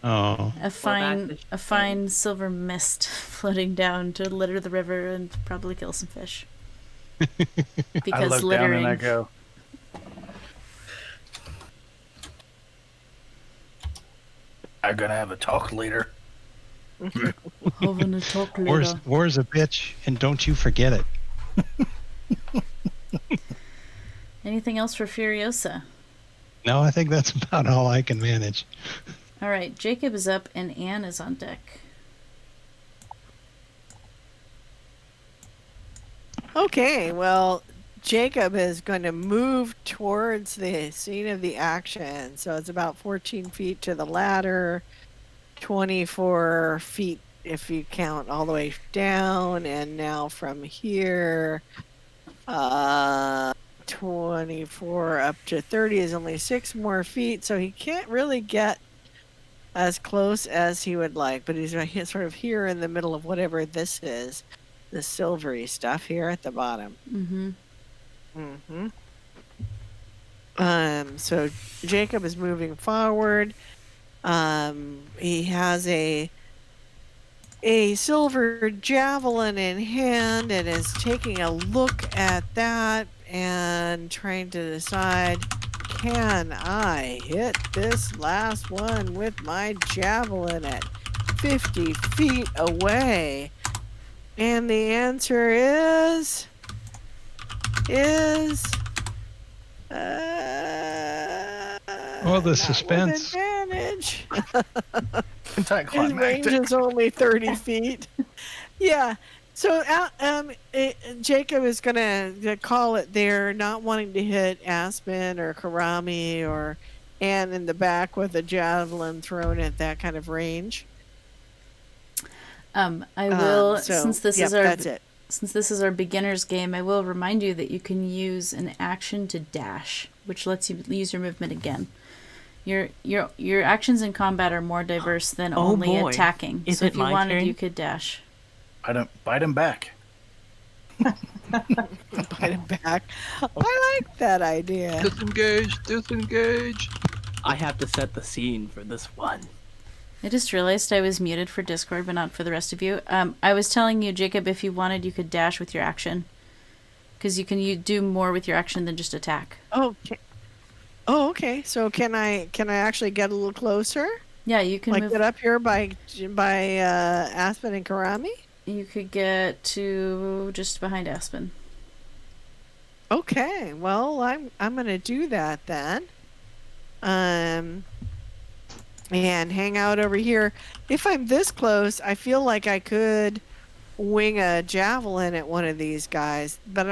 Oh. A fine silver mist floating down to litter the river and probably kill some fish. Because I look littering. down and I go, I'm gonna have a talk later. Having a talk later. War's a bitch, and don't you forget it. Anything else for Furiosa? No, I think that's about all I can manage. All right, Jacob is up and Anne is on deck. Okay, well, Jacob is going to move towards the scene of the action. So it's about 14 feet to the ladder, 24 feet if you count all the way down, and now from here, 24 up to 30 is only 6 more feet, so he can't really get as close as he would like, but he's sort of here in the middle of whatever this is, the silvery stuff here at the bottom. So Jacob is moving forward. He has a silver javelin in hand and is taking a look at that and trying to decide, can I hit this last one with my javelin at 50 feet away? And the answer is the suspense. Not with advantage. His range Anticlimactic. is only 30 feet. Yeah. So Jacob is gonna call it there, not wanting to hit Aspen or Karami or Anne in the back with a javelin thrown at that kind of range. I will, that's it. Since this is our beginner's game, I will remind you that you can use an action to dash, which lets you use your movement again. Your actions in combat are more diverse than only attacking. Is so it if you my wanted, turn? you could dash. Bite him back. Bite him back. I like that idea. Disengage. I have to set the scene for this one. I just realized I was muted for Discord, but not for the rest of you. I was telling you, Jacob, if you wanted, you could dash with your action. Because you do more with your action than just attack. Okay. Oh, okay. So can I actually get a little closer? Yeah, you can like move. Get up here by Aspen and Karami? You could get to just behind Aspen. Okay, well, I'm gonna do that then. And hang out over here. If I'm this close, I feel like I could wing a javelin at one of these guys. But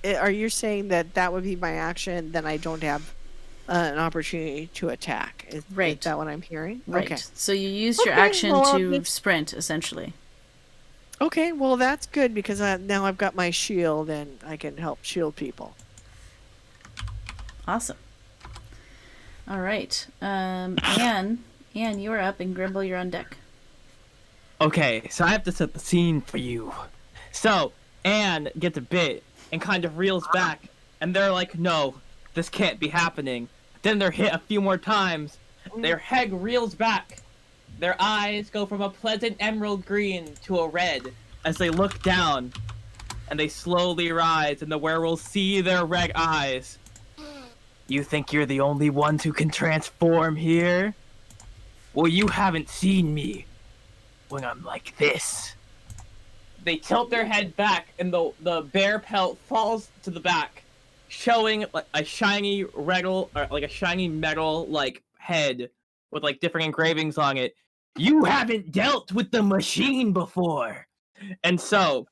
are you saying that that would be my action? Then I don't have an opportunity to attack. Is Right. that what I'm hearing? Right. Okay. So you use your Okay, action well, I'll to just- sprint, essentially. Okay, well that's good because now I've got my shield and I can help shield people. Awesome. All right. Anne, you are up, and Grimble, you're on deck. Okay, so I have to set the scene for you. So, Anne gets a bit and kind of reels back, and they're like, no, this can't be happening. Then they're hit a few more times. Their head reels back. Their eyes go from a pleasant emerald green to a red as they look down, and they slowly rise, and the werewolves see their red eyes. You think you're the only ones who can transform here? Well, you haven't seen me when I'm like this. They tilt their head back, and the bear pelt falls to the back, showing like a shiny metal, like head with like different engravings on it. You haven't dealt with the machine before, and so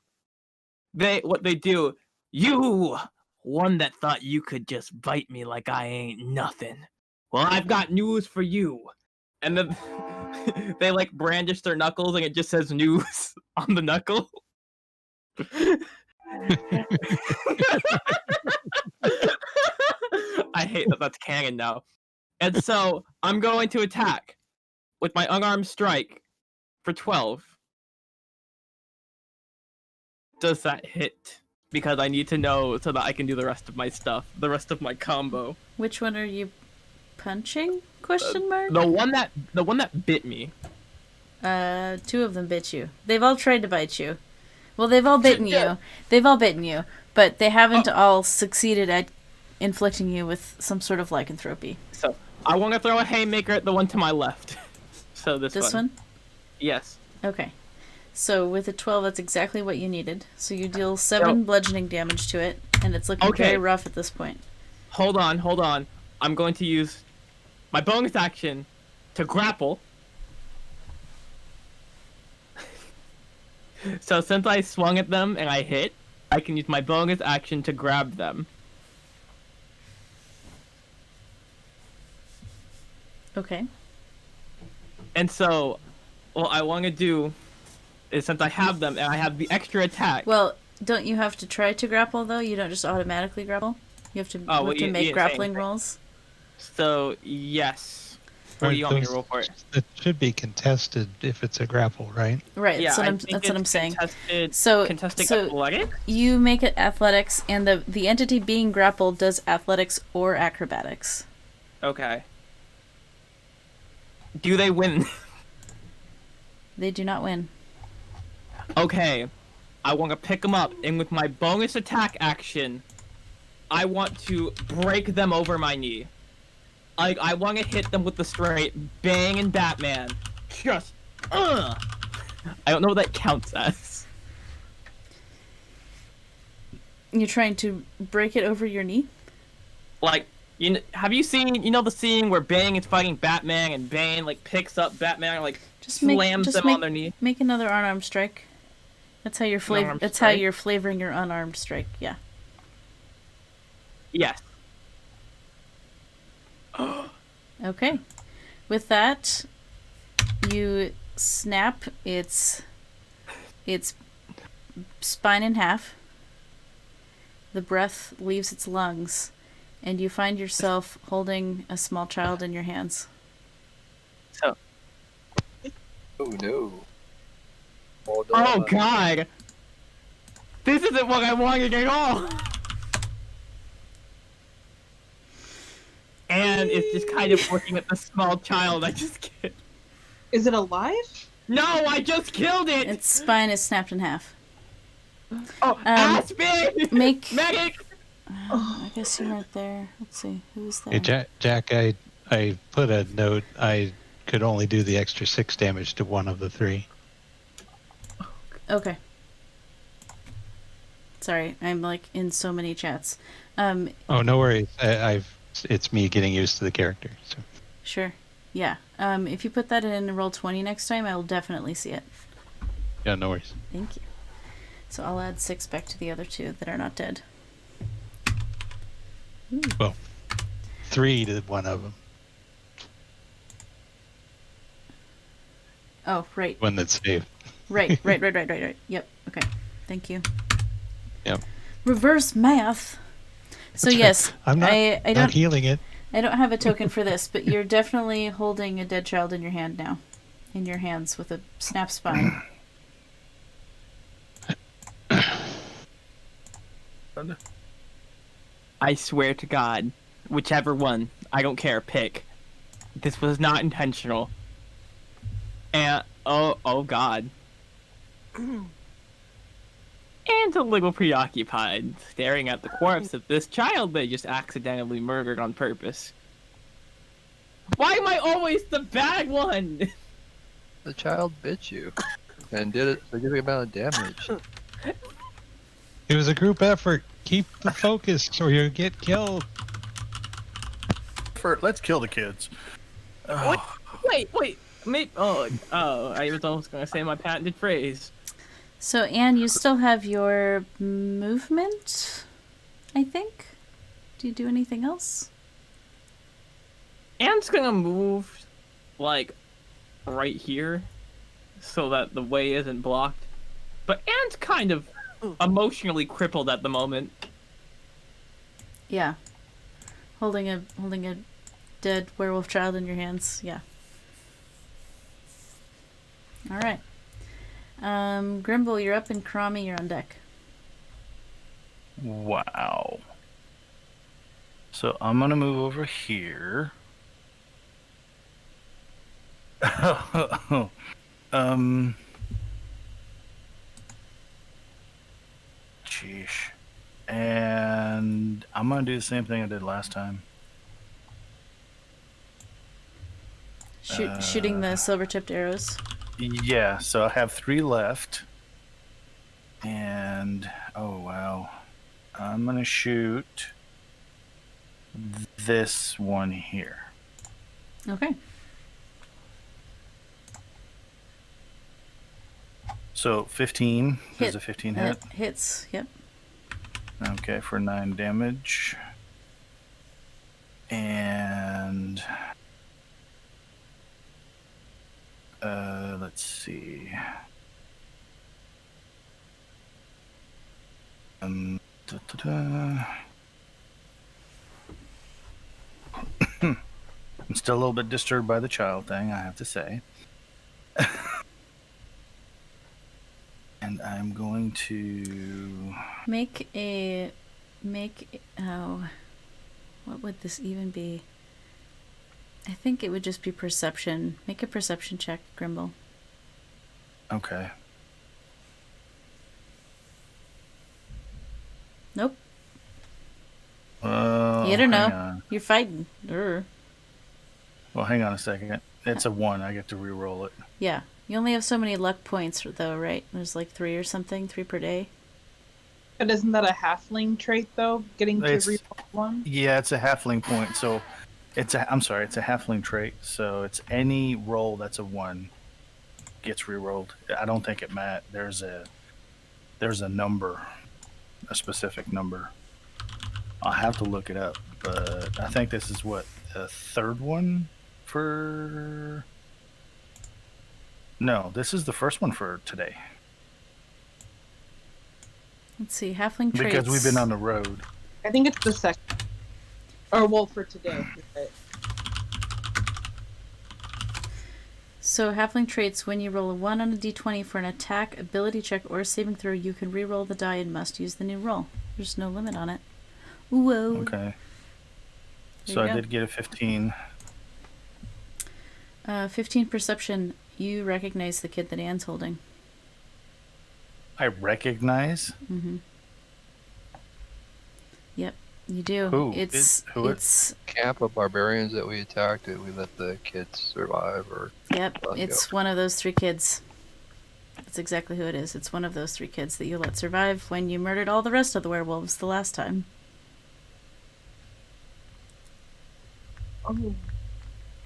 what they do, you one that thought you could just bite me like I ain't nothing. Well, I've got news for you. And then they like brandish their knuckles and it just says news on the knuckle. I hate that that's canon now. And so I'm going to attack with my unarmed strike for 12. Does that hit? Because I need to know so that I can do the rest of my stuff, the rest of my combo. Which one are you punching? Question mark? The one that bit me. 2 of them bit you. They've all tried to bite you. Well, they've all bitten you. They've all bitten you, but they haven't all succeeded at inflicting you with some sort of lycanthropy. So I want to throw a haymaker at the one to my left. So this one. Yes. Okay. So with a 12, that's exactly what you needed. So you deal 7 bludgeoning damage to it, and it's looking very rough at this point. Hold on. I'm going to use my bonus action to grapple. So since I swung at them and I hit, I can use my bonus action to grab them. Okay. And so, what I want to do is, since I have them and I have the extra attack. Well, don't you have to try to grapple, though? You don't just automatically grapple? You have to make grappling rolls? So, yes. What do you want me to roll for it? It should be contested if it's a grapple, right? Right, Yeah, that's what I'm saying. Contested athletics? You make it athletics, and the entity being grappled does athletics or acrobatics. Okay. Do they win? They do not win. Okay. I want to pick them up, and with my bonus attack action, I want to break them over my knee. I want to hit them with the straight bang and Batman. Just, I don't know what that counts as. You're trying to break it over your knee? Like, have you seen, the scene where Bane is fighting Batman and Bane, like, picks up Batman and, like, slams them on their knee? Make another unarmed strike. That's how you're how you're flavoring your unarmed strike, yeah. Yes. Okay. With that, you snap its spine in half. The breath leaves its lungs, and you find yourself holding a small child in your hands. So. Oh no. Oh god! This isn't what I wanted at all! And it's just kind of looking at the small child I just killed. Is it alive? No, I just killed it! Its spine is snapped in half. Oh, Aspen! Medic! Oh. I guess you're right there. Let's see, who's there? Hey, Jack, I put a note. I could only do the extra 6 damage to one of the 3. Okay. Sorry, I'm like in so many chats. Oh, no worries. It's me getting used to the character. So. Sure. Yeah. If you put that in roll 20 next time, I will definitely see it. Yeah, no worries. Thank you. So I'll add 6 back to the other 2 that are not dead. Well, 3 to one of them. Oh, right. One that's saved. Right. Yep. Okay. Thank you. Yep. Reverse math. So That's yes, right. I'm not, I not don't healing it. I don't have a token for this, but you're definitely holding a dead child in your hand now. In your hands with a snap spine. I swear to God, whichever one, I don't care, pick. This was not intentional. And, oh God. And a little preoccupied, staring at the corpse of this child they just accidentally murdered on purpose. Why am I always the bad one? The child bit you and did a significant amount of damage. It was a group effort. Keep the focus or you'll get killed. Let's kill the kids. Oh, Wait. I was almost gonna say my patented phrase. So Anne, you still have your movement, I think? Do you do anything else? Anne's gonna move, like, right here, so that the way isn't blocked. But Anne's kind of emotionally crippled at the moment. Yeah. Holding a dead werewolf child in your hands. Yeah. All right. Grimble, you're up, and Krami, you're on deck. wow. So I'm gonna move over here. Sheesh. And I'm gonna do the same thing I did last time. Shooting the silver-tipped arrows. Yeah, so I have 3 left. And oh wow. I'm gonna shoot this one here. Okay. So 15. Hit. Does a 15 hit? Hits, yep. Okay, for 9 damage. And let's see. I'm still a little bit disturbed by the child thing, I have to say. And I'm going to what would this even be? I think it would just be perception. Make a perception check, Grimble. Okay. Nope. You don't know. You're fighting. Well, hang on a second. It's a 1. I get to re-roll it. Yeah. You only have so many luck points, though, right? There's like 3 or something, 3 per day. But isn't that a halfling trait, though? Getting to reroll 1? Yeah, it's a halfling point. So it's a halfling trait. So it's any roll that's a 1 gets re-rolled. I don't think it matters. There's a number, a specific number. I'll have to look it up, but I think this is what, the 3rd one for... No, this is the first one for today. Let's see, halfling traits. Because we've been on the road. I think it's the second. Or, well, for today. But... So, halfling traits, when you roll a 1 on a d20 for an attack, ability check, or saving throw, you can re-roll the die and must use the new roll. There's no limit on it. Whoa. Okay. So I did get a 15. 15 perception. You recognize the kid that Anne's holding. I recognize? Mm-hmm. Yep, you do. Who? It's Camp of barbarians that we attacked. We let the kids survive, or yep. It's one of those 3 kids. That's exactly who it is. It's one of those 3 kids that you let survive when you murdered all the rest of the werewolves the last time. Oh.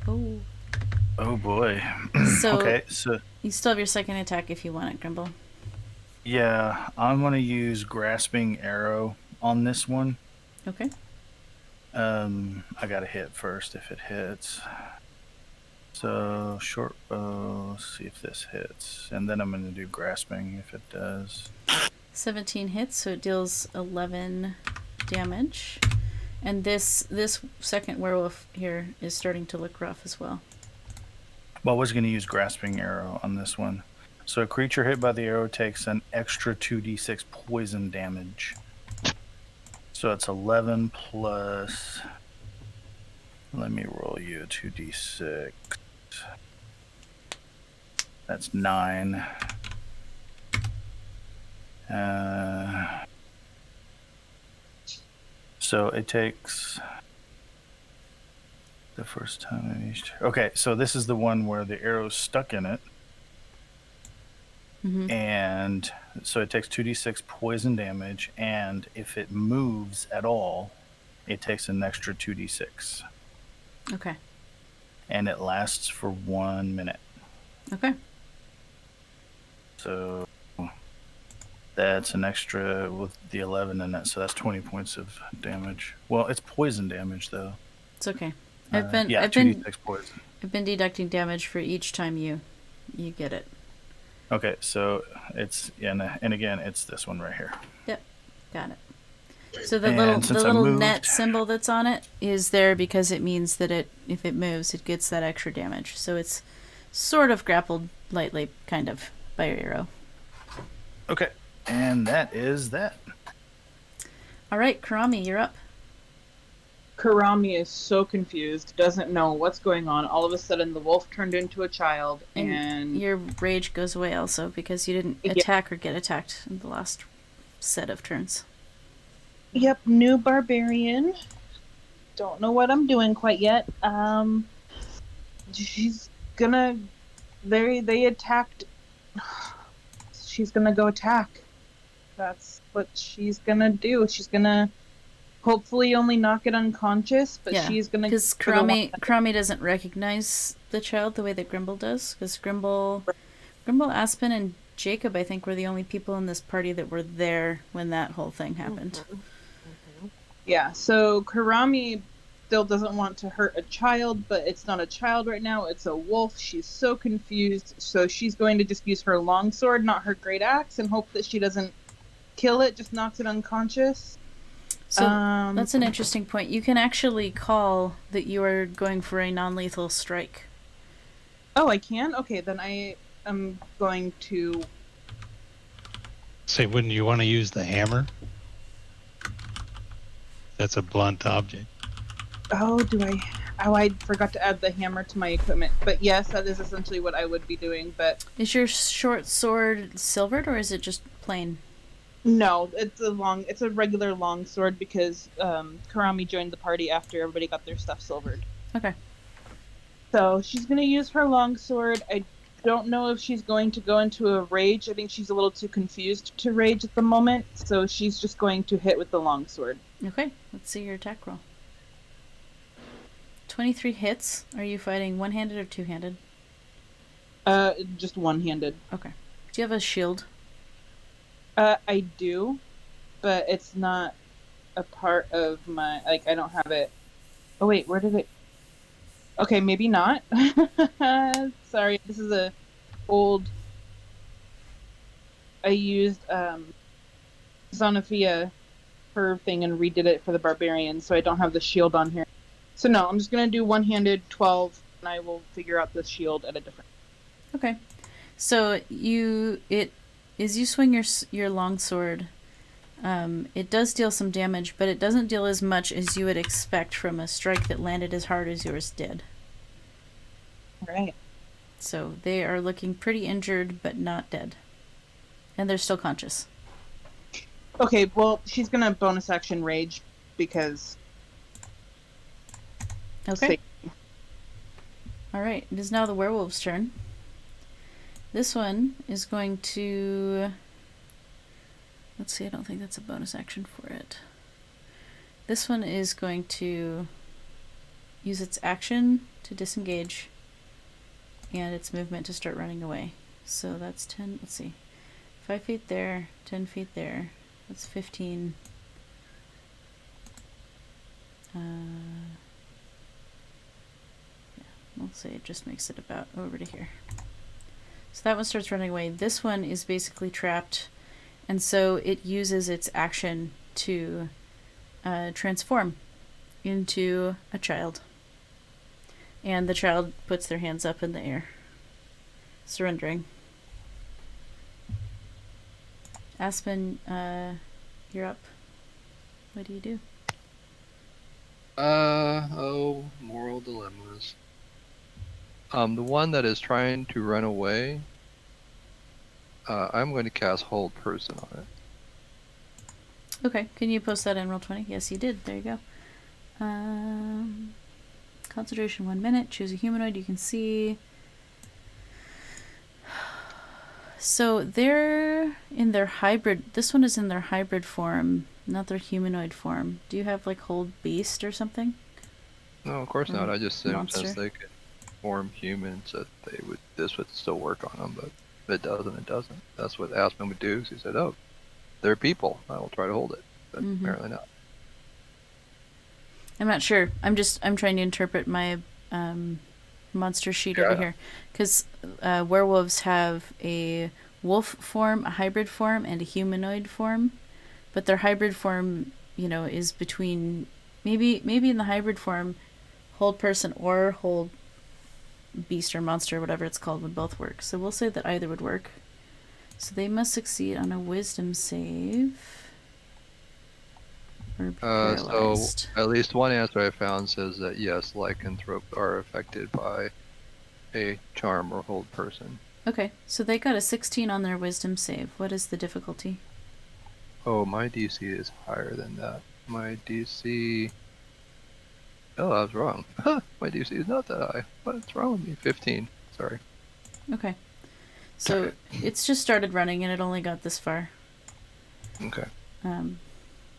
Oh. Oh boy. So Okay, so you still have your second attack if you want it, Grimble. yeah, I'm gonna use grasping arrow on this one. Okay. I gotta hit first if it hits. So short bow. Let's see if this hits, and then I'm gonna do grasping if it does. 17 hits, so it deals 11 damage. And this second werewolf here is starting to look rough as well. Well, I was gonna use grasping arrow on this one. So a creature hit by the arrow takes an extra 2d6 poison damage. So it's 11 plus. Let me roll you a 2d6. That's 9. So it takes the first time in each. Okay, so this is the one where the arrow's stuck in it. Mm-hmm. And so it takes 2d6 poison damage, and if it moves at all, it takes an extra 2d6. Okay. And it lasts for 1 minute. Okay. So that's an extra with the 11 in it, so that's 20 points of damage. Well, it's poison damage though. It's okay. I've been 2d6 poison. I've been deducting damage for each time you get it. Okay, so it's and again it's this one right here. Yep. Got it. So the And little net symbol that's on it is there because it means that if it moves, it gets that extra damage. So it's sort of grappled lightly, kind of, by your arrow. Okay, and that is that. All right, Karami, you're up. Karami is so confused, doesn't know what's going on. All of a sudden, the wolf turned into a child, and your rage goes away also because you didn't attack or get attacked in the last set of turns. Yep, new barbarian. Don't know what I'm doing quite yet. She's gonna. They attacked. She's gonna go attack. That's what she's gonna do. She's gonna hopefully only knock it unconscious, but she's gonna. Because Karami doesn't recognize the child the way that Grimble does. Because Grimble, Aspen, and Jacob, I think, were the only people in this party that were there when that whole thing happened. Yeah, so Karami still doesn't want to hurt a child, but it's not a child right now, it's a wolf. She's so confused, so she's going to just use her longsword, not her great axe, and hope that she doesn't kill it, just knocks it unconscious. So that's an interesting point. You can actually call that you are going for a non-lethal strike. Oh, I can? Okay, then I am going to... Say, wouldn't you want to use the hammer? That's a blunt object. Oh, I forgot to add the hammer to my equipment. But yes, that is essentially what I would be doing, but... Is your short sword silvered, or is it just plain? No, it's a regular long sword because Karami joined the party after everybody got their stuff silvered. Okay. So she's going to use her long sword. I don't know if she's going to go into a rage. I think she's a little too confused to rage at the moment, so she's just going to hit with the long sword. Okay, let's see your attack roll. 23 hits. Are you fighting one-handed or two-handed? Just one-handed. Okay. Do you have a shield? I do, but it's not a part of my, I don't have it. Oh wait, where did it? Okay, maybe not. Sorry, this is a old. I used Zonafia her thing and redid it for the barbarian, so I don't have the shield on here. So no, I'm just gonna do one-handed 12, and I will figure out the shield at a different. Okay, so as you swing your longsword, it does deal some damage, but it doesn't deal as much as you would expect from a strike that landed as hard as yours did. Right. So they are looking pretty injured, but not dead. And they're still conscious. Okay, well, she's gonna bonus action rage, because... Okay. Alright, it is now the werewolf's turn. This one is going to... Let's see, I don't think that's a bonus action for it. This one is going to use its action to disengage and its movement to start running away. So that's 10, let's see, 5 feet there, 10 feet there. That's 15. Yeah, we'll say it just makes it about over to here. So that one starts running away. This one is basically trapped, and so it uses its action to transform into a child. And the child puts their hands up in the air, surrendering. Aspen, you're up. What do you do? Moral dilemmas. The one that is trying to run away, I'm going to cast Hold Person on it. Okay, can you post that in Roll20? Yes, you did. There you go. Concentration 1 minute. Choose a humanoid you can see. So they're in their hybrid. This one is in their hybrid form, not their humanoid form. Do you have like Hold Beast or something? No, of course not. I just assumed since monster? they could form humans that this would still work on them, but if it doesn't, it doesn't. That's what Aspen would do. So he said, "Oh, they're people. I will try to hold it," but apparently not. I'm not sure. I'm trying to interpret my monster sheet over here, because werewolves have a wolf form, a hybrid form, and a humanoid form, but their hybrid form, is between maybe in the hybrid form, Hold Person or Hold Beast or Monster, whatever it's called, would both work. So we'll say that either would work. So they must succeed on a Wisdom save. Or be paralyzed. So at least one answer I found says that yes, lycanthropes are affected by a charm or Hold Person. Okay, so they got a 16 on their Wisdom save. What is the difficulty? Oh, my DC is higher than that. My DC... Oh, I was wrong. My DC is not that high. What's wrong with me? 15. Sorry. Okay. So it's just started running and it only got this far. Okay.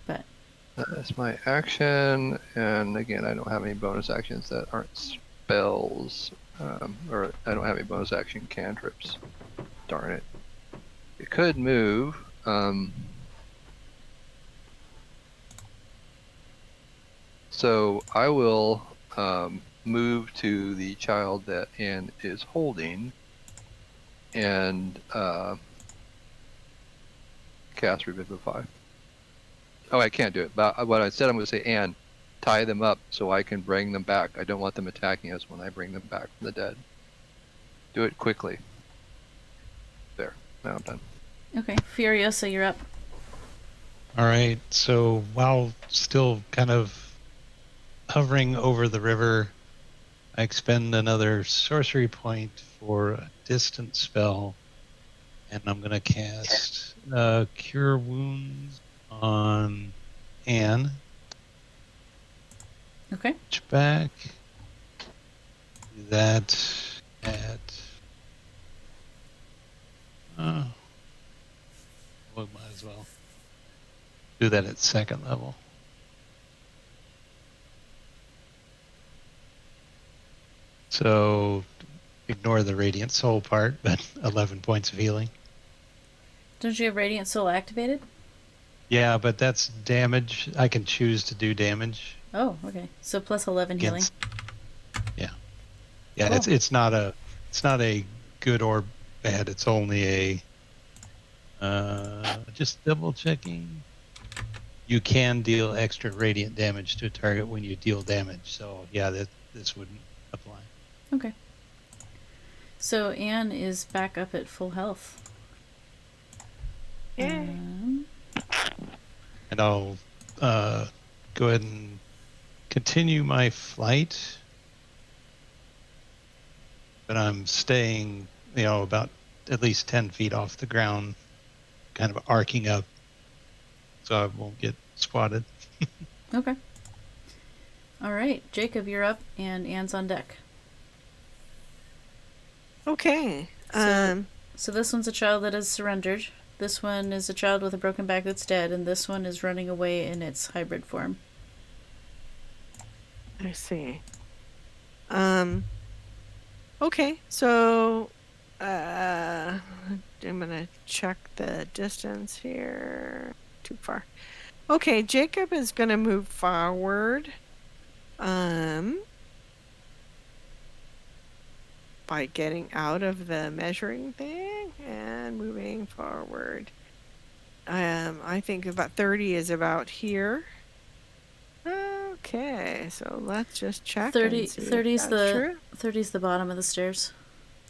But... That's my action, and again, I don't have any bonus actions that aren't spells, or I don't have any bonus action cantrips. Darn it. It could move. So I will move to the child that Anne is holding and cast Revivify. Oh, I can't do it. But what I said, I'm going to say, Anne, tie them up so I can bring them back. I don't want them attacking us when I bring them back from the dead. Do it quickly. There. Now I'm done. Okay, Furiosa, you're up. All right. So while still kind of hovering over the river, I expend another sorcery point for a distant spell, and I'm going to cast Cure Wounds on Anne. Okay. Back. Do that at... we might as well do that at second level. So ignore the Radiant Soul part, but 11 points of healing. Don't you have Radiant Soul activated? Yeah, but that's damage. I can choose to do damage. Oh, okay. So plus 11 healing. Yeah. Yeah, Cool. it's not a good or bad. It's only a just double checking. You can deal extra radiant damage to a target when you deal damage. So yeah, this wouldn't apply. Okay. So Anne is back up at full health. Yay. And I'll go ahead and continue my flight. But I'm staying, about at least 10 feet off the ground, kind of arcing up, so I won't get spotted. Okay. All right, Jacob, you're up, and Anne's on deck. Okay. So this one's a child that has surrendered. This one is a child with a broken back that's dead, and this one is running away in its hybrid form. I see. Okay, so I'm gonna check the distance here. Too far. Okay, Jacob is gonna move forward. By getting out of the measuring thing and moving forward. I think about 30 is about here. Okay, so let's just check 30, and see 30 if is that's the true. 30 is the bottom of the stairs,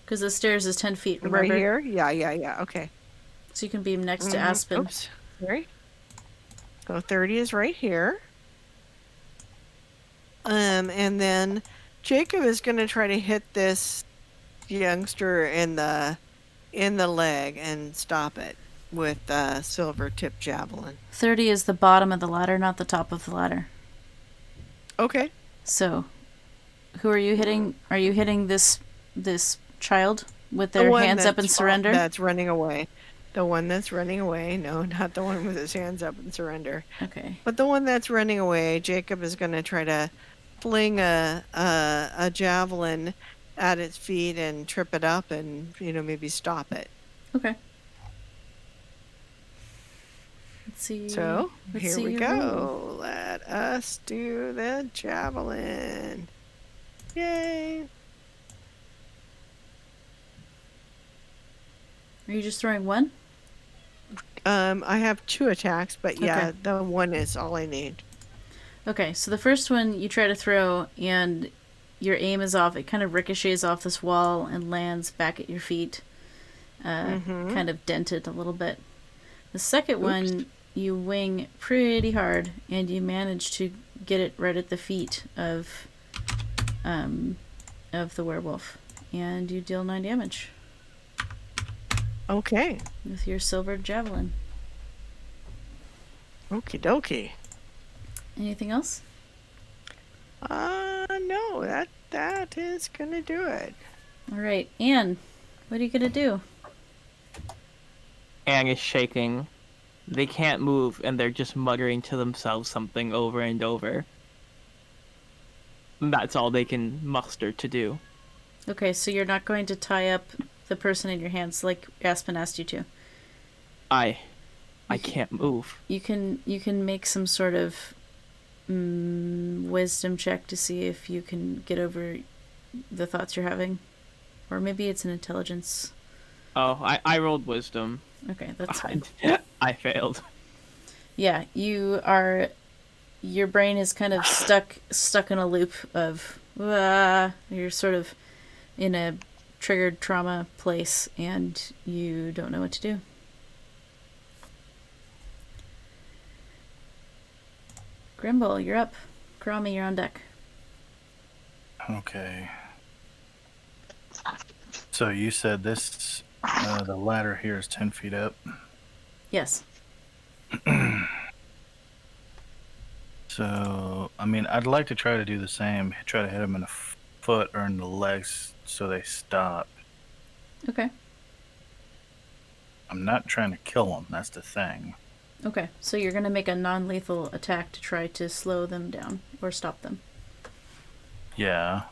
because the stairs is 10 feet. Remember? Right here? Yeah. Okay. So you can be next to Aspen. Oops. Sorry. So 30 is right here. And then Jacob is going to try to hit this youngster in the leg and stop it with a silver tip javelin. 30 is the bottom of the ladder, not the top of the ladder. Okay. So, who are you hitting? Are you hitting this child with their hands up and surrender? That's running away. The one that's running away. No, not the one with his hands up and surrender. Okay. But the one that's running away, Jacob is going to try to fling a javelin at its feet and trip it up and, maybe stop it. Okay. Let's see. So, here we go. Roll. Let us do the javelin. Yay. Are you just throwing one? I have 2 attacks, but yeah, Okay. the one is all I need. Okay, so the first one you try to throw and your aim is off. It kind of ricochets off this wall and lands back at your feet, kind of dented a little bit. The second one you wing pretty hard and you manage to get it right at the feet of the werewolf, and you deal 9 damage. Okay. With your silver javelin. Okie dokie. Anything else? No, that is gonna do it. All right, Anne, what are you gonna do? Anne is shaking. They can't move, and they're just muttering to themselves something over and over. And that's all they can muster to do. Okay, so you're not going to tie up the person in your hands like Aspen asked you to. I can't move. You can make some sort of wisdom check to see if you can get over the thoughts you're having, or maybe it's an intelligence. Oh, I rolled wisdom. Okay, that's fine. I failed. Yeah, your brain is kind of stuck in a loop of you're sort of in a triggered trauma place and you don't know what to do. Grimble, you're up. Karami, you're on deck. Okay. So you said this, the ladder here is 10 feet up. Yes. So, I mean, I'd like to try to do the same. Try to hit them in the foot or in the legs so they stop. Okay. I'm not trying to kill them. That's the thing. Okay, so you're going to make a non-lethal attack to try to slow them down or stop them. Yeah.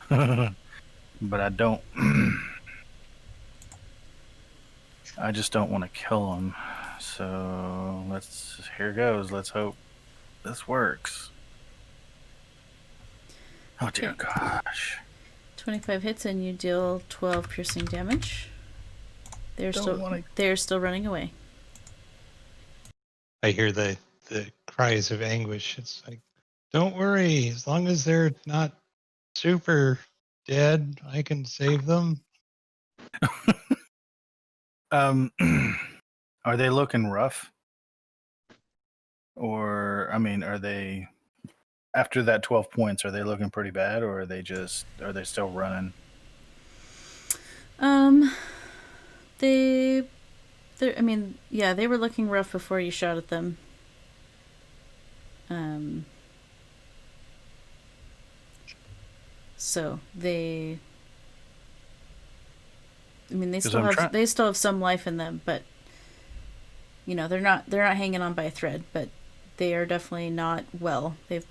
But I don't... I just don't want to kill them. So, here goes. Let's hope this works. Oh, dear Okay. gosh. 25 hits and you deal 12 piercing damage. They're still running away. I hear the cries of anguish. It's like, don't worry, as long as they're not super dead, I can save them. Are they looking rough? Or, I mean, are they, after that 12 points, are they looking pretty bad, or are they still running? They were looking rough before you shot at them. So I mean, I'm they still have some life in them, but they're not hanging on by a thread, but they are definitely not well. They've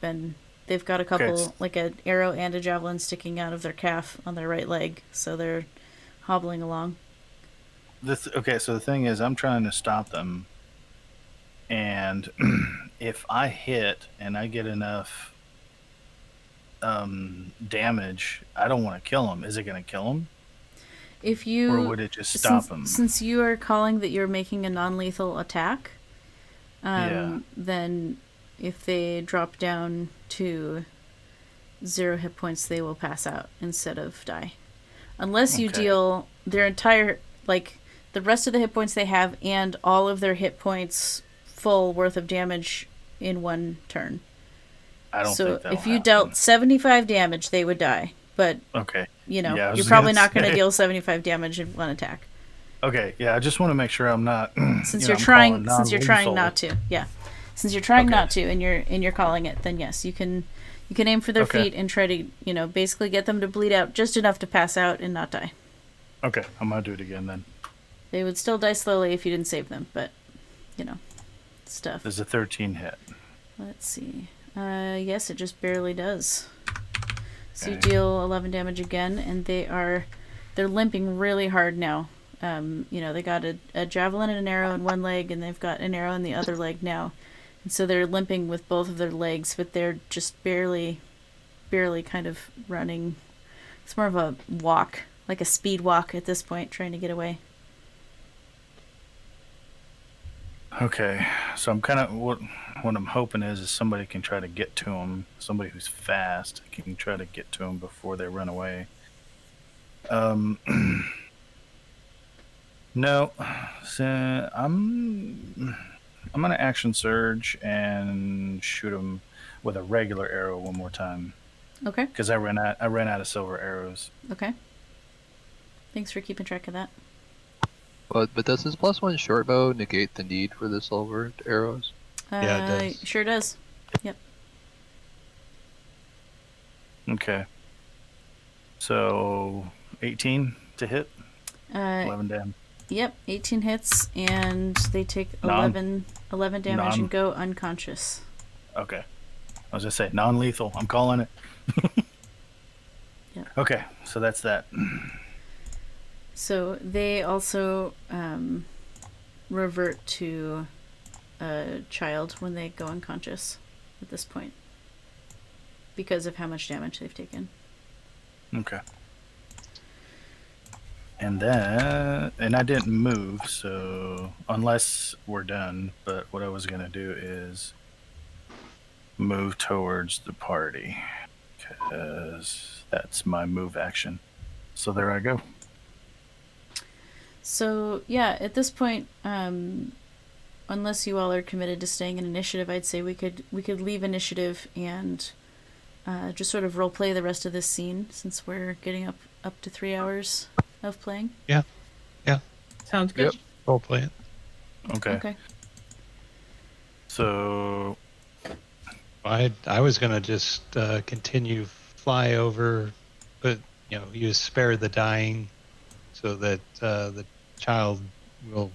got a couple, like an arrow and a javelin sticking out of their calf on their right leg, so they're hobbling along. So the thing is, I'm trying to stop them, and if I hit and I get enough damage, I don't want to kill them. Is it going to kill them? If you, or would it just stop them? Since you are calling that you're making a non-lethal attack, Yeah. then if they drop down to 0 hit points, they will pass out instead of die. Unless you deal their entire, like, the rest of the hit points they have and all of their hit points full worth of damage in one turn. I don't think that'll if you happen. dealt 75 damage, they would die. But, Yeah, you're probably not going to deal 75 damage in one attack. Okay, yeah, I just want to make sure I'm not. Since you're trying not to, Since you're trying not to, and you're calling it, then yes, you can aim for their feet and try to basically get them to bleed out just enough to pass out and not die. Okay, I'm gonna do it again then. They would still die slowly if you didn't save them, but stuff. There's a 13 hit. Let's see. Yes, it just barely does. So you deal 11 damage again, and they're limping really hard now. They got a javelin and an arrow in one leg, and they've got an arrow in the other leg now. And so they're limping with both of their legs, but they're just barely kind of running. It's more of a walk, like a speed walk at this point, trying to get away. Okay, so I'm kind of what I'm hoping is somebody can try to get to them. Somebody who's fast can try to get to them before they run away. No, so I'm gonna action surge and shoot him with a regular arrow one more time. Okay. Because I ran out of silver arrows. Okay. Thanks for keeping track of that. But does this +1 short bow negate the need for the silver arrows? Yeah, it does. Sure does. Yep. Okay. So 18 to hit. 11 damage. Yep, 18 hits, and they take 11 damage and go unconscious. Okay. I was just saying, non-lethal. I'm calling it. Yep. Okay, so that's that. So they also revert to a child when they go unconscious at this point because of how much damage they've taken. Okay. And I didn't move, so unless we're done, but what I was going to do is move towards the party because that's my move action. So there I go. So yeah, at this point, unless you all are committed to staying in initiative, I'd say we could leave initiative and just sort of role play the rest of this scene since we're getting up to 3 hours of playing. Yeah. Sounds good. Yep. Role play it. Okay. So I was gonna just continue fly over, but you spare the dying, so that the child will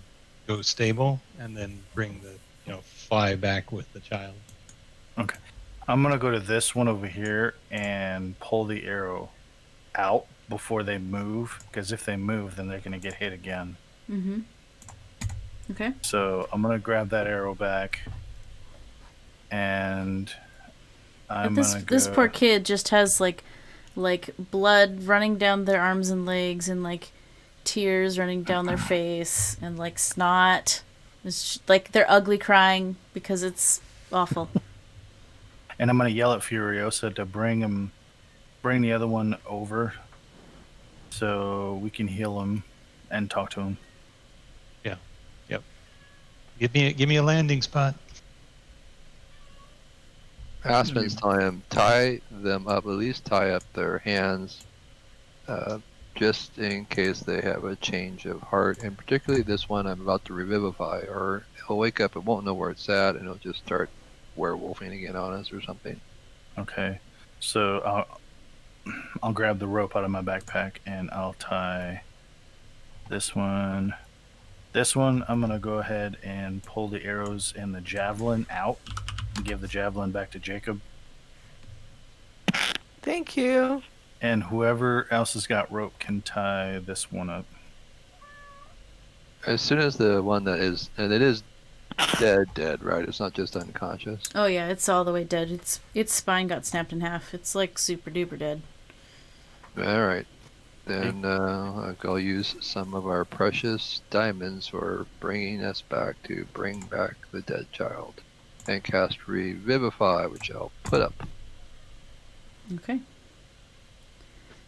go stable, and then bring the fly back with the child. Okay. I'm going to go to this one over here and pull the arrow out before they move, because if they move, then they're going to get hit again. Mm-hmm. Okay. So I'm going to grab that arrow back, and This poor kid just has like blood running down their arms and legs, and like tears running down their face, and like snot. It's like they're ugly crying because it's awful. And I'm going to yell at Furiosa to bring the other one over so we can heal him and talk to him. Yeah. Yep. Give me a landing spot. Aspen's telling him, tie them up, at least tie up their hands, just in case they have a change of heart. And particularly this one I'm about to revivify, or he'll wake up and won't know where it's at, and he'll just start werewolfing again on us or something. Okay. So I'll grab the rope out of my backpack and I'll tie This one, I'm gonna go ahead and pull the arrows and the javelin out and give the javelin back to Jacob. Thank you. And whoever else has got rope can tie this one up. As soon as the one that is, and it is dead, right? It's not just unconscious. Oh yeah, it's all the way dead. Its spine got snapped in half. It's like super duper dead. All right. Then I'll use some of our precious diamonds for bringing us back to bring back the dead child. And cast Revivify, which I'll put up. Okay.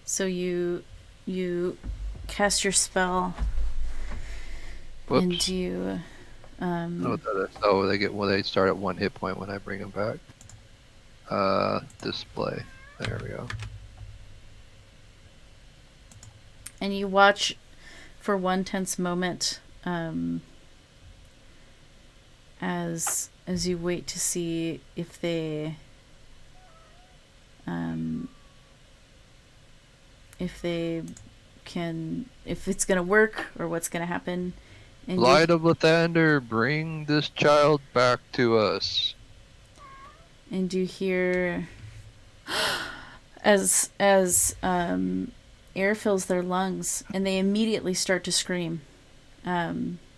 So you cast your spell, Whoops. and you They start at 1 hit point when I bring them back. Display. There we go. and you watch for one tense moment as you wait to see if they if it's gonna work or what's gonna happen. And Light of Lathander, bring this child back to us. And you hear as air fills their lungs, and they immediately start to scream.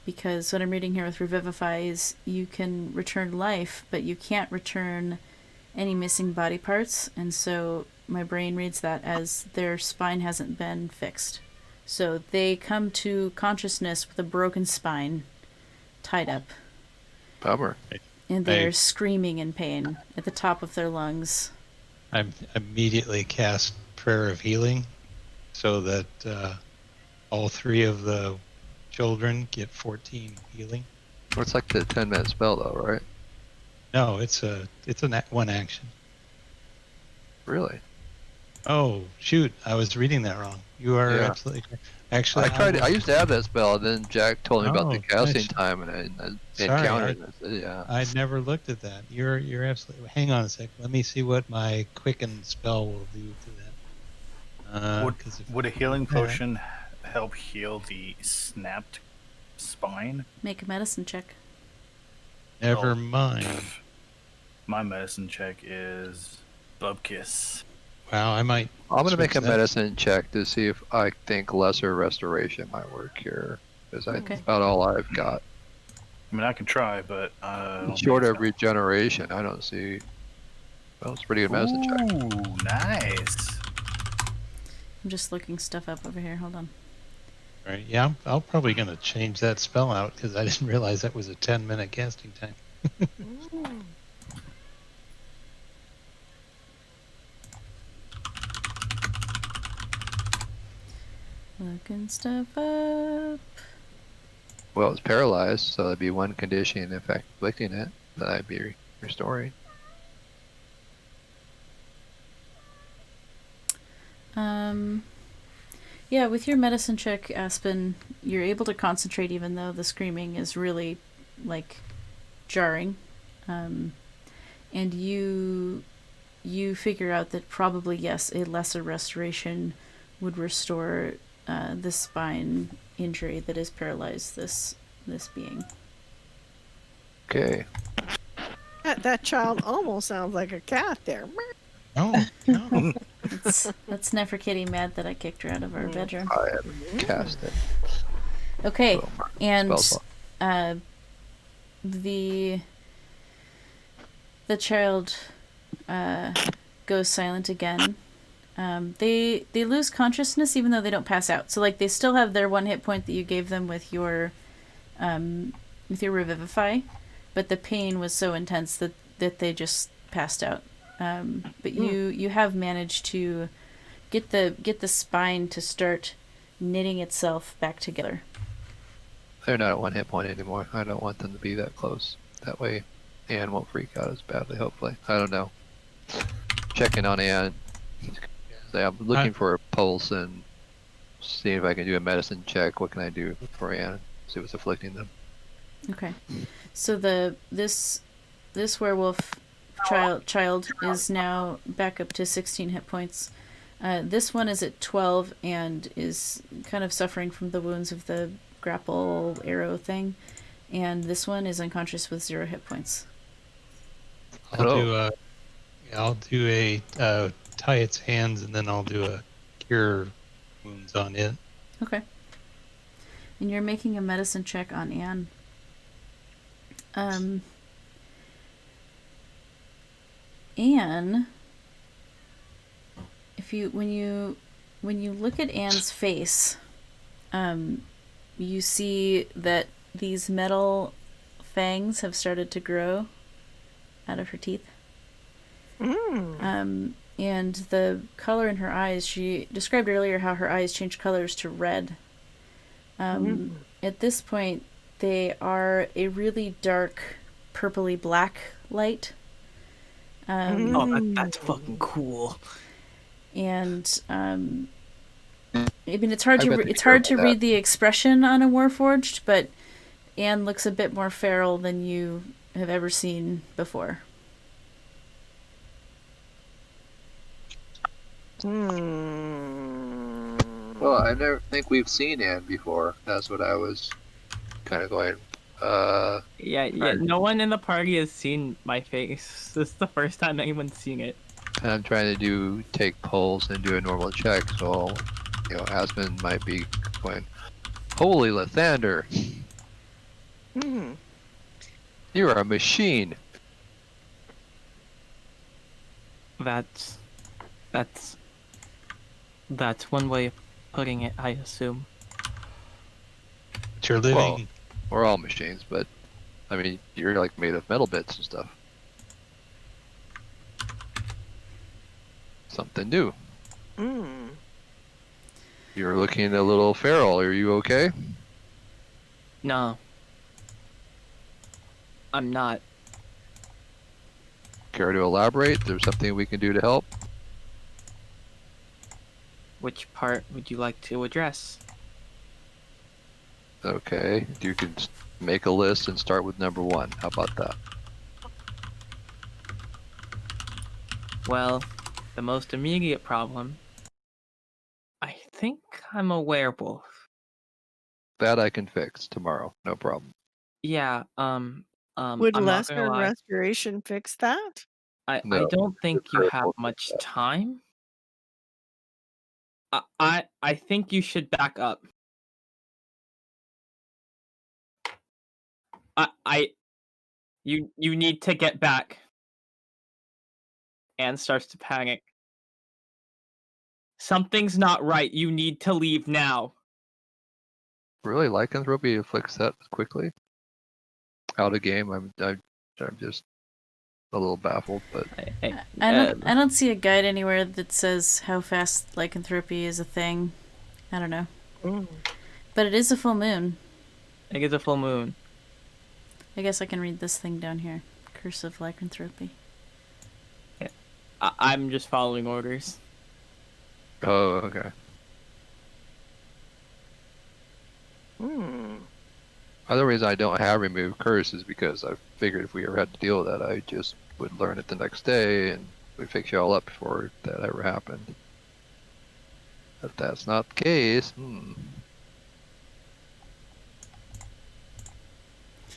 Because what I'm reading here with Revivify is you can return life, but you can't return any missing body parts, and so my brain reads that as their spine hasn't been fixed. So they come to consciousness with a broken spine, tied up. Bummer. And they're screaming in pain at the top of their lungs. I immediately cast Prayer of Healing so that all 3 of the children get 14 healing. It's like the 10-minute spell, though, right? No, it's one action. Really? Oh, shoot. I was reading that wrong. You are absolutely correct. Actually, I used to have that spell, and then Jack told me about the casting gosh. time, and I Sorry, encountered it. Yeah. I'd never looked at that. You're absolutely. Hang on a sec. Let me see what my quicken spell will do to that. Would a healing potion help heal the snapped spine? Make a medicine check. Never mind. My medicine check is Bubkiss. Wow, I'm going to make a medicine check to see if I think lesser restoration might work here, because that's about all I've got. I mean, I can try, but short of regeneration, I don't see. Well, it's a pretty good medicine check. Ooh, nice. I'm just looking stuff up over here. Hold on. Right. Yeah, I'm probably going to change that spell out because I didn't realize that was a 10-minute casting time. Looking stuff up. Well, it's paralyzed, so that'd be one condition afflicting it that I'd be restoring. Yeah, with your medicine check, Aspen, you're able to concentrate even though the screaming is really, like, jarring. And you figure out that probably, yes, a lesser restoration would restore the spine injury that has paralyzed this being. Okay. That child almost sounds like a cat there. Oh, no. That's Neferkitty mad that I kicked her out of our bedroom. I haven't cast it. Okay, and the child goes silent again. They lose consciousness even though they don't pass out. So like they still have their 1 hit point that you gave them with your Revivify, but the pain was so intense that they just passed out. But you have managed to get the spine to start knitting itself back together. They're not at 1 hit point anymore. I don't want them to be that close. That way Anne won't freak out as badly, hopefully. I don't know. Checking on Anne. I'm looking for a pulse and seeing if I can do a medicine check. What can I do for Anne? See what's afflicting them. Okay. So this werewolf child is now back up to 16 hit points. This one is at 12 and is kind of suffering from the wounds of the grapple arrow thing. And this one is unconscious with 0 hit points. I'll do a tie its hands, and then I'll do a cure wounds on it. Okay. And you're making a medicine check on Anne. Anne, when you look at Anne's face, you see that these metal fangs have started to grow out of her teeth. And the color in her eyes, she described earlier how her eyes change colors to red. At this point, they are a really dark, purpley black light. That's fucking cool. And I mean, it's hard to read the expression on a Warforged, but Anne looks a bit more feral than you have ever seen before. Well, I never think we've seen Anne before. That's what I was kind of going. Yeah. No one in the party has seen my face. This is the first time anyone's seen it. And I'm trying to take pulse and do a normal check, so Asmund might be going, "Holy Lathander! You are a machine." That's one way of putting it, I assume. But you're living. Well, we're all machines, but I mean, you're like made of metal bits and stuff. Something new. You're looking a little feral. Are you okay? No. I'm not. Care to elaborate? There's something we can do to help? Which part would you like to address? Okay, you can make a list and start with number 1. How about that? Well, the most immediate problem. I think I'm a werewolf. That I can fix tomorrow. No problem. Yeah, Would I'm not gonna lesser lie. restoration fix that? I No, don't think you very have well much fix that. time. I think you should back up. You need to get back. Anne starts to panic. Something's not right. You need to leave now. Really, lycanthropy afflicts that quickly? Out of game, I'm just a little baffled, but I don't see a guide anywhere that says how fast lycanthropy is a thing. I don't know. But it is a full moon. It is a full moon. I guess I can read this thing down here. Curse of lycanthropy. Yeah. I'm just following orders. oh, okay. Other reason I don't have remove curse is because I figured if we ever had to deal with that, I just would learn it the next day and we'd fix you all up before that ever happened. But that's not the case.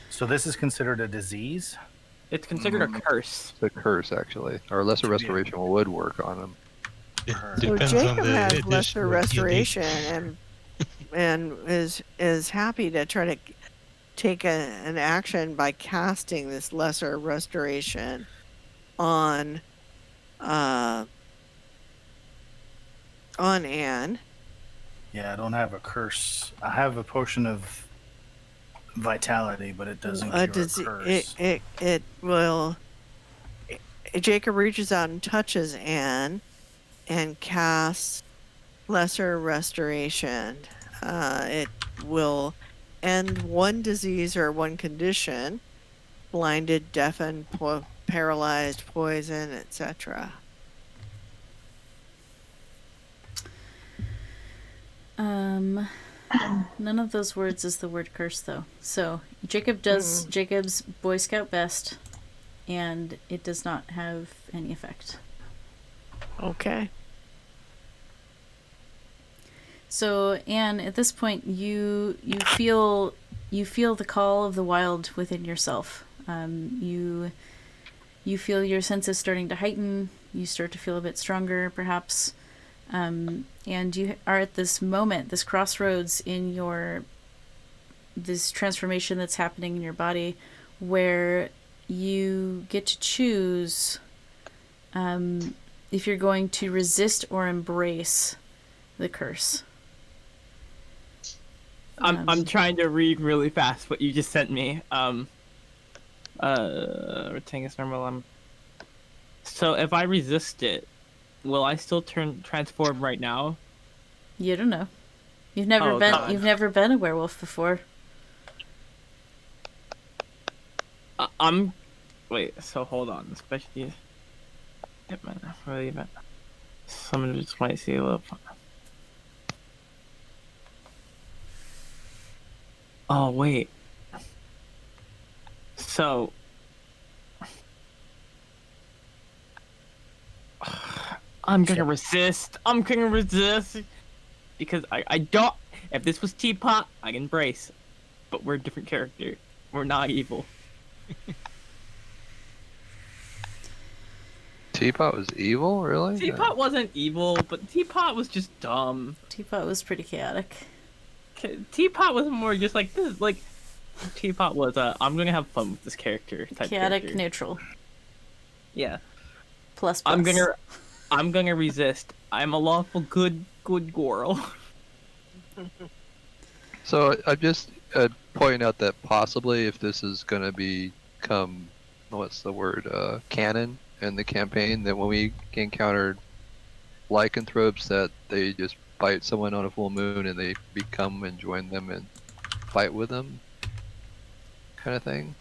So this is considered a disease? It's considered a curse. It's a curse, actually. Or lesser restoration would work on them. It So depends on Jacob the has edition lesser of D&D. restoration and is happy to try to take an action by casting this lesser restoration on Anne. Yeah, I don't have a curse. I have a potion of vitality, but it doesn't cure a curse. It will. Jacob reaches out and touches Anne and casts lesser restoration. It will end one disease or one condition: blinded, deafened, paralyzed, poison, etc. None of those words is the word curse, though. So Jacob does Jacob's Boy Scout best, and it does not have any effect. Okay. So, Anne, at this point, you feel the call of the wild within yourself. You feel your senses starting to heighten. You start to feel a bit stronger, perhaps, and you are at this moment, this crossroads in this transformation that's happening in your body, where you get to choose if you're going to resist or embrace the curse. I'm trying to read really fast what you just sent me. Retangus normal. So if I resist it, will I still transform right now? You don't know. You've never been a werewolf before. Wait. So hold on. Especially, someone just might see a little. Oh wait. So I'm gonna resist. Because I don't. If this was Teapot, I can embrace. But we're a different character. We're not evil. Teapot was evil, really? Teapot wasn't evil, but Teapot was just dumb. Teapot was pretty chaotic. Teapot was more just like this. Like Teapot was I'm gonna have fun with this character. Chaotic character. neutral. Yeah. Plus. I'm gonna resist. I'm a lawful good girl. So I'm just pointing out that possibly if this is going to become, what's the word, canon in the campaign, that when we encounter lycanthropes, that they just bite someone on a full moon and they become and join them and fight with them, kind of thing.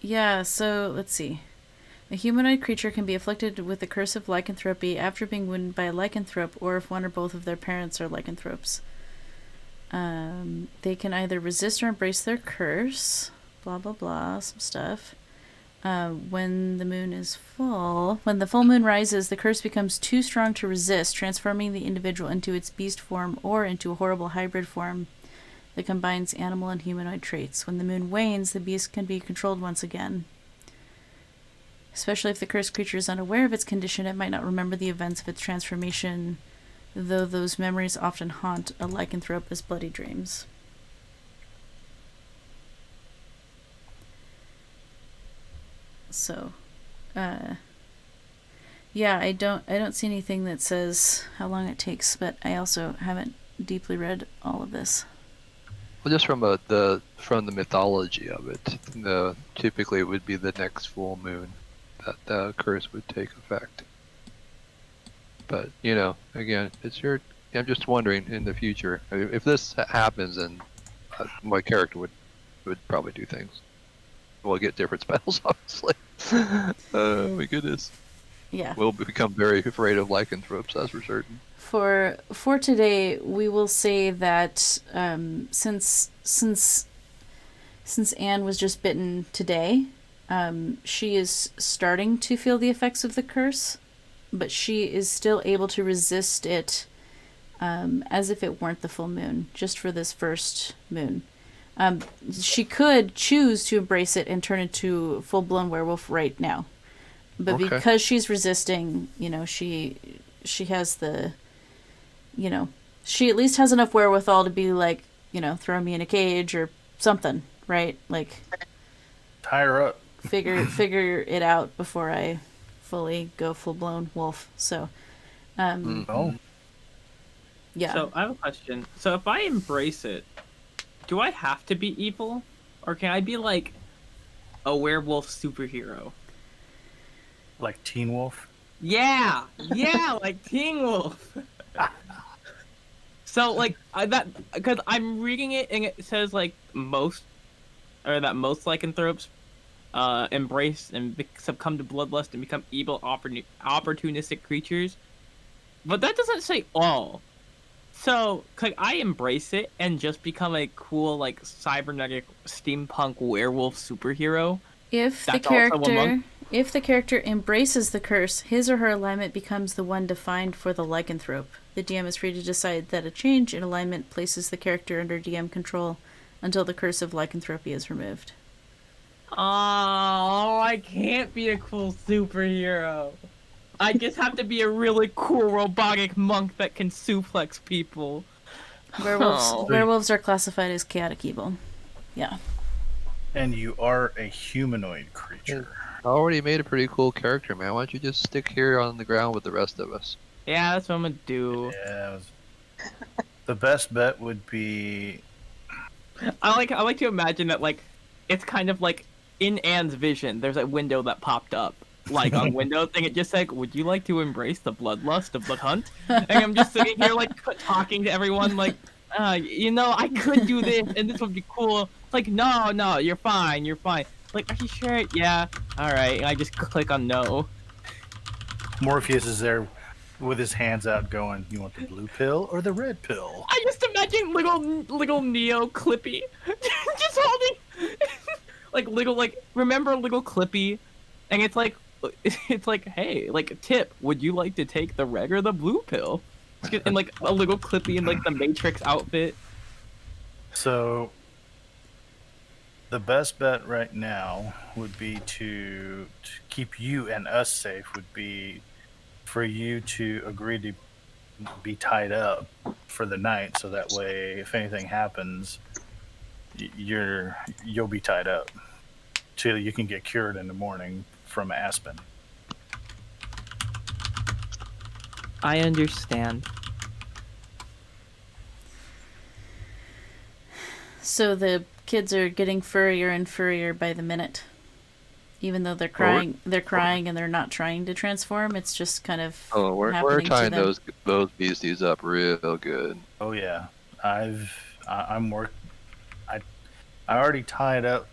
Yeah, so let's see. A humanoid creature can be afflicted with the curse of lycanthropy after being wounded by a lycanthrope, or if one or both of their parents are lycanthropes. They can either resist or embrace their curse. Blah, blah, blah. Some stuff. When the full moon rises, the curse becomes too strong to resist, transforming the individual into its beast form or into a horrible hybrid form that combines animal and humanoid traits. When the moon wanes, the beast can be controlled once again. Especially if the cursed creature is unaware of its condition, it might not remember the events of its transformation, though those memories often haunt a lycanthrope as bloody dreams. So, yeah, I don't see anything that says how long it takes, but I also haven't deeply read all of this. Well, just from the mythology of it, typically it would be the next full moon that the curse would take effect. But again, I'm just wondering in the future if this happens, and my character would probably do things. We'll get different spells, obviously. Oh my goodness. Yeah. We'll become very afraid of lycanthropes, that's for certain. For today, we will say that since Anne was just bitten today, she is starting to feel the effects of the curse, but she is still able to resist it as if it weren't the full moon, just for this first moon. She could choose to embrace it and turn into a full-blown werewolf right now. But Okay. Because she's resisting, she has the, she at least has enough wherewithal to be like, throw me in a cage or something, right? Like, Tie her up. figure it out before I fully go full-blown wolf. So, Oh. yeah. So I have a question. So if I embrace it, do I have to be evil, or can I be like a werewolf superhero? Like Teen Wolf? Yeah, like Teen Wolf. So like because I'm reading it and it says like most lycanthropes embrace and succumb to bloodlust and become evil opportunistic creatures, but that doesn't say all. So could I embrace it and just become a cool like cybernetic steampunk werewolf superhero? If the That's also character, among- If the character embraces the curse, his or her alignment becomes the one defined for the lycanthrope. The DM is free to decide that a change in alignment places the character under DM control until the curse of lycanthropy is removed. Oh, I can't be a cool superhero. I just have to be a really cool robotic monk that can suplex people. Oh. Werewolves are classified as chaotic evil. Yeah. And you are a humanoid creature. I already made a pretty cool character, man. Why don't you just stick here on the ground with the rest of us? Yeah, that's what I'm gonna do. Yeah. The best bet would be. I like to imagine that like it's kind of like in Anne's vision. There's a window that popped up, like on Windows, and it just like, "Would you like to embrace the bloodlust of the hunt?" And I'm just sitting here like talking to everyone, like, I could do this, and this would be cool. Like, no, you're fine, you're fine. Like, are you sure? Yeah, all right. And I just click on no. Morpheus is there with his hands out going, you want the blue pill or the red pill? I just imagine little Neo Clippy just holding remember little Clippy? And it's like, hey, like, tip, would you like to take the red or the blue pill? And like a little Clippy in like the Matrix outfit. So the best bet right now would be to keep you and us safe would be for you to agree to be tied up for the night, so that way if anything happens, you'll be tied up till you can get cured in the morning from Aspen. I understand. So the kids are getting furrier and furrier by the minute. Even though they're crying, and they're not trying to transform. It's just kind of we're tying those beasties up real good. Oh yeah, I already tied up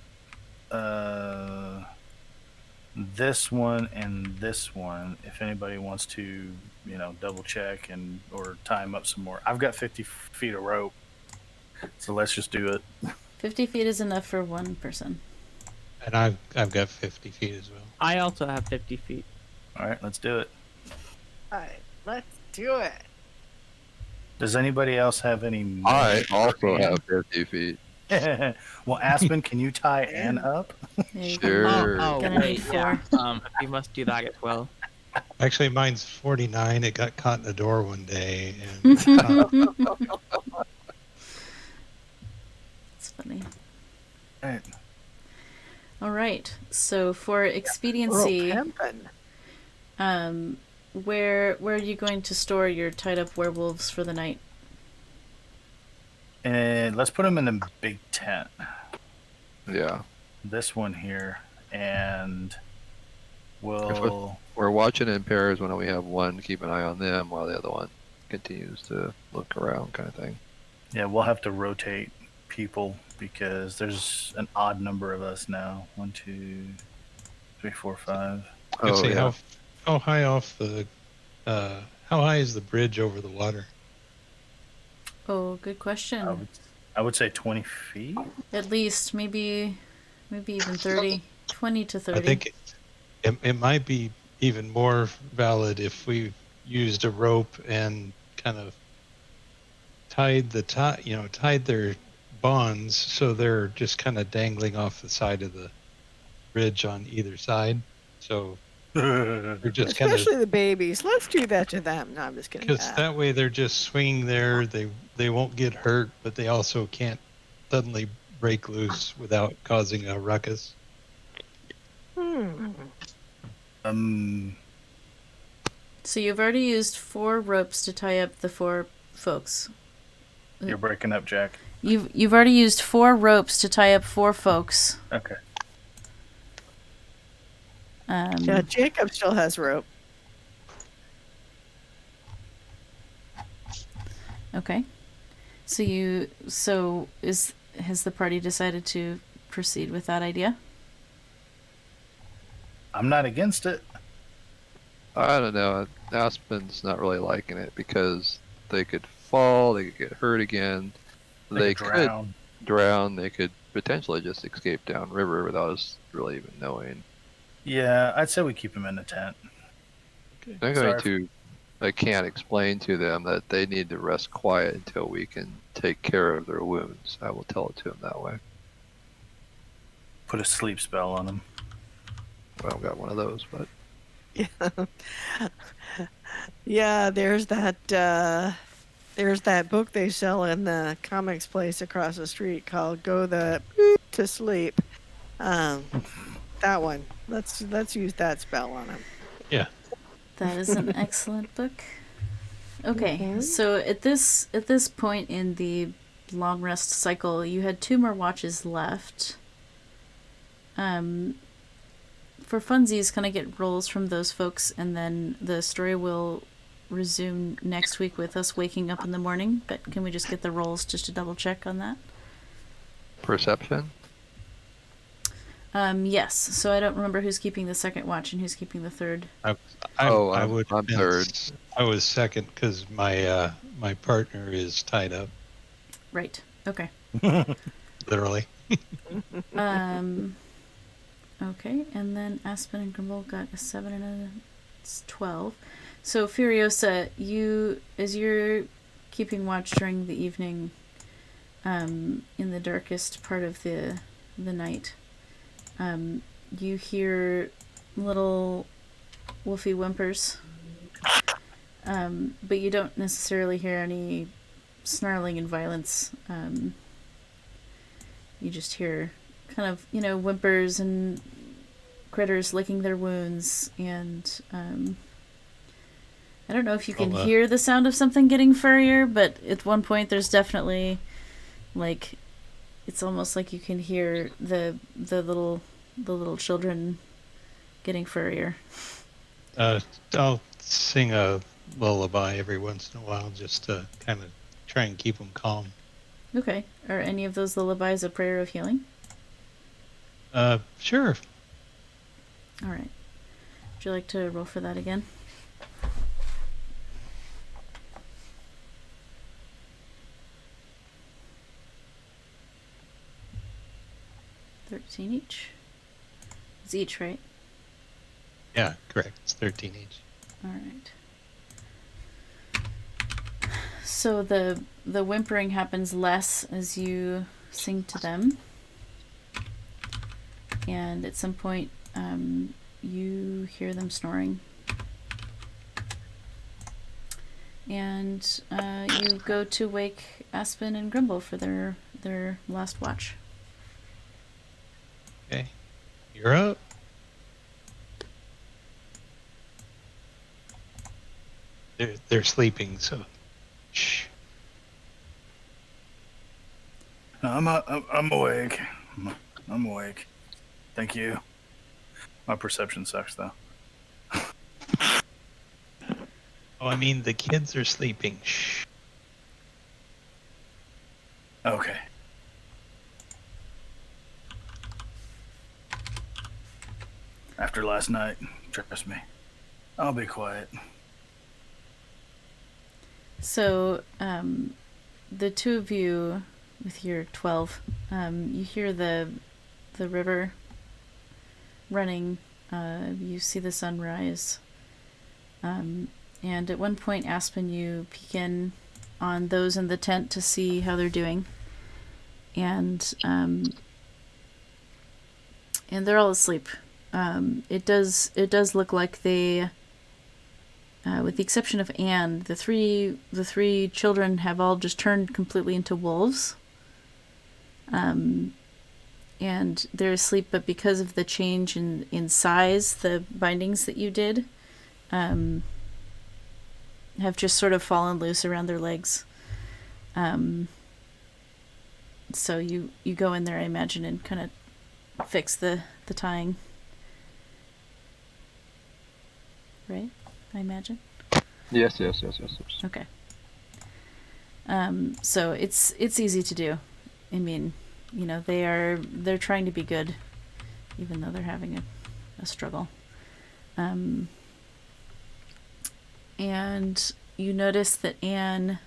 this one and this one. If anybody wants to, double check or tie them up some more. I've got 50 feet of rope, so let's just do it. 50 feet is enough for one person. And I've got 50 feet as well. I also have 50 feet. All right, let's do it. All right, let's do it. Does anybody else have any? I also have 50 feet. Well, Aspen, can you tie Ann up? Sure. Oh, Gonna wait, need 4. yeah. You must do that as well. Actually, mine's 49. It got caught in the door one day. And, It's funny. All right. All right. So for expediency, where are you going to store your tied up werewolves for the night? And let's put them in the big tent. Yeah. This one here, and we're watching in pairs when we have one, keep an eye on them while the other one continues to look around, kind of thing. Yeah, we'll have to rotate people because there's an odd number of us now. 1, 2, 3, 4, 5. Oh, yeah. How high off the how high is the bridge over the water? Oh, good question. I would say 20 feet. At least, maybe even 30, 20 to 30. I think it might be even more valid if we used a rope and kind of tied their bonds so they're just kind of dangling off the side of the bridge on either side. So they're just especially the babies. Let's do that to them. No, I'm just kidding. Because that way they're just swinging there. They won't get hurt, but they also can't suddenly break loose without causing a ruckus. So you've already used 4 ropes to tie up the 4 folks. You're breaking up, Jack. You've already used 4 ropes to tie up 4 folks. Okay. Yeah, Jacob still has rope. Okay. Has the party decided to proceed with that idea? I'm not against it. I don't know. Aspen's not really liking it because they could fall, they could get hurt again, they could drown, they could potentially just escape downriver without us really even knowing. Yeah, I'd say we keep him in the tent. I'm going Sorry. to. I can't explain to them that they need to rest quiet until we can take care of their wounds. I will tell it to them that way. Put a sleep spell on him. Well, I've got one of those, but Yeah. Yeah, there's that book they sell in the comics place across the street called Go the to Sleep. That one. Let's use that spell on him. Yeah. That is an excellent book. Okay, Mhm. so at this point in the long rest cycle, you had 2 more watches left. For funsies, can I get rolls from those folks, and then the story will resume next week with us waking up in the morning. But can we just get the rolls just to double check on that? perception. Yes. So I don't remember who's keeping the second watch and who's keeping the third. I'm third. I was second because my my partner is tied up, Right. Okay. literally. Okay, and then Aspen and Grimble got a 7 and a 12. So Furiosa, as you're keeping watch during the evening, in the darkest part of the night, you hear little wolfy whimpers, but you don't necessarily hear any snarling and violence. You just hear kind of, whimpers and critters licking their wounds, and I don't know if you can hear the sound of something getting furrier, but at one point there's definitely, like, it's almost like you can hear the little children getting furrier. I'll sing a lullaby every once in a while just to kind of try and keep them calm. Okay. Are any of those lullabies a prayer of healing? Sure. All right. Would you like to roll for that again? $13 each. It's each, right? Yeah, correct. It's 13 each. All right. So the whimpering happens less as you sing to them, and at some point you hear them snoring, and you go to wake Aspen and Grimble for their last watch. Okay, you're up. They're sleeping, so shh. I'm awake. I'm awake. Thank you. My perception sucks though. Oh, I mean the kids are sleeping. Shh. Okay. After last night, trust me, I'll be quiet. So the two of you with your 12, you hear the river running. You see the sunrise, and at one point, Aspen, you peek in on those in the tent to see how they're doing, and they're all asleep. It does look like they, with the exception of Anne, the three children have all just turned completely into wolves. And they're asleep, but because of the change in size, the bindings that you did have just sort of fallen loose around their legs. So you go in there, I imagine, and kind of fix the tying. Right? I imagine? Yes. Okay. So it's easy to do. I mean, they're trying to be good, even though they're having a struggle. And you notice that Anne,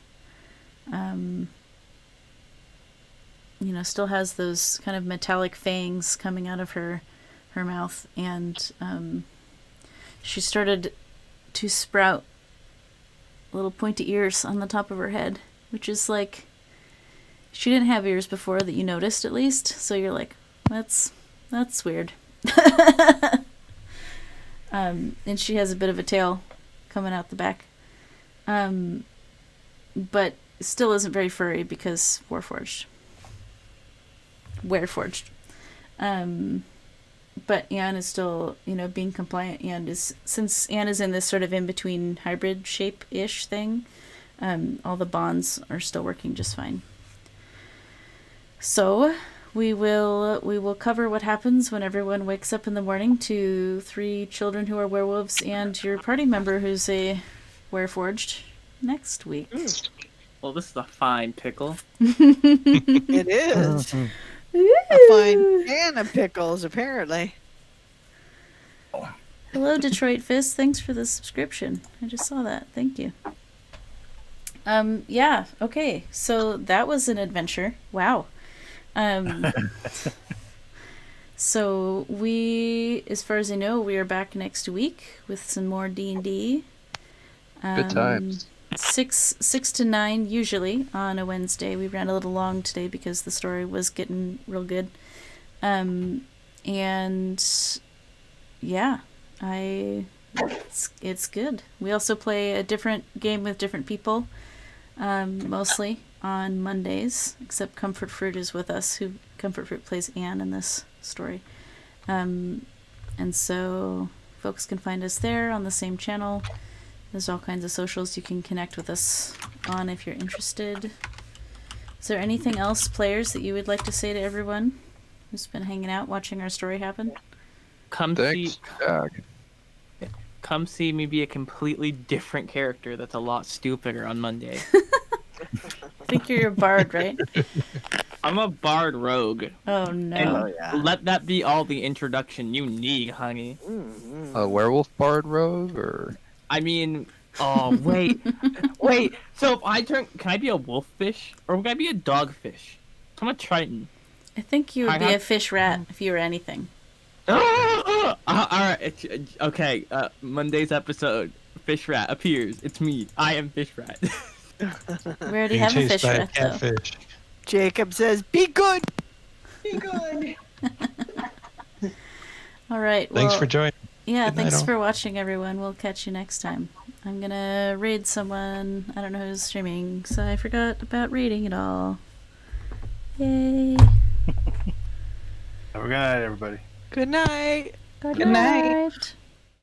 still has those kind of metallic fangs coming out of her her mouth, and she started to sprout little pointy ears on the top of her head, which is like, she didn't have ears before that you noticed, at least, so you're like, that's weird. And she has a bit of a tail coming out the back, but still isn't very furry because Warforged. But Anne is still, being compliant, and since Anne is in this sort of in-between hybrid shape-ish thing, all the bonds are still working just fine. So we will cover what happens when everyone wakes up in the morning to 3 children who are werewolves and your party member who's a Wereforged next week. Well, this is a fine pickle. It is. A fine can of pickles, apparently. Hello, Detroit Fist. Thanks for the subscription. I just saw that. Thank you. Yeah, okay. So that was an adventure. Wow. So we, as far as I know, we are back next week with some more D&D. Good times. 6 to 9 usually on a Wednesday. We ran a little long today because the story was getting real good. And yeah, it's good. We also play a different game with different people, mostly on Mondays, except Comfort Fruit is with us. Comfort Fruit plays Anne in this story. And so folks can find us there on the same channel. There's all kinds of socials you can connect with us on if you're interested. Is there anything else, players, that you would like to say to everyone who's been hanging out watching our story happen? Thanks, Jack. Come see me be a completely different character that's a lot stupider on Monday. I think you're a bard, right? I'm a bard rogue. Oh, no. And let that be all the introduction you need, honey. A werewolf bard rogue, or? I mean, oh, wait. Wait, so if I turn, can I be a wolffish? Or can I be a dogfish? I'm a triton. I think you would be a fish rat if you were anything. Alright, okay, Monday's episode, Fish Rat appears. It's me. I am Fish Rat. We already have a fish rat, though. Catfish. Jacob says, "Be good! Be good!" All right, well... Thanks for joining. Yeah, Good night, thanks all. for watching, everyone. We'll catch you next time. I'm gonna raid someone. I don't know who's streaming, so I forgot about raiding it all. Yay. Have a good night, everybody. Good night. Good night. night.